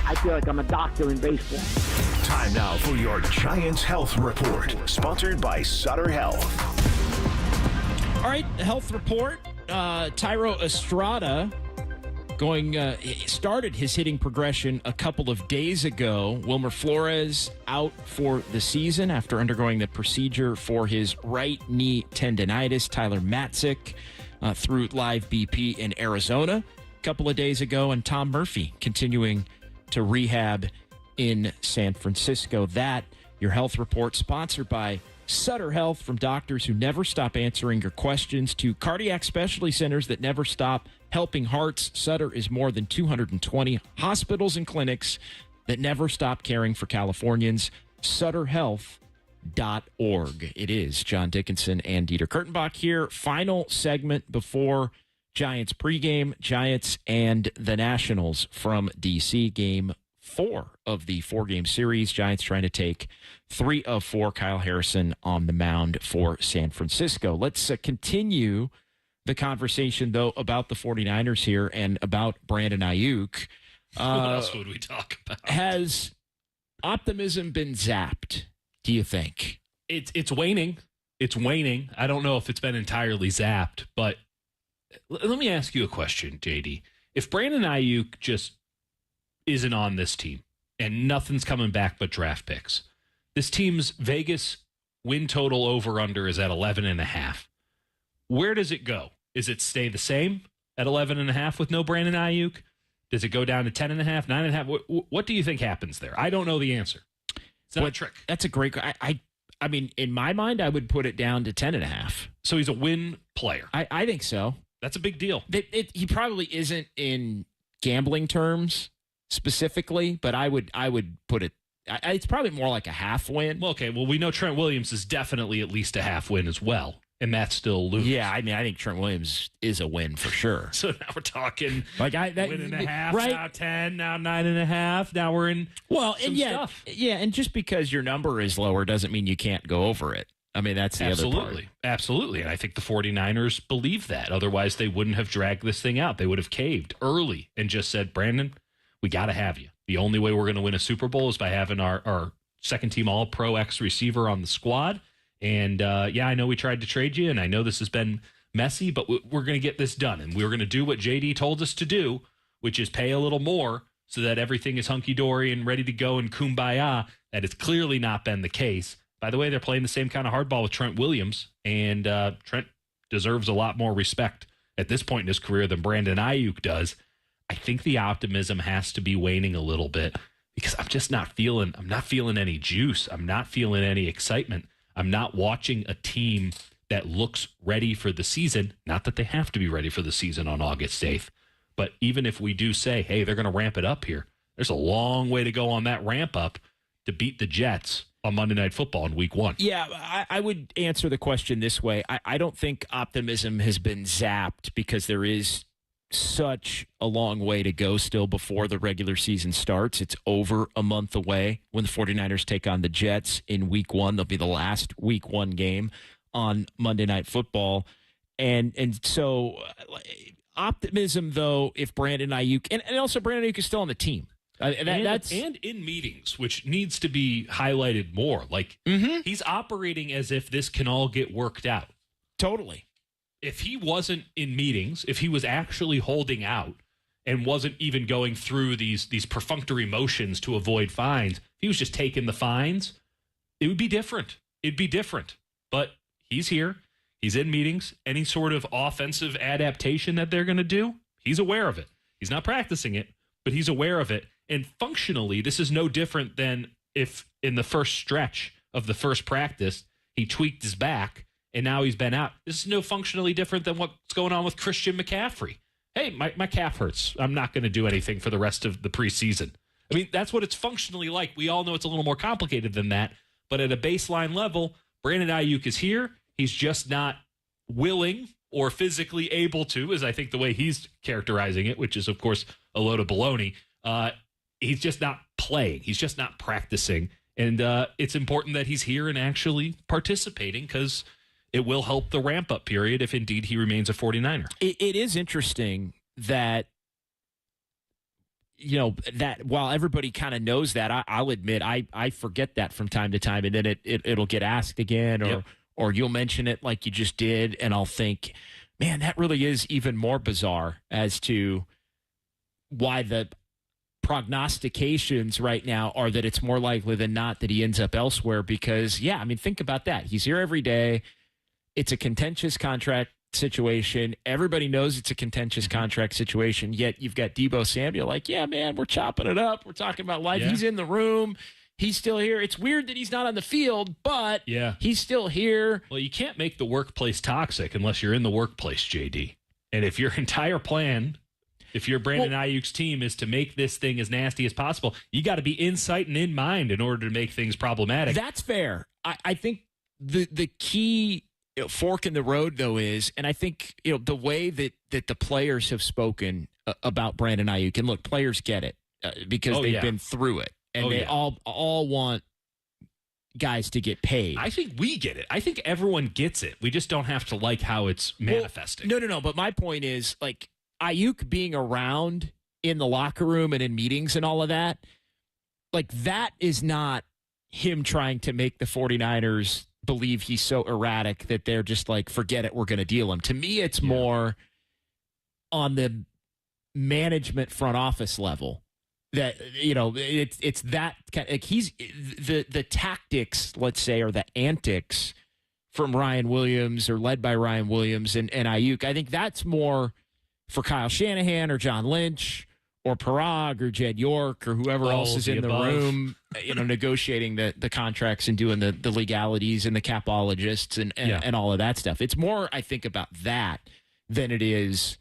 I feel like I'm a doctor in baseball. Time now for your Giants Health Report. Sponsored by Sutter Health. All right, health report. Tyro Estrada started his hitting progression a couple of days ago. Wilmer Flores out for the season after undergoing the procedure for his right knee tendonitis. Tyler Matzik through live BP in Arizona a couple of days ago. And Tom Murphy continuing to rehab in San Francisco. That, your health report, sponsored by Sutter Health. From doctors who never stop answering your questions to cardiac specialty centers that never stop helping hearts, Sutter is more than 220 hospitals and clinics that never stop caring for Californians. SutterHealth.org. It is John Dickinson and Dieter Kurtenbach here. Final segment before Giants pregame. Giants and the Nationals from D.C. Game 4 of the 4-game series. Giants trying to take 3 of 4. Kyle Harrison on the mound for San Francisco. Let's continue the conversation, though, about the 49ers here and about Brandon Ayuk. What else would we talk about? Has optimism been zapped, do you think? It's waning. It's waning. I don't know if it's been entirely zapped, but let me ask you a question, JD. If Brandon Ayuk just isn't on this team and nothing's coming back but draft picks, this team's Vegas win total over-under is at 11.5. Where does it go? Is it stay the same at 11.5 with no Brandon Ayuk? Does it go down to 10.5, 9.5? What do you think happens there? I don't know the answer. It's not a trick. That's a great. I mean, in my mind, I would put it down to 10.5. So he's a win player. I think so. That's a big deal. He probably isn't in gambling terms specifically, but I would put it. It's probably more like a half win. Well, okay. Well, we know Trent Williams is definitely at least a half win as well. And that's still lose. Yeah, I mean, I think Trent Williams is a win for sure. So now we're talking like win and a half, right? Now 10, now 9.5. Now we're in stuff. Yeah, and just because your number is lower doesn't mean you can't go over it. I mean, that's the other part. Absolutely. And I think the 49ers believe that. Otherwise, they wouldn't have dragged this thing out. They would have caved early and just said, Brandon, we got to have you. The only way we're going to win a Super Bowl is by having our second-team All-Pro X-receiver on the squad. And, I know we tried to trade you, and I know this has been messy, but we're going to get this done. And we're going to do what JD told us to do, which is pay a little more so that everything is hunky-dory and ready to go and kumbaya. That has clearly not been the case. By the way, they're playing the same kind of hardball with Trent Williams, and Trent deserves a lot more respect at this point in his career than Brandon Ayuk does. I think the optimism has to be waning a little bit because I'm not feeling any juice. I'm not feeling any excitement. I'm not watching a team that looks ready for the season. Not that they have to be ready for the season on August 8th, but even if we do say, hey, they're going to ramp it up here, there's a long way to go on that ramp up to beat the Jets on Monday Night Football in Week 1. Yeah, I would answer the question this way. I don't think optimism has been zapped because there is such a long way to go still before the regular season starts. It's over a month away when the 49ers take on the Jets in Week 1. They'll be the last Week 1 game on Monday Night Football. And so optimism, though, if Brandon Ayuk, and also Brandon Ayuk is still on the team. And in meetings, which needs to be highlighted more. Like, he's operating as if this can all get worked out. Totally. If he wasn't in meetings, if he was actually holding out and wasn't even going through these perfunctory motions to avoid fines, if he was just taking the fines, it would be different. It'd be different. But he's here. He's in meetings. Any sort of offensive adaptation that they're going to do, he's aware of it. He's not practicing it, but he's aware of it. And functionally, this is no different than if in the first stretch of the first practice, he tweaked his back and now he's been out. This is no functionally different than what's going on with Christian McCaffrey. Hey, my calf hurts. I'm not going to do anything for the rest of the preseason. I mean, that's what it's functionally like. We all know it's a little more complicated than that. But at a baseline level, Brandon Ayuk is here. He's just not willing or physically able to, is I think the way he's characterizing it, which is, of course, a load of baloney. He's just not playing. He's just not practicing. And it's important that he's here and actually participating because it will help the ramp-up period if indeed he remains a 49er. It is interesting that, that while everybody kind of knows that, I'll admit I forget that from time to time, and then it'll get asked again, or you'll mention it like you just did, and I'll think, man, that really is even more bizarre as to why the prognostications right now are that it's more likely than not that he ends up elsewhere because, think about that. He's here every day. It's a contentious contract situation. Everybody knows it's a contentious contract situation, yet you've got Deebo Samuel like, yeah, man, we're chopping it up. We're talking about life. Yeah. He's in the room. He's still here. It's weird that he's not on the field, but he's still here. Well, you can't make the workplace toxic unless you're in the workplace, JD. And if your entire plan, if your Brandon Ayuk's team is to make this thing as nasty as possible, you got to be in sight and in mind in order to make things problematic. That's fair. I think the key fork in the road, though, is, and I think the way that the players have spoken about Brandon Ayuk, and look, players get it because they've been through it, and they all want guys to get paid. I think we get it. I think everyone gets it. We just don't have to like how it's manifesting. No. But my point is, like, Ayuk being around in the locker room and in meetings and all of that, like, that is not him trying to make the 49ers believe he's so erratic that they're just like, forget it, we're going to deal him. To me, it's more on the management front office level that, it's that kind of, like, he's the tactics, let's say, or the antics from Ryan Williams or led by Ryan Williams and Ayuk. I think that's more for Kyle Shanahan or John Lynch or Parag or Jed York or whoever else is in the room, negotiating the contracts and doing the legalities and the capologists and all of that stuff. It's more, I think, about that than it is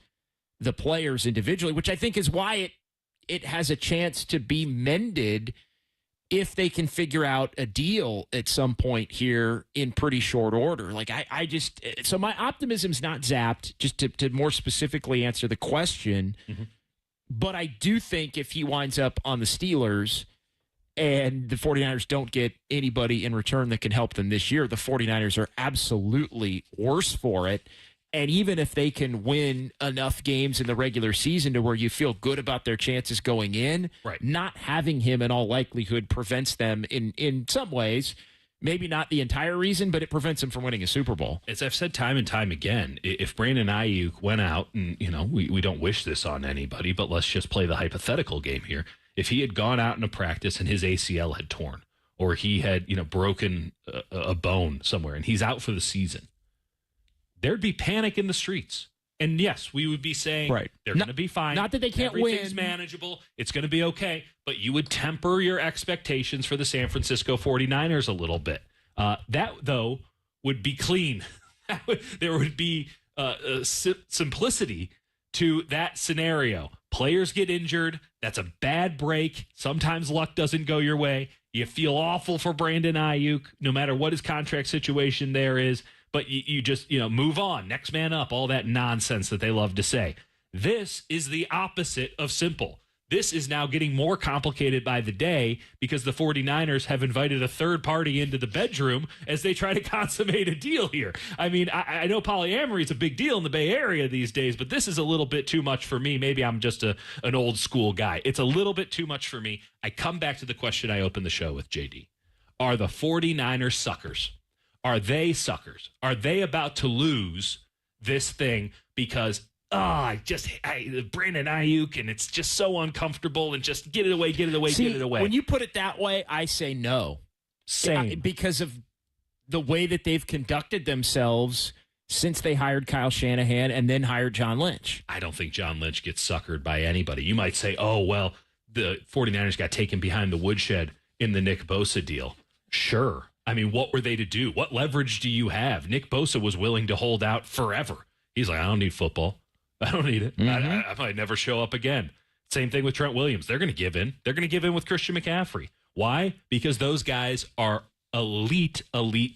the players individually, which I think is why it has a chance to be mended if they can figure out a deal at some point here in pretty short order. Like, so my optimism's not zapped, just to more specifically answer the question. Mm-hmm. But I do think if he winds up on the Steelers and the 49ers don't get anybody in return that can help them this year, the 49ers are absolutely worse for it. And even if they can win enough games in the regular season to where you feel good about their chances going in, not having him in all likelihood prevents them in some ways. Maybe not the entire reason, but it prevents him from winning a Super Bowl. As I've said time and time again, if Brandon Ayuk went out, and we don't wish this on anybody, but let's just play the hypothetical game here. If he had gone out in a practice and his ACL had torn, or he had broken a bone somewhere, and he's out for the season, there'd be panic in the streets. And yes, we would be saying they're going to be fine. Not that they can't win. Everything's manageable. It's going to be okay. But you would temper your expectations for the San Francisco 49ers a little bit. That, though, would be clean. There would be simplicity to that scenario. Players get injured. That's a bad break. Sometimes luck doesn't go your way. You feel awful for Brandon Ayuk, no matter what his contract situation there is. But you just, move on, next man up, all that nonsense that they love to say. This is the opposite of simple. This is now getting more complicated by the day because the 49ers have invited a third party into the bedroom as they try to consummate a deal here. I mean, I know polyamory is a big deal in the Bay Area these days, but this is a little bit too much for me. Maybe I'm just an old school guy. It's a little bit too much for me. I come back to the question I opened the show with, JD. Are the 49ers suckers? Are they suckers? Are they about to lose this thing because, Brandon Ayuk, and it's just so uncomfortable, and just get it away. Get it away. When you put it that way, I say no. Same. Because of the way that they've conducted themselves since they hired Kyle Shanahan and then hired John Lynch. I don't think John Lynch gets suckered by anybody. You might say, the 49ers got taken behind the woodshed in the Nick Bosa deal. Sure. I mean, what were they to do? What leverage do you have? Nick Bosa was willing to hold out forever. He's like, I don't need football. I don't need it. Mm-hmm. I might never show up again. Same thing with Trent Williams. They're going to give in. They're going to give in with Christian McCaffrey. Why? Because those guys are elite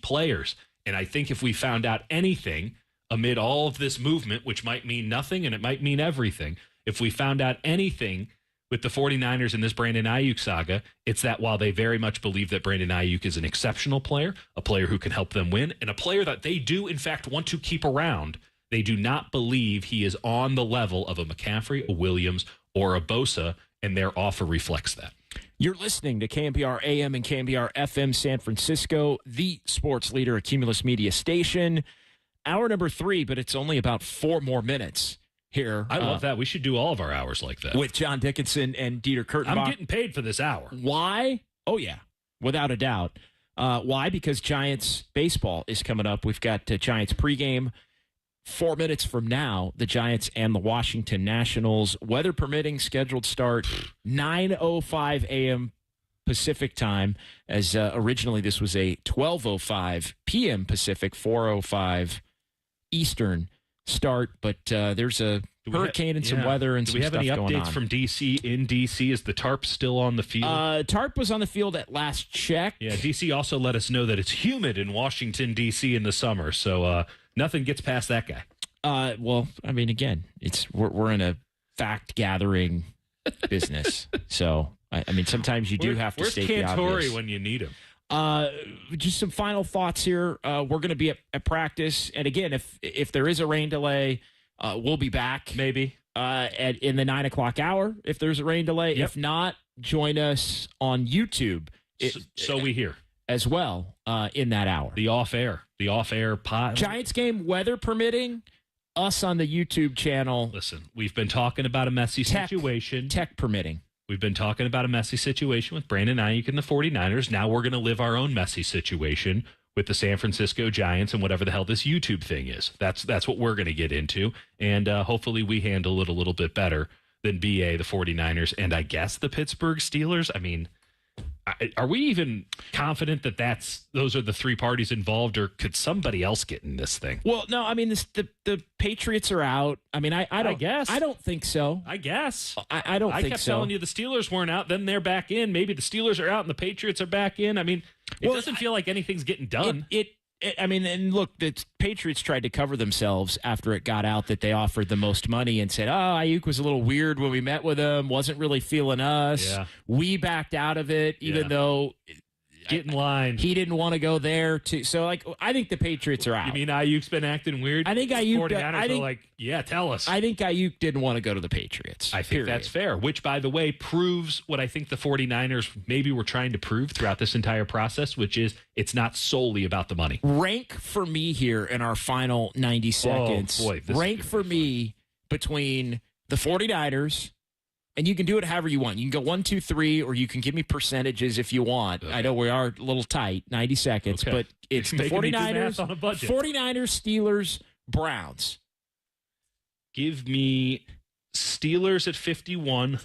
players. And I think if we found out anything amid all of this movement, which might mean nothing and it might mean everything, if we found out anything with the 49ers in this Brandon Ayuk saga, it's that while they very much believe that Brandon Ayuk is an exceptional player, a player who can help them win, and a player that they do, in fact, want to keep around, they do not believe he is on the level of a McCaffrey, a Williams, or a Bosa, and their offer reflects that. You're listening to KNBR AM and KNBR FM San Francisco, the sports leader, a Cumulus Media station. Hour number 3, but it's only about 4 more minutes here. I love that. We should do all of our hours like that. With John Dickinson and Dieter Kurtenbach. I'm getting paid for this hour. Why? Oh, yeah, without a doubt. Why? Because Giants baseball is coming up. We've got Giants pregame. 4 minutes from now, the Giants and the Washington Nationals. Weather permitting, scheduled start 9:05 a.m. Pacific time, as originally this was a 12:05 p.m. Pacific, 4:05 Eastern start. But there's a hurricane and some weather and some stuff going on. Do we have any updates from D.C. in D.C.? Is the tarp still on the field? Tarp was on the field at last check. Yeah, D.C. also let us know that it's humid in Washington, D.C. in the summer. So nothing gets past that guy. Well, I mean, again, we're in a fact-gathering business. So, I mean, sometimes you do have to state the obvious. Where's Cantori when you need him? Just some final thoughts here. We're going to be at practice. And again, if there is a rain delay, we'll be back. Maybe. In the 9 o'clock hour, if there's a rain delay. Yep. If not, join us on YouTube. So we hear. As well in that hour. The off-air pod. Giants game, weather permitting, us on the YouTube channel. Listen, we've been talking about a messy situation. Tech permitting. We've been talking about a messy situation with Brandon Ayuk and the 49ers. Now we're going to live our own messy situation with the San Francisco Giants and whatever the hell this YouTube thing is. That's what we're going to get into. And hopefully we handle it a little bit better than BA, the 49ers, and I guess the Pittsburgh Steelers. I mean, are we even confident that those are the 3 parties involved, or could somebody else get in this thing? Well, no, I mean, the Patriots are out. I mean, I don't think so. I guess. I don't think so. I kept telling you the Steelers weren't out, then they're back in. Maybe the Steelers are out and the Patriots are back in. I mean, it doesn't feel like anything's getting done. I mean, and look, the Patriots tried to cover themselves after it got out that they offered the most money and said, Ayuk was a little weird when we met with him, wasn't really feeling us. Yeah. We backed out of it, even though get in line. He didn't want to go there too. So, I think the Patriots are out. You mean Ayuk's been acting weird? I think Ayuk. 49ers are like, yeah, tell us. I think Ayuk didn't want to go to the Patriots. I think that's fair, which, by the way, proves what I think the 49ers maybe were trying to prove throughout this entire process, which is it's not solely about the money. Rank for me here in our final 90 seconds. Oh, boy, rank for me between the 49ers. And you can do it however you want. You can go 1, 2, 3, or you can give me percentages if you want. Okay. I know we are a little tight, 90 seconds, but it's the 49ers, 49ers, Steelers, Browns. Give me Steelers at 51.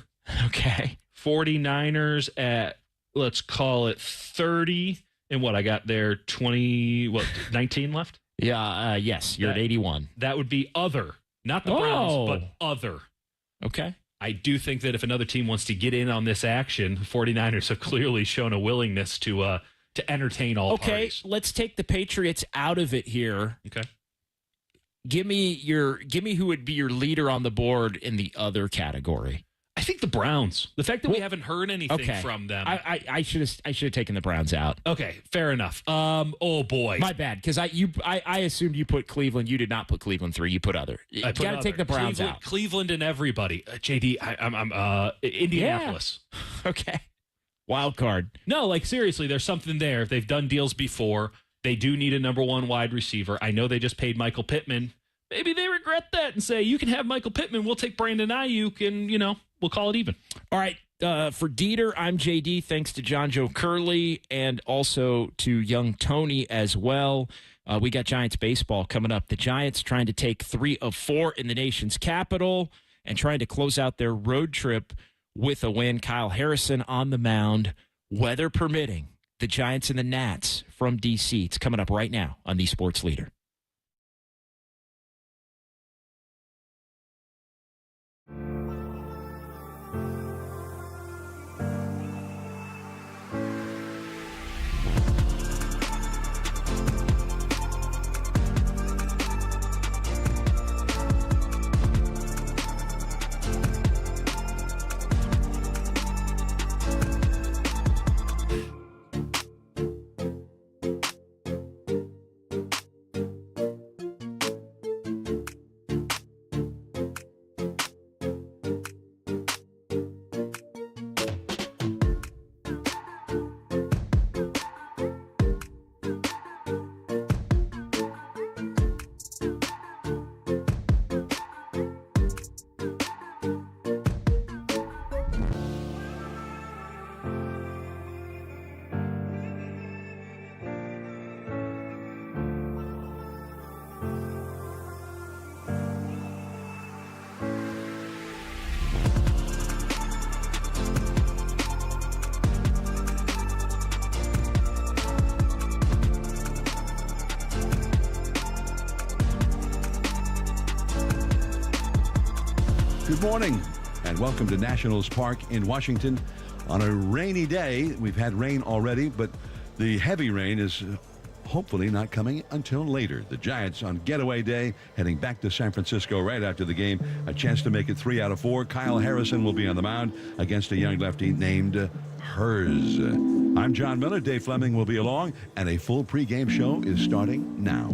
Okay. 49ers at, let's call it 30. And what I got there, 19 left? Yeah, yes, you're at 81. That would be other. Not the Browns, but other. Okay. I do think that if another team wants to get in on this action, the 49ers have clearly shown a willingness to entertain all parties. Okay, let's take the Patriots out of it here. Okay. Give me who would be your leader on the board in the other category. I think the Browns. The fact that we haven't heard anything from them. I should have taken the Browns out. Okay, fair enough. Oh boy, my bad. Because I assumed you put Cleveland. You did not put Cleveland 3. You put other. You got to take the Browns out. Cleveland and everybody. JD, I'm Indianapolis. Yeah. Okay. Wild card. No, seriously, there's something there. They've done deals before. They do need a number 1 wide receiver. I know they just paid Michael Pittman. Maybe they regret that and say, you can have Michael Pittman. We'll take Brandon Ayuk and, we'll call it even. All right. For Dieter, I'm JD. Thanks to John Joe Curley and also to young Tony as well. We got Giants baseball coming up. The Giants trying to take 3 of 4 in the nation's capital and trying to close out their road trip with a win. Kyle Harrison on the mound, weather permitting. The Giants and the Nats from D.C. It's coming up right now on the Sports Leader. Good morning, and welcome to Nationals Park in Washington. On a rainy day, we've had rain already, but the heavy rain is hopefully not coming until later. The Giants on getaway day, heading back to San Francisco right after the game. A chance to make it 3 out of 4. Kyle Harrison will be on the mound against a young lefty named Hers. I'm John Miller. Dave Fleming will be along, and a full pregame show is starting now.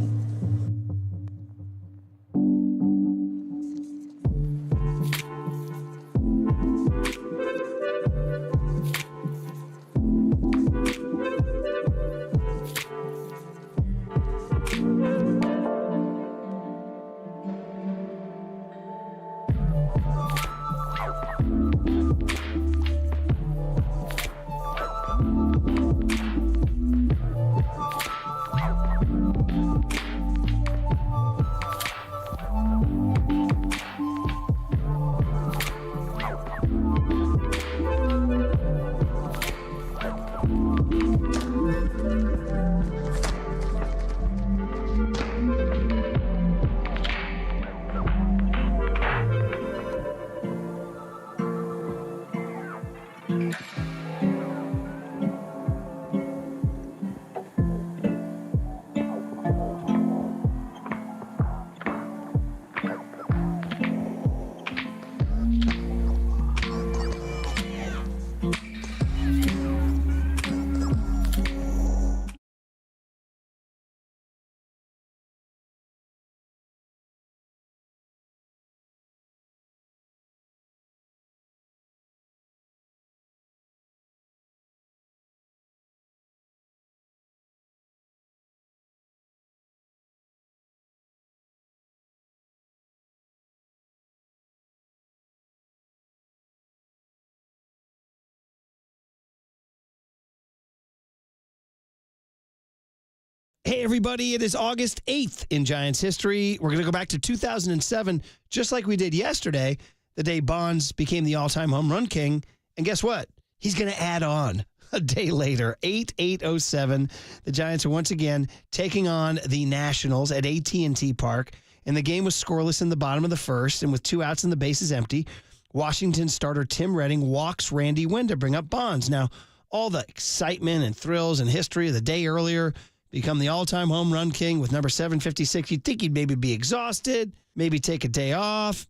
Hey, everybody, it is August 8th in Giants history. We're going to go back to 2007, just like we did yesterday, the day Bonds became the all-time home run king. And guess what? He's going to add on a day later, 8/8/07. The Giants are once again taking on the Nationals at AT&T Park. And the game was scoreless in the bottom of the first. And with 2 outs and the bases empty, Washington starter Tim Redding walks Randy Wynn to bring up Bonds. Now, all the excitement and thrills and history of the day earlier, become the all-time home run king with number 756. You'd think he'd maybe be exhausted, maybe take a day off.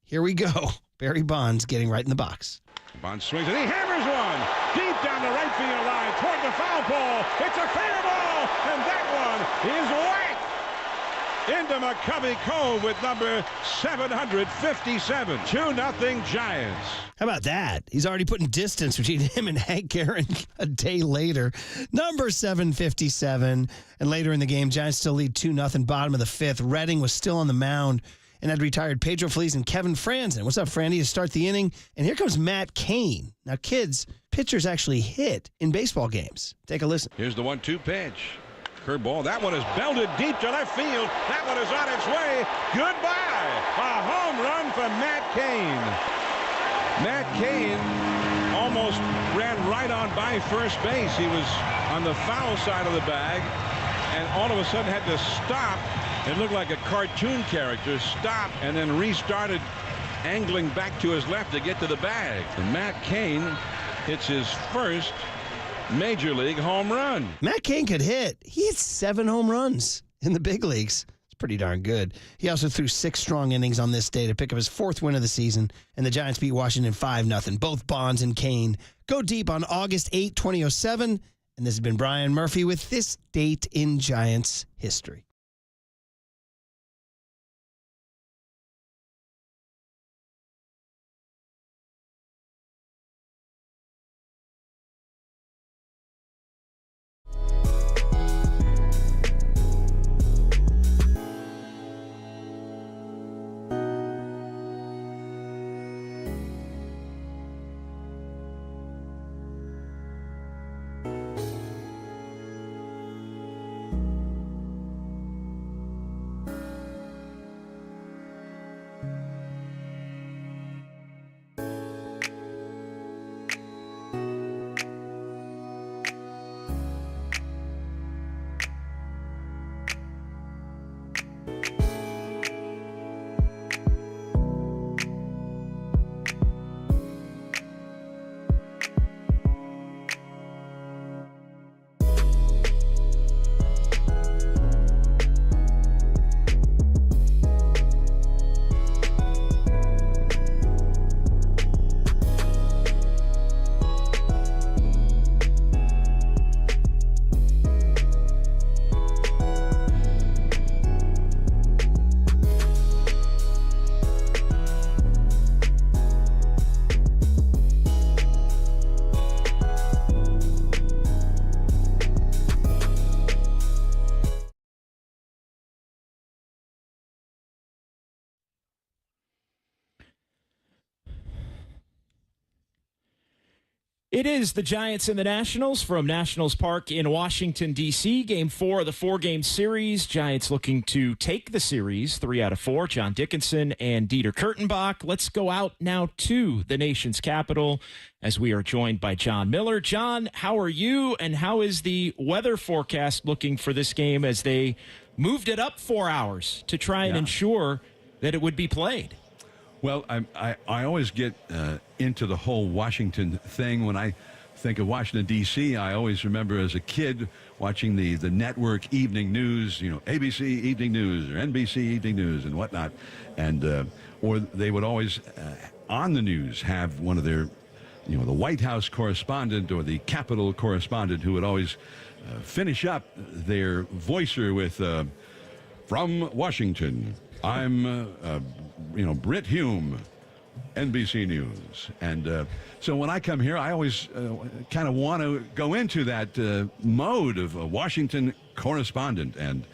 Here we go. Barry Bonds getting right in the box. Bonds swings and he hammers one deep down the right field line toward the foul pole. It's a fair ball, and that one is whacked into McCovey Cove with number 757. 2-0 Giants. How about that? He's already putting distance between him and Hank Aaron a day later. Number 757. And later in the game, Giants still lead 2-0, bottom of the fifth. Redding was still on the mound and had retired Pedro Feliz and Kevin Franzen. What's up, Franny? To start the inning. And here comes Matt Cain. Now, kids, pitchers actually hit in baseball games. Take a listen. Here's the 1-2 pitch. Curveball. That one is belted deep to left field. That one is on its way. Goodbye. A home run for Matt Cain. Matt Cain almost ran right on by first base. He was on the foul side of the bag and all of a sudden had to stop. It looked like a cartoon character. Stop and then restarted, angling back to his left to get to the bag. And Matt Cain hits his first major league home run. Matt Cain could hit. He hit 7 home runs in the big leagues. It's pretty darn good. He also threw 6 strong innings on this day to pick up his 4th win of the season, and the Giants beat Washington 5-0. Both Bonds and Cain go deep on August 8, 2007, and this has been Brian Murphy with this date in Giants history. It is the Giants and the Nationals from Nationals Park in Washington, D.C. Game 4 of the 4-game series. Giants looking to take the series 3 out of 4. John Dickinson and Dieter Kurtenbach. Let's go out now to the nation's capital as we are joined by John Miller. John, how are you, and how is the weather forecast looking for this game as they moved it up 4 hours to try and ensure that it would be played? Well, I always get into the whole Washington thing. When I think of Washington, D.C., I always remember as a kid watching the network evening news, ABC Evening News or NBC Evening News and whatnot. And or they would always, on the news, have one of their, the White House correspondent or the Capitol correspondent who would always finish up their voicer with, from Washington, I'm, Britt Hume, NBC News. And so when I come here, I always kind of want to go into that mode of a Washington correspondent and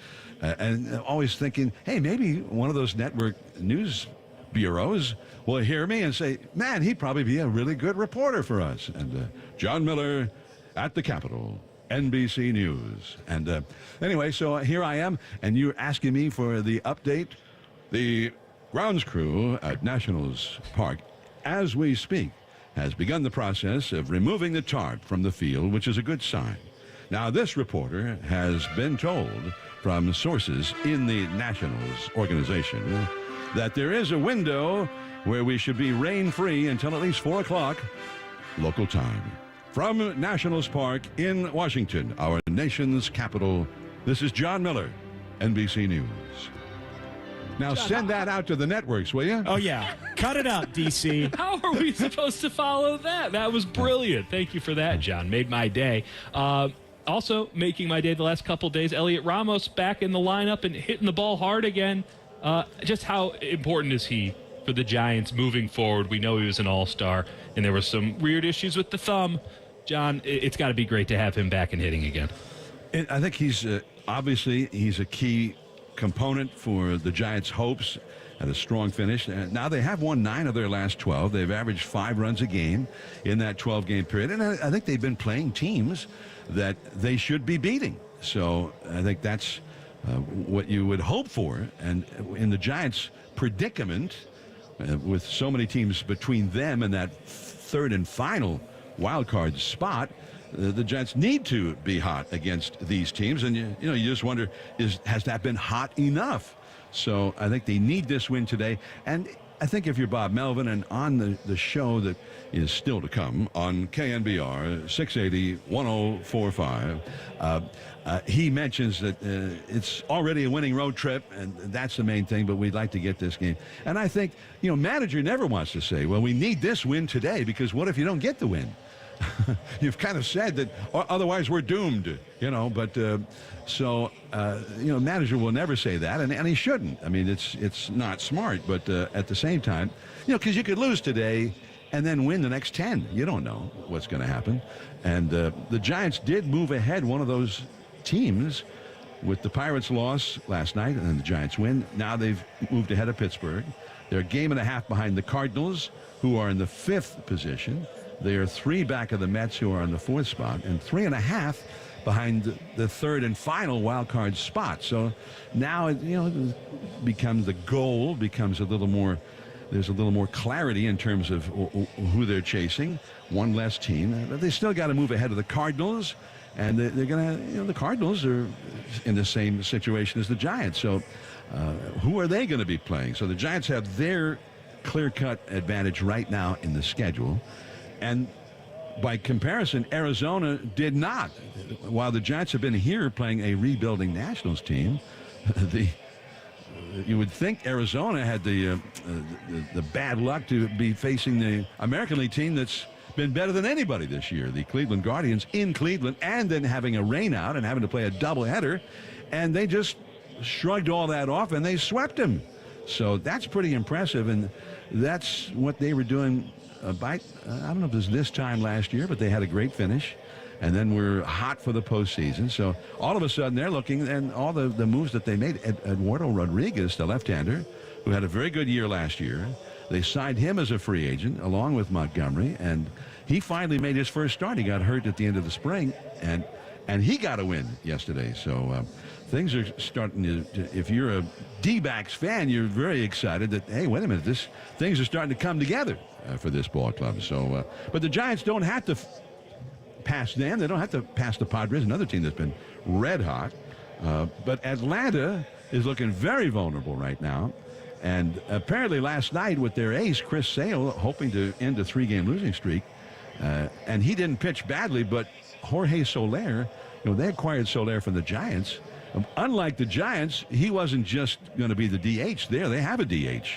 always thinking, hey, maybe one of those network news bureaus will hear me and say, man, he'd probably be a really good reporter for us. And John Miller at the Capitol. NBC News. And anyway, so here I am, and you're asking me for the update. The grounds crew at Nationals Park, as we speak, has begun the process of removing the tarp from the field, which is a good sign. Now, this reporter has been told from sources in the Nationals organization that there is a window where we should be rain-free until at least 4 o'clock local time. From Nationals Park in Washington, our nation's capital, this is John Miller, NBC News. Now send that out to the networks, will you? Oh, yeah. Cut it out, DC. How are we supposed to follow that? That was brilliant. Thank you for that, John. Made my day. Also making my day the last couple days, Elliot Ramos back in the lineup and hitting the ball hard again. Just how important is he for the Giants moving forward? We know he was an all-star, and there were some weird issues with the thumb. John, it's got to be great to have him back and hitting again. I think he's obviously he's a key component for the Giants' hopes at a strong finish. Now they have won 9 of their last 12. They've averaged 5 runs a game in that 12-game period, and I think they've been playing teams that they should be beating. So I think that's what you would hope for. And in the Giants' predicament, with so many teams between them and that third and final wild card spot, the Giants need to be hot against these teams, and you just wonder, has that been hot enough? So I think they need this win today, and I think if you're Bob Melvin and on the show that is still to come on KNBR 680 1045, he mentions that it's already a winning road trip, and that's the main thing, but we'd like to get this game. And I think, manager never wants to say, well, we need this win today, because what if you don't get the win? You've kind of said that otherwise we're doomed, but manager will never say that, and he shouldn't. I mean, it's not smart, but at the same time, because you could lose today and then win the next 10. You don't know what's going to happen. And the Giants did move ahead one of those teams with the Pirates' loss last night, and then the Giants win. Now they've moved ahead of Pittsburgh. They're a game and a half behind the Cardinals, who are in the 5th position. They are 3 back of the Mets, who are in the 4th spot, and 3.5 behind the 3rd and final wild card spot. So now, it becomes the goal, becomes a little more, there's a little more clarity in terms of who they're chasing. One less team. But they still got to move ahead of the Cardinals, and they're going to, the Cardinals are in the same situation as the Giants. So who are they going to be playing? So the Giants have their clear-cut advantage right now in the schedule. And by comparison, Arizona did not. While the Giants have been here playing a rebuilding Nationals team, you would think Arizona had the bad luck to be facing the American League team that's been better than anybody this year, the Cleveland Guardians in Cleveland, and then having a rain out and having to play a doubleheader, and they just shrugged all that off and they swept them. So that's pretty impressive, and that's what they were doing. I don't know if it was this time last year, but they had a great finish, and then we're hot for the postseason. So all of a sudden they're looking, and all the moves that they made. Eduardo Rodriguez, the left-hander, who had a very good year last year, They signed him as a free agent along with Montgomery, and he finally made his first start. He got hurt at the end of the spring, and he got a win yesterday. So things are starting to, if you're a D-backs fan, you're very excited that, hey, wait a minute, things are starting to come together for this ball club. So, but the Giants don't have to pass them. They don't have to pass the Padres, another team that's been red hot. But Atlanta is looking very vulnerable right now. And apparently last night with their ace, Chris Sale, hoping to end a 3-game losing streak, and he didn't pitch badly, but Jorge Soler, they acquired Soler from the Giants. Unlike the Giants, he wasn't just going to be the DH there. They have a DH,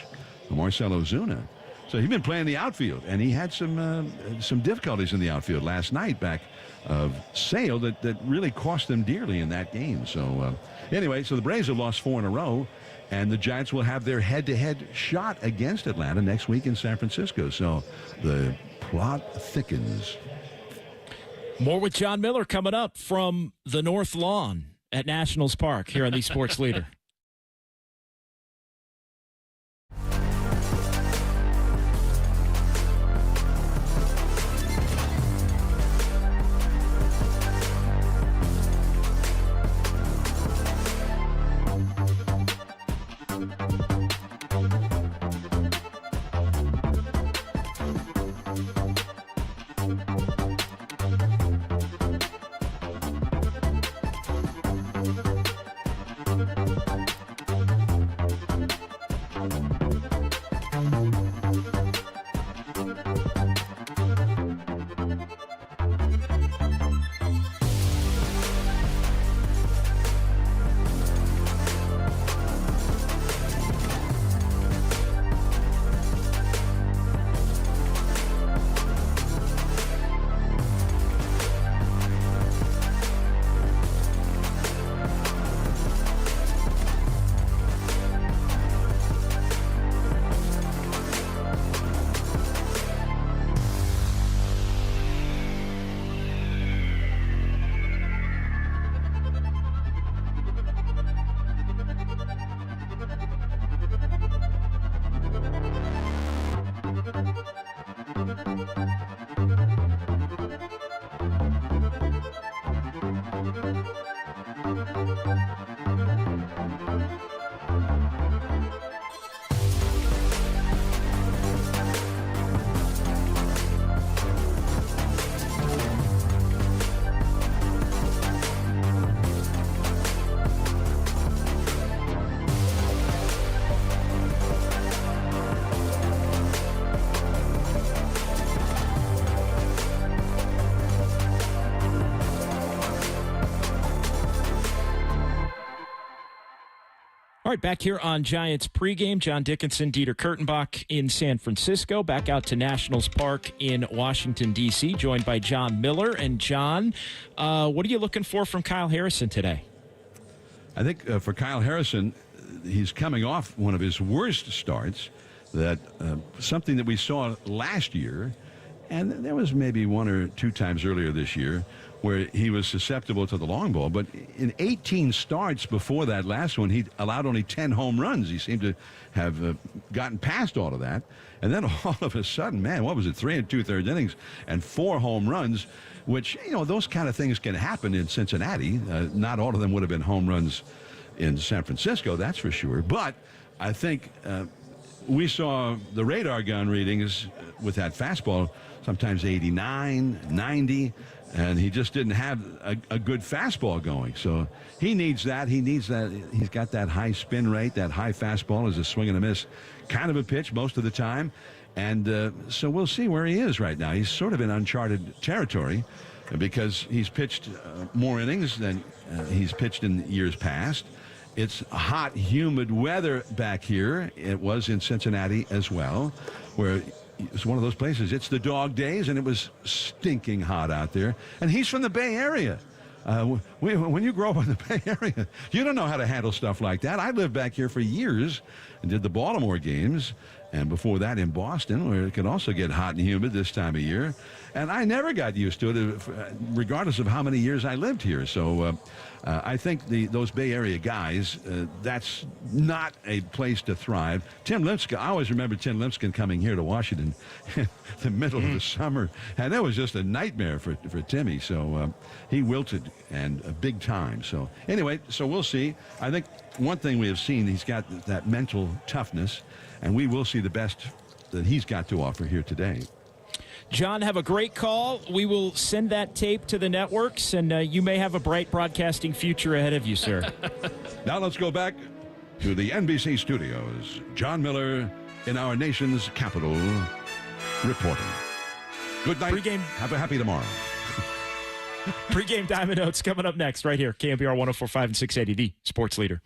Marcell Ozuna. So he's been playing the outfield, and he had some difficulties in the outfield last night back of Sale that really cost them dearly in that game. So anyway, so the Braves have lost 4 in a row, and the Giants will have their head-to-head shot against Atlanta next week in San Francisco. So the plot thickens. More with John Miller coming up from the North Lawn at Nationals Park here on the Sports Leader. All right, back here on Giants pregame, John Dickinson, Dieter Kurtenbach in San Francisco, back out to Nationals Park in Washington, D.C., joined by John Miller. And John, what are you looking for from Kyle Harrison today? I think for Kyle Harrison, he's coming off one of his worst starts, that something that we saw last year, and there was maybe 1 or 2 times earlier this year, where he was susceptible to the long ball. But in 18 starts before that last one, he allowed only 10 home runs. He seemed to have gotten past all of that. And then all of a sudden, man, what was it, 3 2/3 innings and 4 home runs, which, those kind of things can happen in Cincinnati. Not all of them would have been home runs in San Francisco, that's for sure. But I think we saw the radar gun readings with that fastball, sometimes 89, 90. And he just didn't have a good fastball going. So he needs that. He's got that high spin rate. That high fastball is a swing and a miss kind of a pitch most of the time. And so we'll see where he is right now. He's sort of in uncharted territory because he's pitched more innings than he's pitched in years past. It's hot, humid weather back here. It was in Cincinnati as well, where it's one of those places. It's the dog days, and it was stinking hot out there. And he's from the Bay Area. When you grow up in the Bay Area, you don't know how to handle stuff like that. I lived back here for years, and did the Baltimore games. And before that in Boston, where it can also get hot and humid this time of year. And I never got used to it, regardless of how many years I lived here. So I think those Bay Area guys, that's not a place to thrive. Tim Lincecum, I always remember Tim Lincecum coming here to Washington in the middle of the summer. And that was just a nightmare for Timmy. So he wilted, and big time. So anyway, so we'll see. I think one thing we have seen, he's got that mental toughness. And we will see the best that he's got to offer here today. John, have a great call. We will send that tape to the networks, and you may have a bright broadcasting future ahead of you, sir. Now let's go back to the NBC studios. John Miller in our nation's capital reporting. Good night. Pre-game. Have a happy tomorrow. Pre-game Diamond Notes coming up next right here. KNBR 104.5 and 680, the sports leader.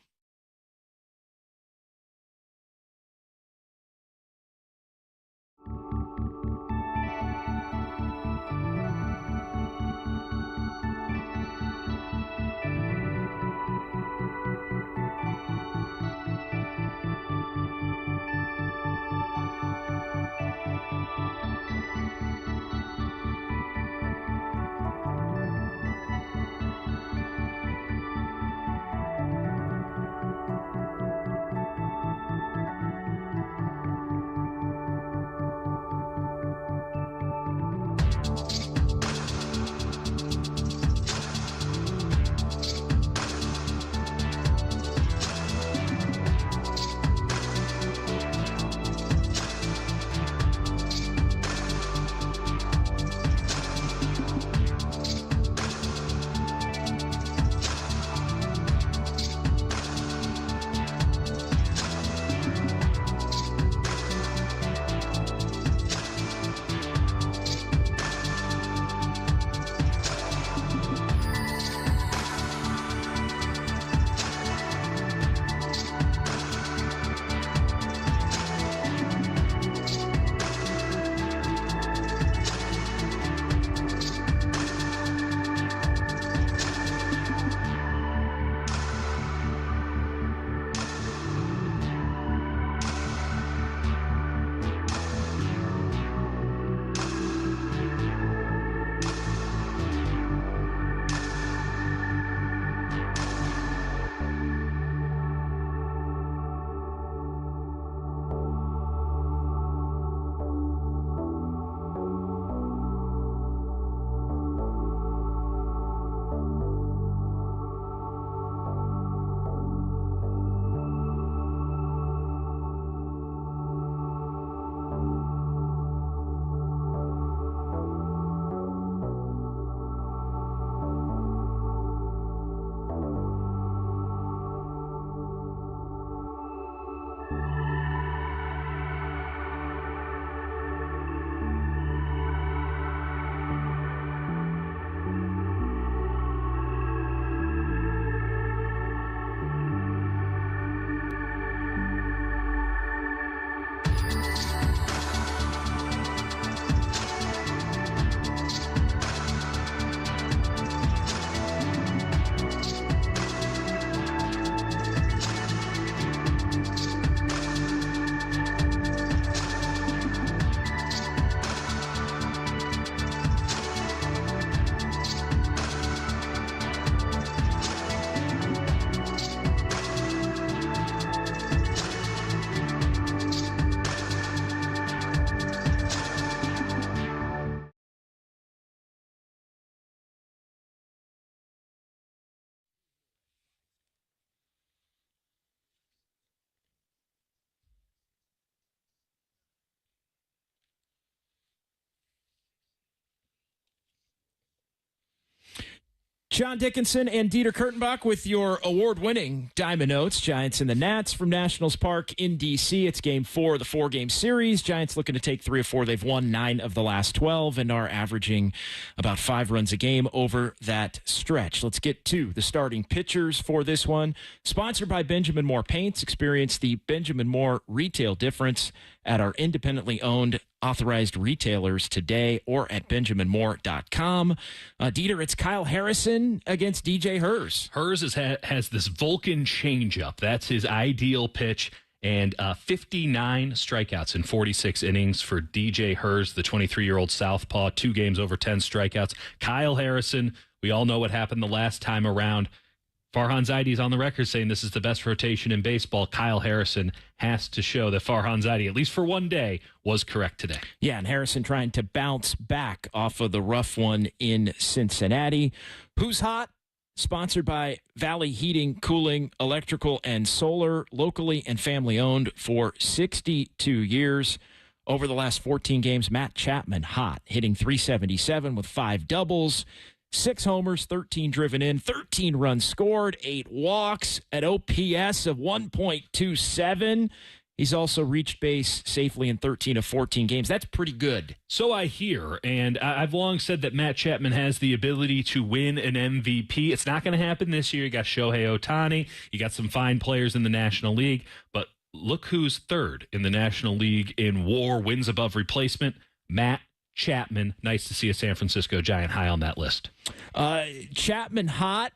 John Dickinson and Dieter Kurtenbach with your award-winning Diamond Notes. Giants and the Nats from Nationals Park in D.C. It's Game 4 of the 4-game series. Giants looking to take 3 of 4. They've won 9 of the last 12 and are averaging about 5 runs a game over that stretch. Let's get to the starting pitchers for this one. Sponsored by Benjamin Moore Paints. Experience the Benjamin Moore retail difference at our independently owned authorized retailers today or at benjaminmoore.com. Dieter, it's Kyle Harrison against DJ Hers. Hers has this Vulcan changeup. That's his ideal pitch. And 59 strikeouts in 46 innings for DJ Hers, the 23-year-old southpaw, 2 games over 10 strikeouts. Kyle Harrison, we all know what happened the last time around. Farhan Zaidi's on the record saying this is the best rotation in baseball. Kyle Harrison has to show that Farhan Zaidi, at least for one day, was correct today. Yeah, and Harrison trying to bounce back off of the rough one in Cincinnati. Who's hot? Sponsored by Valley Heating, Cooling, Electrical, and Solar, locally and family owned for 62 years. Over the last 14 games, Matt Chapman hot, hitting .377 with 5 doubles, 6 homers, 13 driven in, 13 runs scored, 8 walks, an OPS of 1.27. He's also reached base safely in 13 of 14 games. That's pretty good. So I hear, and I've long said that Matt Chapman has the ability to win an MVP. It's not going to happen this year. You got Shohei Ohtani. You got some fine players in the National League. But look who's third in the National League in WAR, wins above replacement. Matt Chapman. Nice to see a San Francisco Giant high on that list. Chapman hot,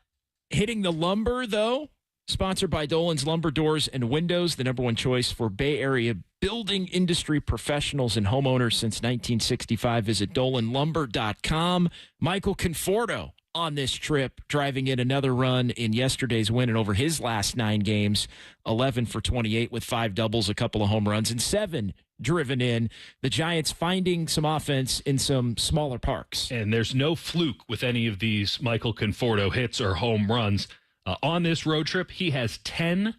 hitting the lumber, though. Sponsored by Dolan's Lumber Doors and Windows, the number one choice for Bay Area building industry professionals and homeowners since 1965. Visit dolanlumber.com. Michael Conforto on this trip, driving in another run in yesterday's win and over his last 9 games, 11 for 28 with 5 doubles, a couple of home runs, and 7 driven in. The Giants finding some offense in some smaller parks. And there's no fluke with any of these Michael Conforto hits or home runs. On this road trip, he has 10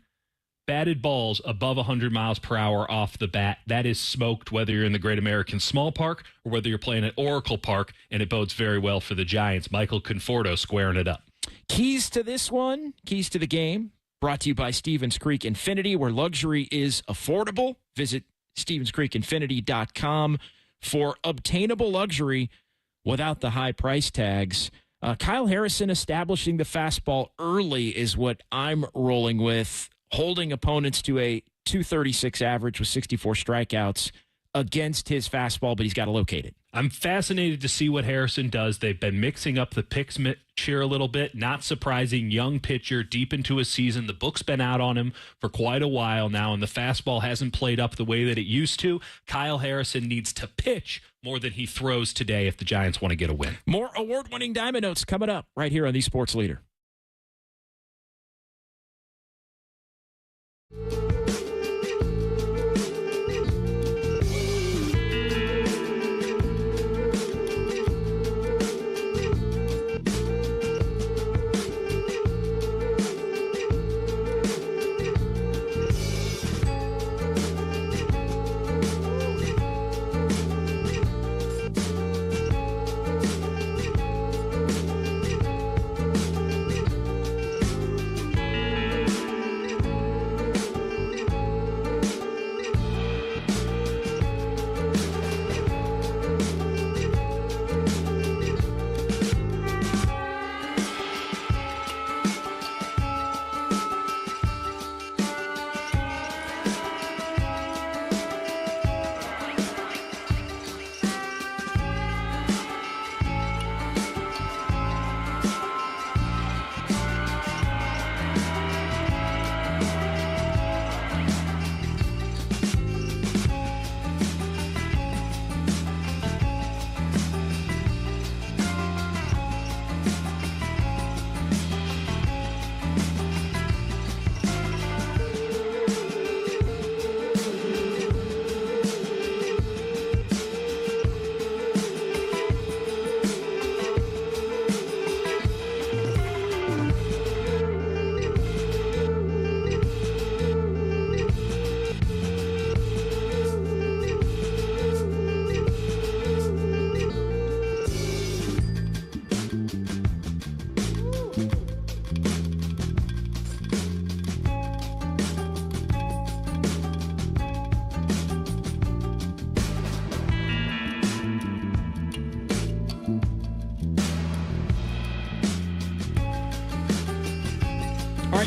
batted balls above 100 miles per hour off the bat. That is smoked, whether you're in the Great American Small Park or whether you're playing at Oracle Park, and it bodes very well for the Giants. Michael Conforto squaring it up. Keys to this one, keys to the game, brought to you by Stevens Creek Infinity, where luxury is affordable. Visit StevensCreekInfinity.com for obtainable luxury without the high price tags. Kyle Harrison establishing the fastball early is what I'm rolling with, holding opponents to a .236 average with 64 strikeouts against his fastball, but he's got to locate it. I'm fascinated to see what Harrison does. They've been mixing up the picks here a little bit. Not surprising, young pitcher deep into a season. The book's been out on him for quite a while now, and the fastball hasn't played up the way that it used to. Kyle Harrison needs to pitch more than he throws today if the Giants want to get a win. More award-winning Diamond Notes coming up right here on the Sports Leader.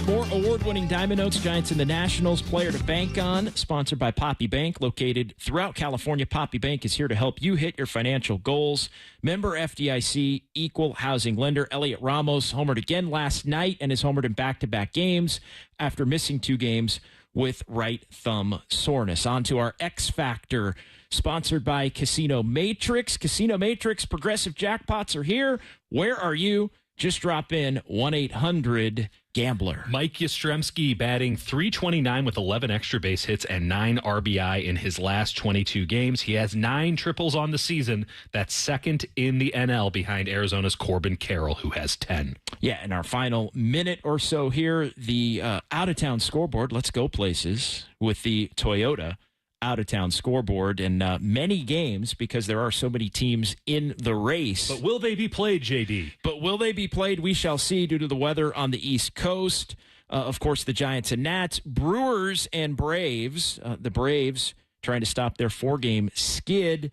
More award-winning Diamond Notes, Giants and the Nationals, player to bank on, sponsored by Poppy Bank, located throughout California. Poppy Bank is here to help you hit your financial goals. Member FDIC, equal housing lender. Elliot Ramos homered again last night and is homered in back-to-back games after missing 2 games with right thumb soreness. On to our X Factor, sponsored by Casino Matrix. Casino Matrix, progressive jackpots are here. Where are you? Just drop in 1-800-GAMBLER. Mike Yastrzemski batting .329 with 11 extra base hits and 9 RBI in his last 22 games. He has 9 triples on the season. That's second in the NL behind Arizona's Corbin Carroll, who has 10. Yeah, in our final minute or so here, the out-of-town scoreboard. Let's go places with the Toyota out-of-town scoreboard, and many games because there are so many teams in the race. But will they be played, JD? But will they be played? We shall see due to the weather on the East Coast. Of course, the Giants and Nats, Brewers and Braves. The Braves trying to stop their 4-game skid.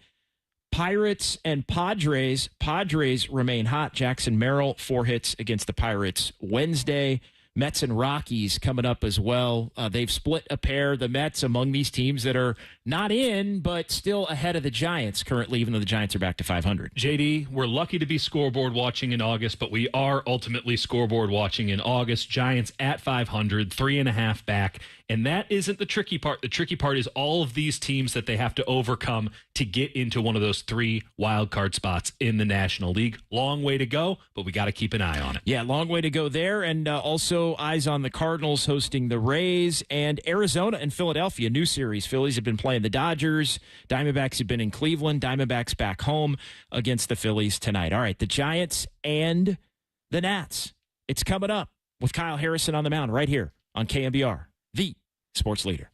Pirates and Padres. Padres remain hot. Jackson Merrill, 4 hits against the Pirates Wednesday. Mets and Rockies coming up as well. They've split a pair, the Mets, among these teams that are not in, but still ahead of the Giants currently, even though the Giants are back to 500. JD, we're lucky to be scoreboard watching in August, but we are ultimately scoreboard watching in August. Giants at 500, 3.5 back. And that isn't the tricky part. The tricky part is all of these teams that they have to overcome to get into one of those 3 wild card spots in the National League. Long way to go, but we got to keep an eye on it. Yeah, long way to go there. And also eyes on the Cardinals hosting the Rays and Arizona and Philadelphia. New series. Phillies have been playing the Dodgers. Diamondbacks have been in Cleveland. Diamondbacks back home against the Phillies tonight. All right, the Giants and the Nats. It's coming up with Kyle Harrison on the mound right here on KNBR, the sports leader.